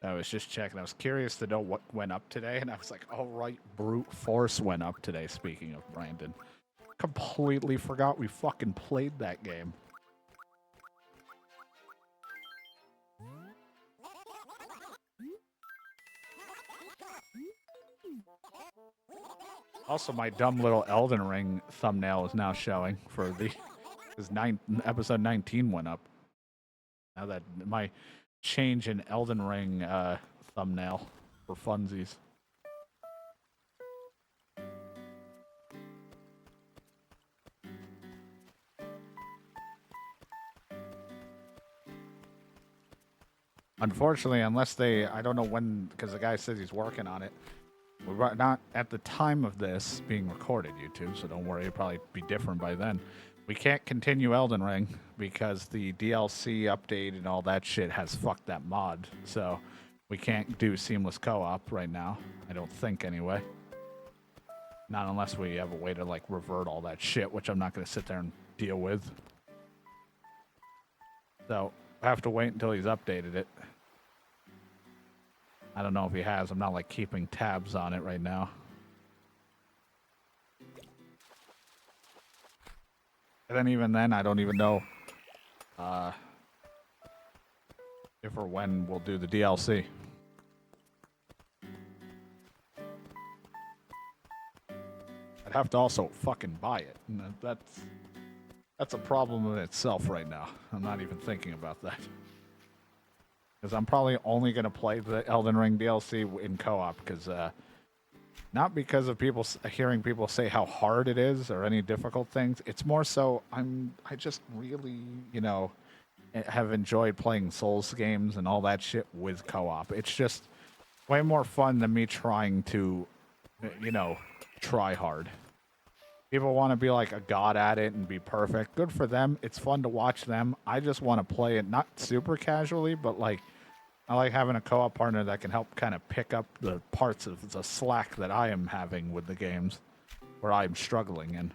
I was just checking. I was curious to know what went up today, and I was like, oh, right, brute force went up today, speaking of Brandon. Completely forgot we fucking played that game. Also, my dumb little Elden Ring thumbnail is now showing for the... Because episode 19 went up. Now that my change in Elden Ring thumbnail for funsies. Unfortunately, unless they, I don't know when, because the guy says he's working on it. We're not at the time of this being recorded, YouTube, so don't worry, it'll probably be different by then. We can't continue Elden Ring because the DLC update and all that shit has fucked that mod. So we can't do seamless co-op right now. I don't think anyway. Not unless we have a way to like revert all that shit, which I'm not going to sit there and deal with. So I have to wait until he's updated it. I don't know if he has. I'm not like keeping tabs on it right now. And then even then, I don't even know if or when we'll do the DLC. I'd have to also fucking buy it. And that's a problem in itself right now. I'm not even thinking about that. Because I'm probably only going to play the Elden Ring DLC in co-op. Because not because of people hearing people say how hard it is or any difficult things. It's more so I just really, you know, have enjoyed playing Souls games and all that shit with co-op. It's just way more fun than me trying to, you know, try hard. People want to be like a god at it and be perfect. Good for them. It's fun to watch them. I just want to play it not super casually, but like I like having a co-op partner that can help kind of pick up the parts of the slack that I am having with the games where I'm struggling in.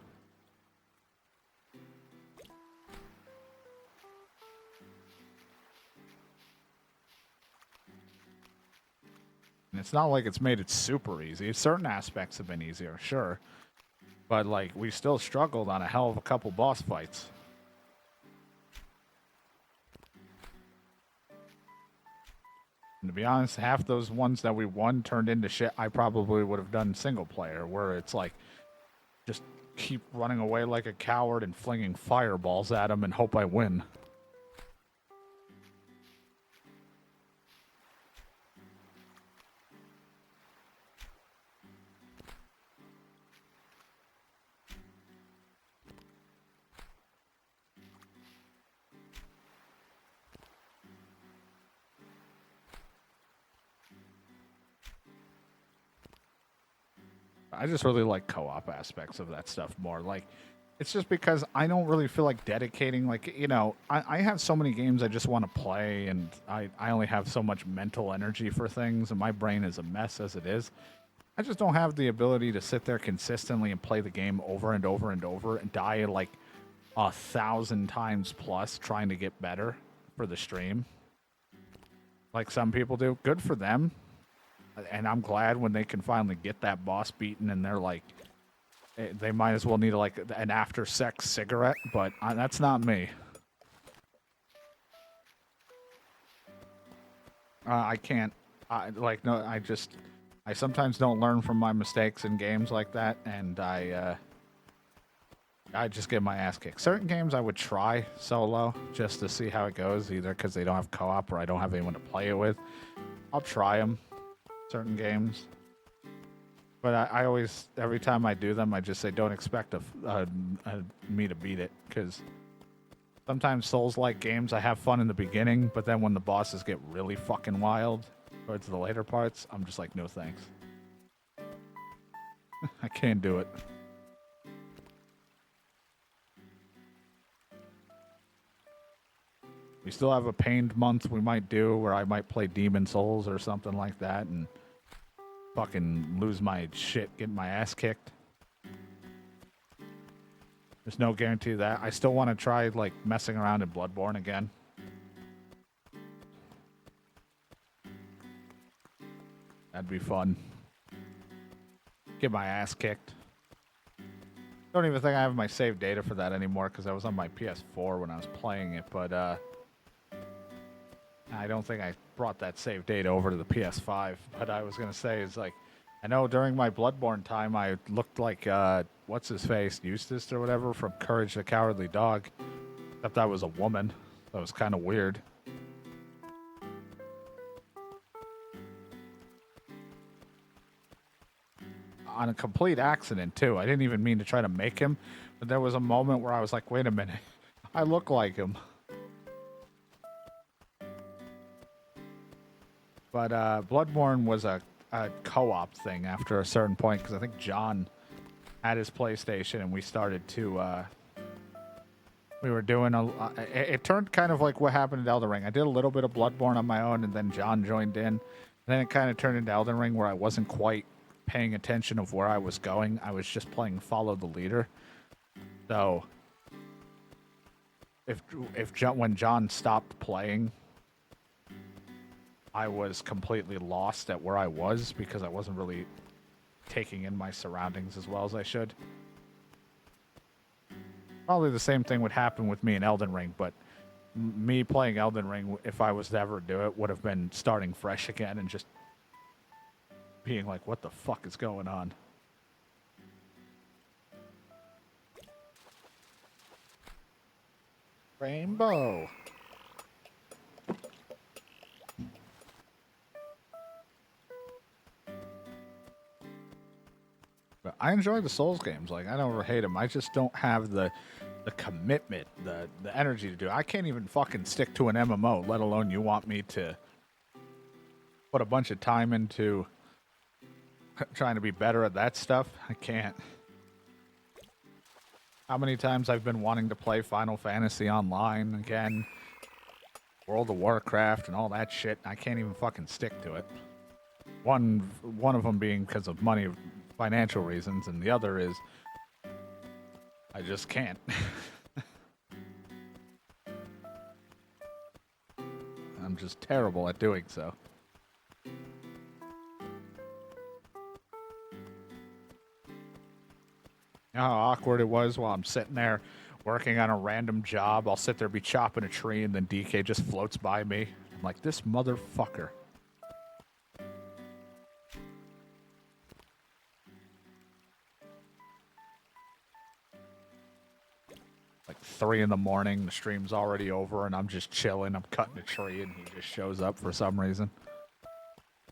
And it's not like it's made it super easy. Certain aspects have been easier, sure. But, like, we still struggled on a hell of a couple boss fights. And to be honest, half those ones that we won turned into shit I probably would have done single player, where it's like, just keep running away like a coward and flinging fireballs at them and hope I win. I just really like co-op aspects of that stuff more. Like, it's just because I don't really feel like dedicating, like, you know, I have so many games I just want to play, and I only have so much mental energy for things, and my brain is a mess as it is. I just don't have the ability to sit there consistently and play the game over and over and over and die like 1,000 times plus trying to get better for the stream. Like some people do. Good for them. And I'm glad when they can finally get that boss beaten and they're like, they might as well need like an after sex cigarette, but that's not me. I can't, I sometimes don't learn from my mistakes in games like that, and I just get my ass kicked. Certain games I would try solo just to see how it goes, either because they don't have co-op or I don't have anyone to play it with. I'll try them. Certain games. But I always, every time I do them, I just say don't expect me to beat it, because sometimes Souls-like games, I have fun in the beginning, but then when the bosses get really fucking wild towards the later parts, I'm just like, no thanks. I can't do it. We still have a pained month we might do where I might play Demon Souls or something like that and fucking lose my shit, get my ass kicked. There's no guarantee of that. I still want to try, like, messing around in Bloodborne again. That'd be fun. Get my ass kicked. Don't even think I have my save data for that anymore because I was on my PS4 when I was playing it, but I don't think I brought that save data over to the PS5. But I was going to say is, like, I know during my Bloodborne time I looked like, what's his face, Eustace or whatever from Courage the Cowardly Dog. Except I was a woman. That was kind of weird. On a complete accident, too. I didn't even mean to try to make him, but there was a moment where I was like, wait a minute, I look like him. But Bloodborne was a co-op thing after a certain point, because I think John had his PlayStation, and we started to, we were doing it turned kind of like what happened in Elden Ring. I did a little bit of Bloodborne on my own, and then John joined in. And then it kind of turned into Elden Ring, where I wasn't quite paying attention of where I was going. I was just playing follow the leader. So when John stopped playing, I was completely lost at where I was because I wasn't really taking in my surroundings as well as I should. Probably the same thing would happen with me in Elden Ring, but me playing Elden Ring, if I was to ever do it, would have been starting fresh again and just being like, what the fuck is going on? Rainbow. But I enjoy the Souls games. Like, I don't ever hate them. I just don't have the commitment, the energy to do it. I can't even fucking stick to an MMO, let alone you want me to put a bunch of time into trying to be better at that stuff. I can't. How many times I've been wanting to play Final Fantasy Online again, World of Warcraft and all that shit. I can't even fucking stick to it. One of them being because of money, financial reasons, and the other is I just can't. I'm just terrible at doing so. You know how awkward it was while I'm sitting there working on a random job? I'll sit there, be chopping a tree, and then DK just floats by me. I'm like, this motherfucker. Like 3 in the morning, the stream's already over, and I'm just chilling. I'm cutting a tree, and he just shows up for some reason.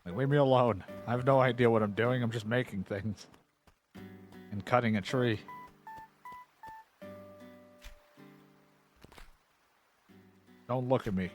Like, leave me alone. I have no idea what I'm doing. I'm just making things. And cutting a tree. Don't look at me.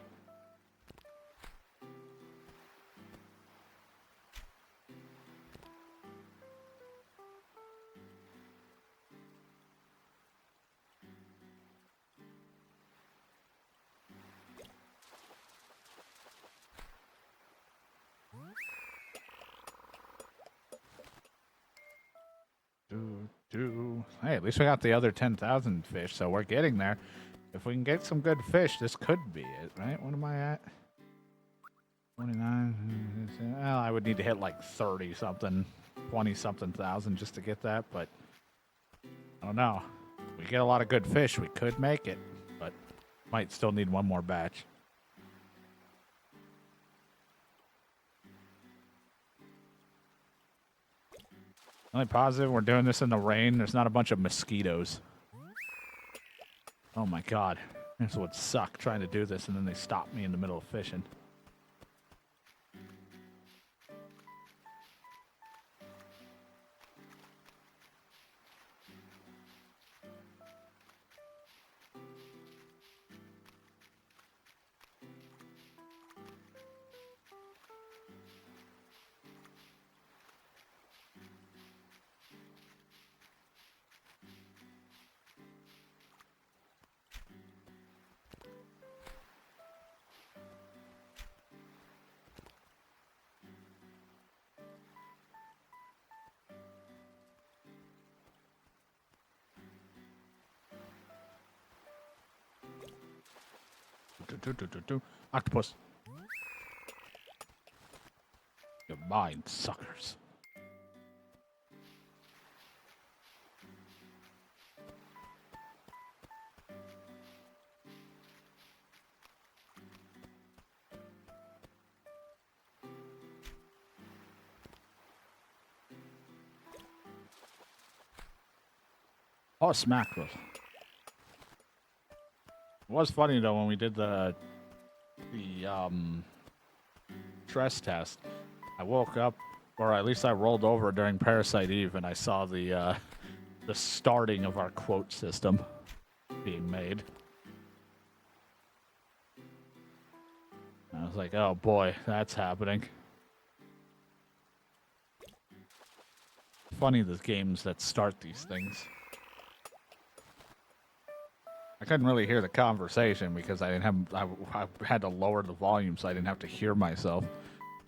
Hey, at least we got the other 10,000 fish, so we're getting there. If we can get some good fish, this could be it, right? What am I at? 29. Well, I would need to hit like 30-something, 20-something thousand just to get that, but I don't know. If we get a lot of good fish, we could make it, but might still need one more batch. Only positive we're doing this in the rain. There's not a bunch of mosquitoes. Oh my god. This would suck trying to do this and then they stop me in the middle of fishing. Octopus. You're mine, suckers. Oh, mackerel. It was funny though when we did the stress test. I woke up, or at least I rolled over during Parasite Eve, and I saw the starting of our quote system being made. And I was like, oh boy, that's happening. Funny the games that start these things. I couldn't really hear the conversation because I didn't have. I had to lower the volume so I didn't have to hear myself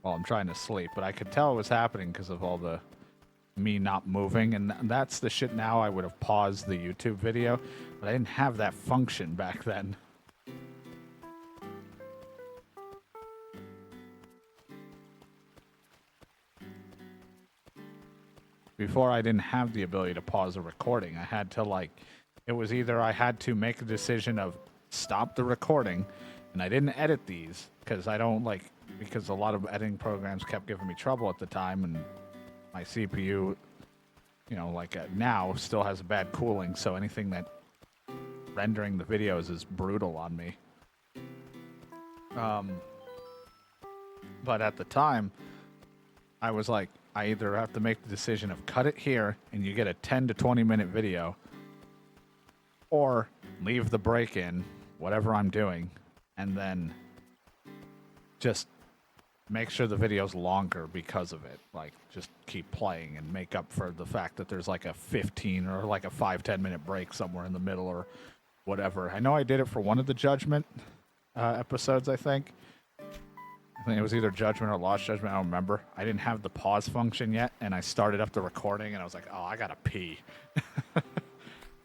while I'm trying to sleep. But I could tell it was happening because of all the me not moving, and that's the shit. Now I would have paused the YouTube video, but I didn't have that function back then. Before I didn't have the ability to pause a recording. I had to like. It was either I had to make a decision of stop the recording, and I didn't edit these because I don't like, because a lot of editing programs kept giving me trouble at the time, and my CPU, you know, like now still has a bad cooling, so anything that rendering the videos is brutal on me. But at the time, I was like, I either have to make the decision of cut it here and you get a 10 to 20 minute video, or leave the break in, whatever I'm doing, and then just make sure the video's longer because of it. Like, just keep playing and make up for the fact that there's like a 15 or like a 5-10 minute break somewhere in the middle or whatever. I know I did it for one of the Judgment episodes, I think. I think it was either Judgment or Lost Judgment, I don't remember. I didn't have the pause function yet, and I started up the recording, and I was like, oh, I gotta pee.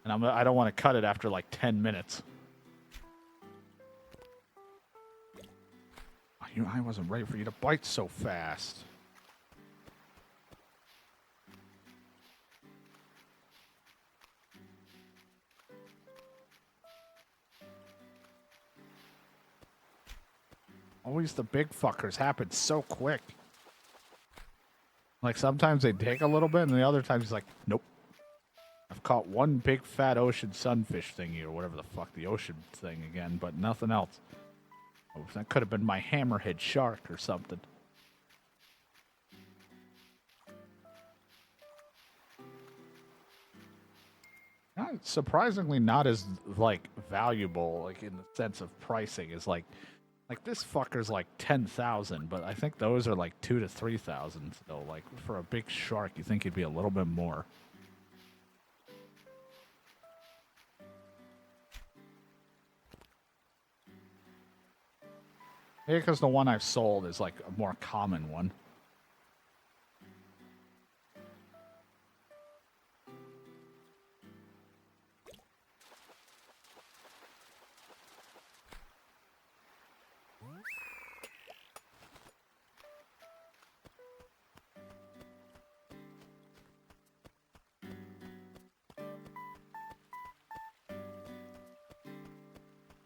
And I don't want to cut it after like 10 minutes. I wasn't ready for you to bite so fast. Always the big fuckers happen so quick. Like sometimes they take a little bit, and the other times it's like, nope. I've caught one big fat ocean sunfish thingy or whatever the fuck, the ocean thing again, but nothing else. Oh, that could have been my hammerhead shark or something. Surprisingly not as like valuable, like in the sense of pricing, is like this fucker's like 10,000, but I think those are like 2,000 to 3,000 still. Like for a big shark, you think he'd be a little bit more. Maybe because the one I've sold is like a more common one.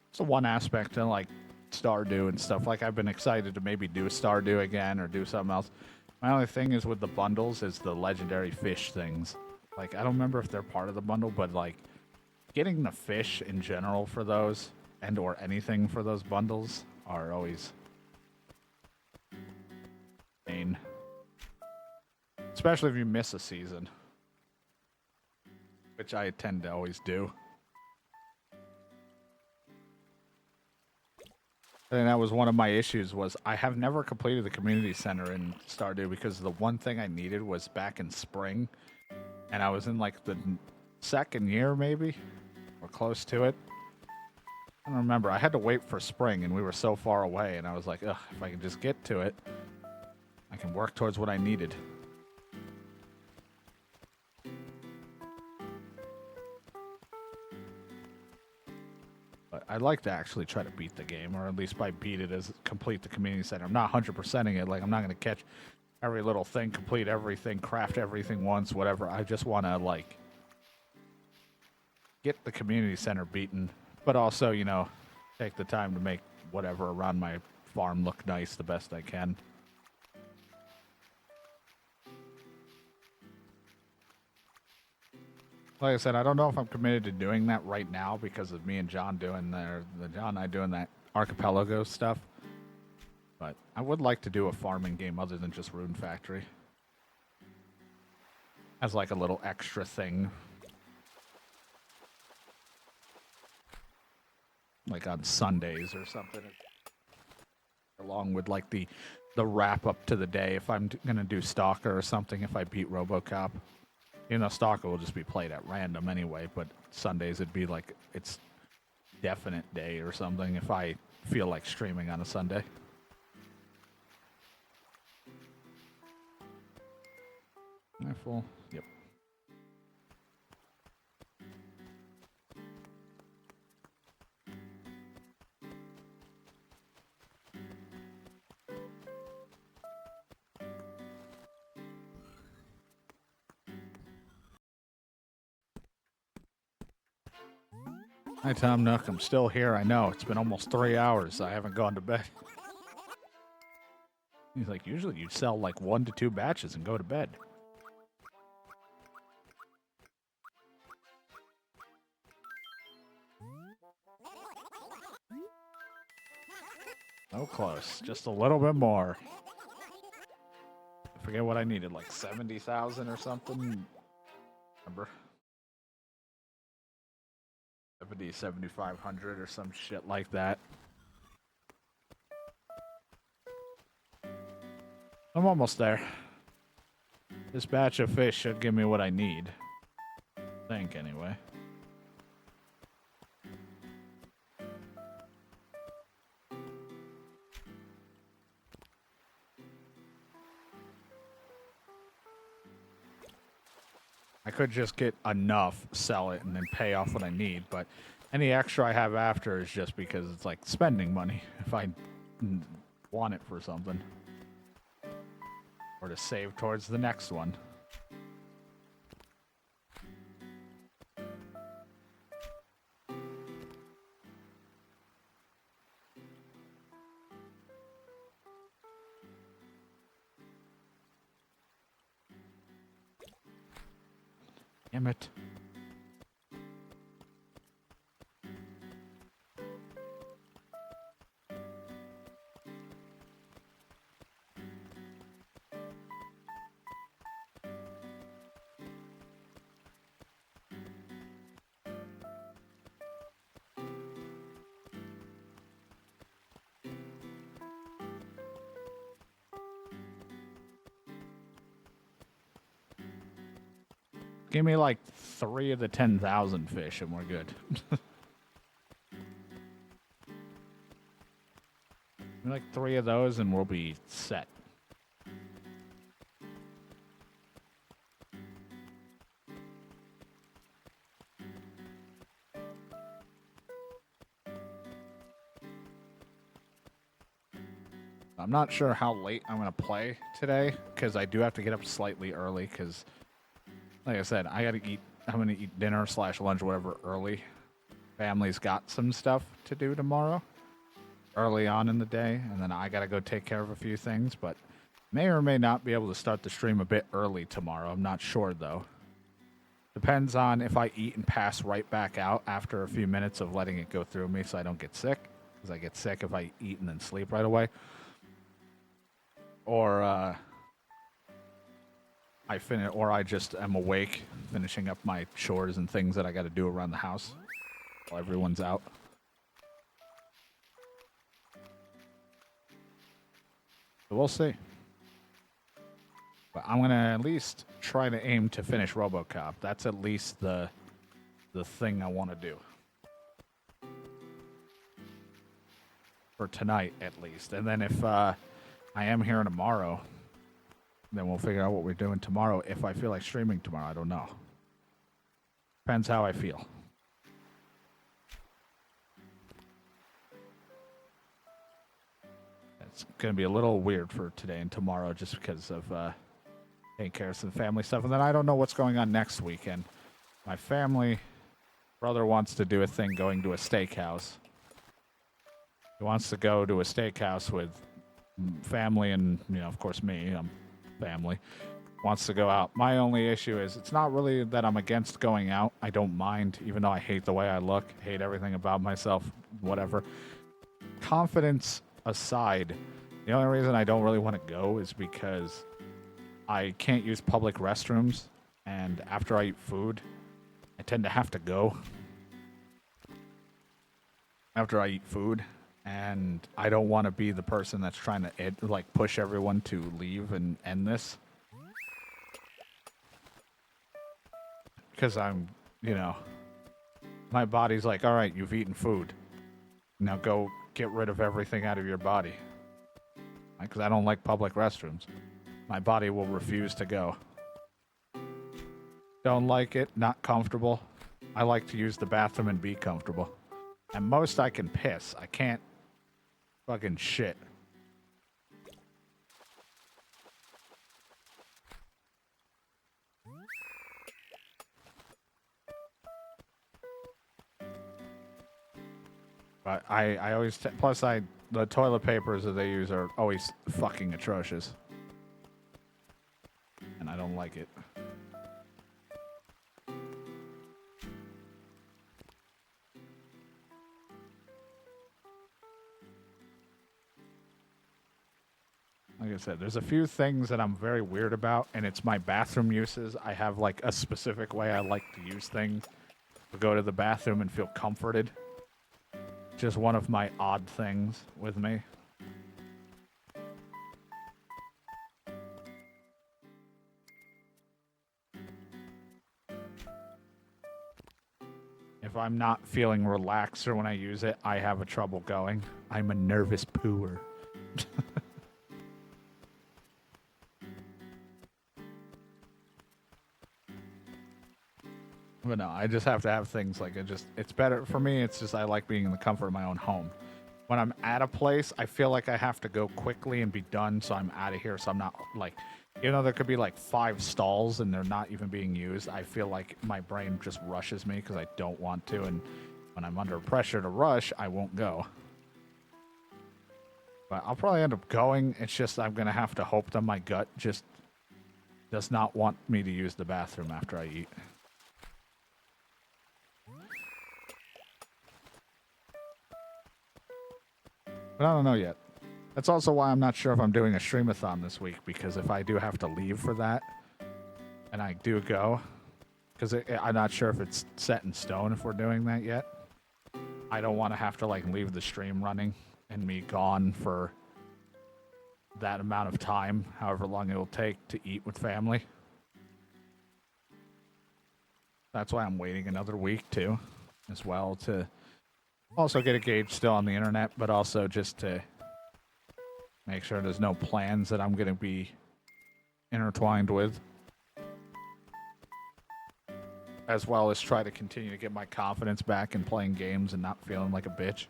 It's the one aspect to like Stardew and stuff. Like I've been excited to maybe do Stardew again or do something else. My only thing is with the bundles is the legendary fish things. Like I don't remember if they're part of the bundle, but like getting the fish in general for those and or anything for those bundles are always pain. Especially if you miss a season, which I tend to always do. And that was one of my issues, was I have never completed the community center in Stardew because the one thing I needed was back in spring, and I was in like the second year maybe, or close to it. I don't remember. I had to wait for spring, and we were so far away, and I was like, ugh, if I can just get to it, I can work towards what I needed. But I'd like to actually try to beat the game, or at least by beat it as complete the community center. I'm not 100%ing it. Like, I'm not going to catch every little thing, complete everything, craft everything once, whatever. I just want to, like, get the community center beaten, but also, you know, take the time to make whatever around my farm look nice the best I can. Like I said, I don't know if I'm committed to doing that right now because of me and John doing the John and I doing that archipelago stuff. But I would like to do a farming game other than just Rune Factory. As like a little extra thing. Like on Sundays or something. Along with like the wrap up to the day if I'm going to do Stalker or something if I beat RoboCop. You know, Stalker will just be played at random anyway, but Sundays it'd be like it's definite day or something if I feel like streaming on a Sunday. Am I full? Yep. Hi, Tom Nook. I'm still here. I know. It's been almost 3 hours. I haven't gone to bed. He's like, usually you sell like 1 to 2 batches and go to bed. So close. Just a little bit more. I forget what I needed, like 70,000 or something. Remember? 7,500 or some shit like that. I'm almost there. This batch of fish should give me what I need. I think, anyway. I could just get enough, sell it, and then pay off what I need, but any extra I have after is just because it's like spending money if I want it for something. Or to save towards the next one. Damn it. Give me like 3 of the 10,000 fish and we're good. Like 3 of those and we'll be set. I'm not sure how late I'm going to play today because I do have to get up slightly early because, like I said, I got to eat. I'm going to eat dinner / lunch, whatever, early. Family's got some stuff to do tomorrow, early on in the day, and then I got to go take care of a few things, but may or may not be able to start the stream a bit early tomorrow. I'm not sure, though. Depends on if I eat and pass right back out after a few minutes of letting it go through me so I don't get sick, because I get sick if I eat and then sleep right away. Or, I just am awake, finishing up my chores and things that I got to do around the house while everyone's out. So we'll see. But I'm gonna at least try to aim to finish RoboCop. That's at least the thing I want to do for tonight, at least. And then if I am here tomorrow, then we'll figure out what we're doing tomorrow. If I feel like streaming tomorrow, I don't know. Depends how I feel. it's going to be a little weird for today and tomorrow just because of taking care of some family stuff. And then I don't know what's going on next weekend. My brother wants to do a thing going to a steakhouse. He wants to go to a steakhouse with family and, of course me. I'm family. Wants to go out. My only issue is it's not really that I'm against going out. I don't mind, even though I hate the way I look, hate everything about myself, whatever. Confidence aside, the only reason I don't really want to go is because I can't use public restrooms, and after I eat food, I tend to have to go after I eat food, and I don't want to be the person that's trying to push everyone to leave and end this. Because I'm, my body's like, all right, you've eaten food. Now go get rid of everything out of your body. Because I don't like public restrooms. My body will refuse to go. Don't like it, not comfortable. I like to use the bathroom and be comfortable. At most I can piss. I can't fucking shit. But I always... plus, the toilet papers that they use are always fucking atrocious. And I don't like it. Like I said, there's a few things that I'm very weird about, and it's my bathroom uses. I have, like, a specific way I like to use things. To go to the bathroom and feel comforted. Just one of my odd things with me. If I'm not feeling relaxed or when I use it, I have a trouble going. I'm a nervous pooer. But no, I just have to have things like it's better for me. It's just I like being in the comfort of my own home. When I'm at a place, I feel like I have to go quickly and be done so I'm out of here. So I'm not like, there could be like 5 stalls and they're not even being used. I feel like my brain just rushes me because I don't want to. And when I'm under pressure to rush, I won't go. But I'll probably end up going. It's just I'm going to have to hope that my gut just does not want me to use the bathroom after I eat. But I don't know yet. That's also why I'm not sure if I'm doing a streamathon this week, because if I do have to leave for that, and I do go, because I'm not sure if it's set in stone if we're doing that yet. I don't want to have to leave the stream running and me gone for that amount of time, however long it will take to eat with family. That's why I'm waiting another week too, as well, to also get a gauge still on the internet, but also just to make sure there's no plans that I'm going to be intertwined with. As well as try to continue to get my confidence back in playing games and not feeling like a bitch.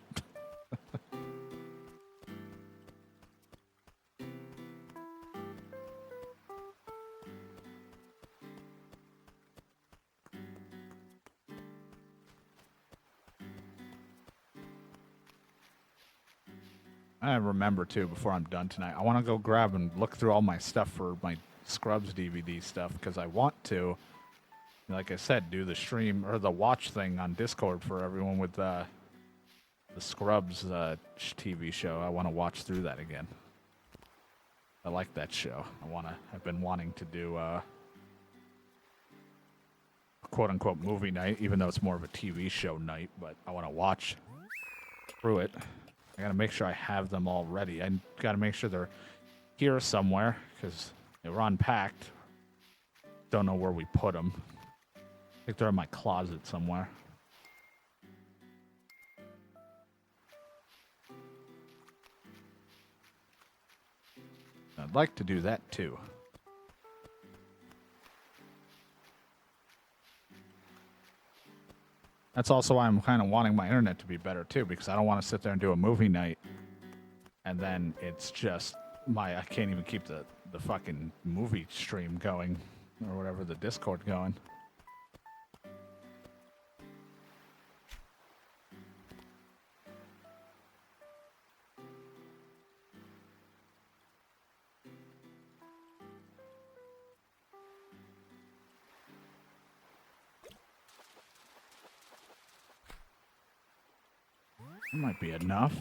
I remember, too, before I'm done tonight, I want to go grab and look through all my stuff for my Scrubs DVD stuff, because I want to, like I said, do the stream, or the watch thing on Discord for everyone with the Scrubs TV show. I want to watch through that again. I like that show. I've been wanting to do a quote-unquote movie night, even though it's more of a TV show night, but I want to watch through it. I gotta make sure I have them all ready. I gotta make sure they're here somewhere, because they were unpacked. Don't know where we put them. I think they're in my closet somewhere. I'd like to do that too. That's also why I'm kind of wanting my internet to be better too, because I don't want to sit there and do a movie night and then it's just I can't even keep the fucking movie stream going or whatever, the Discord going. That might be enough.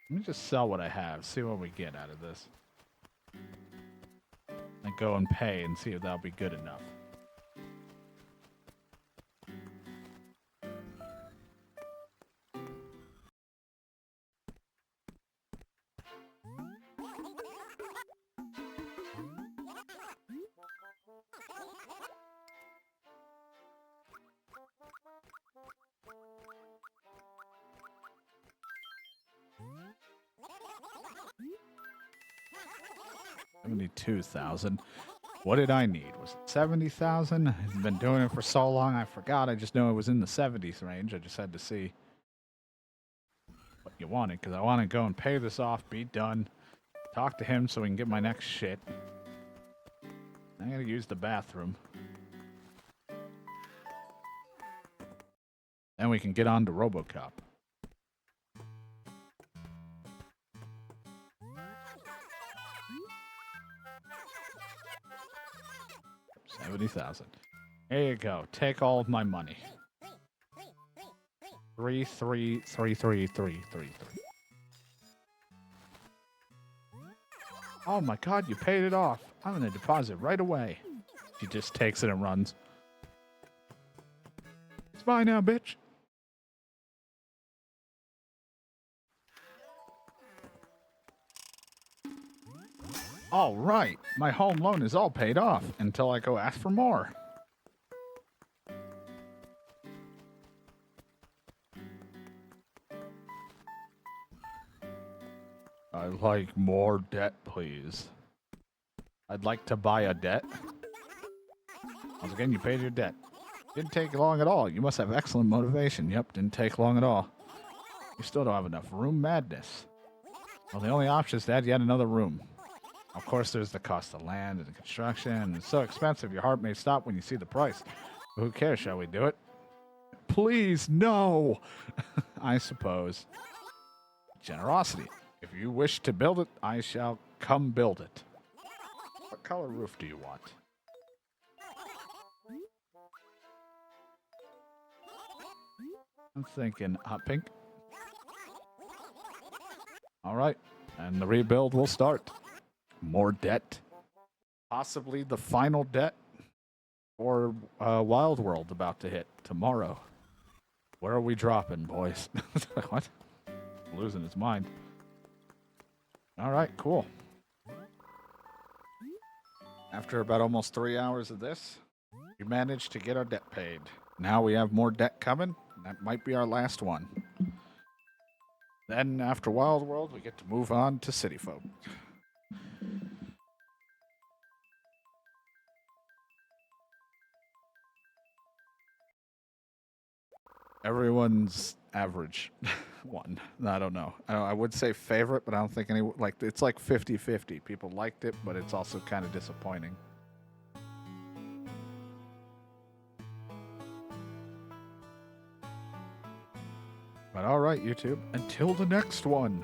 Let me just sell what I have, see what we get out of this. And go and pay and see if that'll be good enough. $72,000. What did I need? Was it 70,000? I've been doing it for so long, I forgot. I just know it was in the 70s range. I just had to see what you wanted, because I want to go and pay this off, be done, talk to him so we can get my next shit. I gotta use the bathroom. Then we can get on to RoboCop. $70,000. There you go. Take all of my money. 3333333. Oh my god, you paid it off. I'm gonna deposit right away. She just takes it and runs. It's mine now, bitch. All right, my home loan is all paid off until I go ask for more. I'd like more debt, please. I'd like to buy a debt. Once again, you paid your debt. Didn't take long at all. You must have excellent motivation. Yep, didn't take long at all. You still don't have enough room. Madness. Well, the only option is to add yet another room. Of course, there's the cost of land and the construction, and it's so expensive your heart may stop when you see the price. But who cares? Shall we do it? Please, no! I suppose. Generosity. If you wish to build it, I shall come build it. What color roof do you want? I'm thinking hot pink. All right, and the rebuild will start. More debt. Possibly the final debt for Wild World about to hit tomorrow. Where are we dropping, boys? What? Losing his mind. All right, cool. After about almost 3 hours of this, we managed to get our debt paid. Now we have more debt coming. That might be our last one. Then, after Wild World, we get to move on to City Folk. Everyone's average one. I don't know. I would say favorite, but I don't think it's like 50-50. People liked it, but it's also kind of disappointing. But all right, YouTube. Until the next one.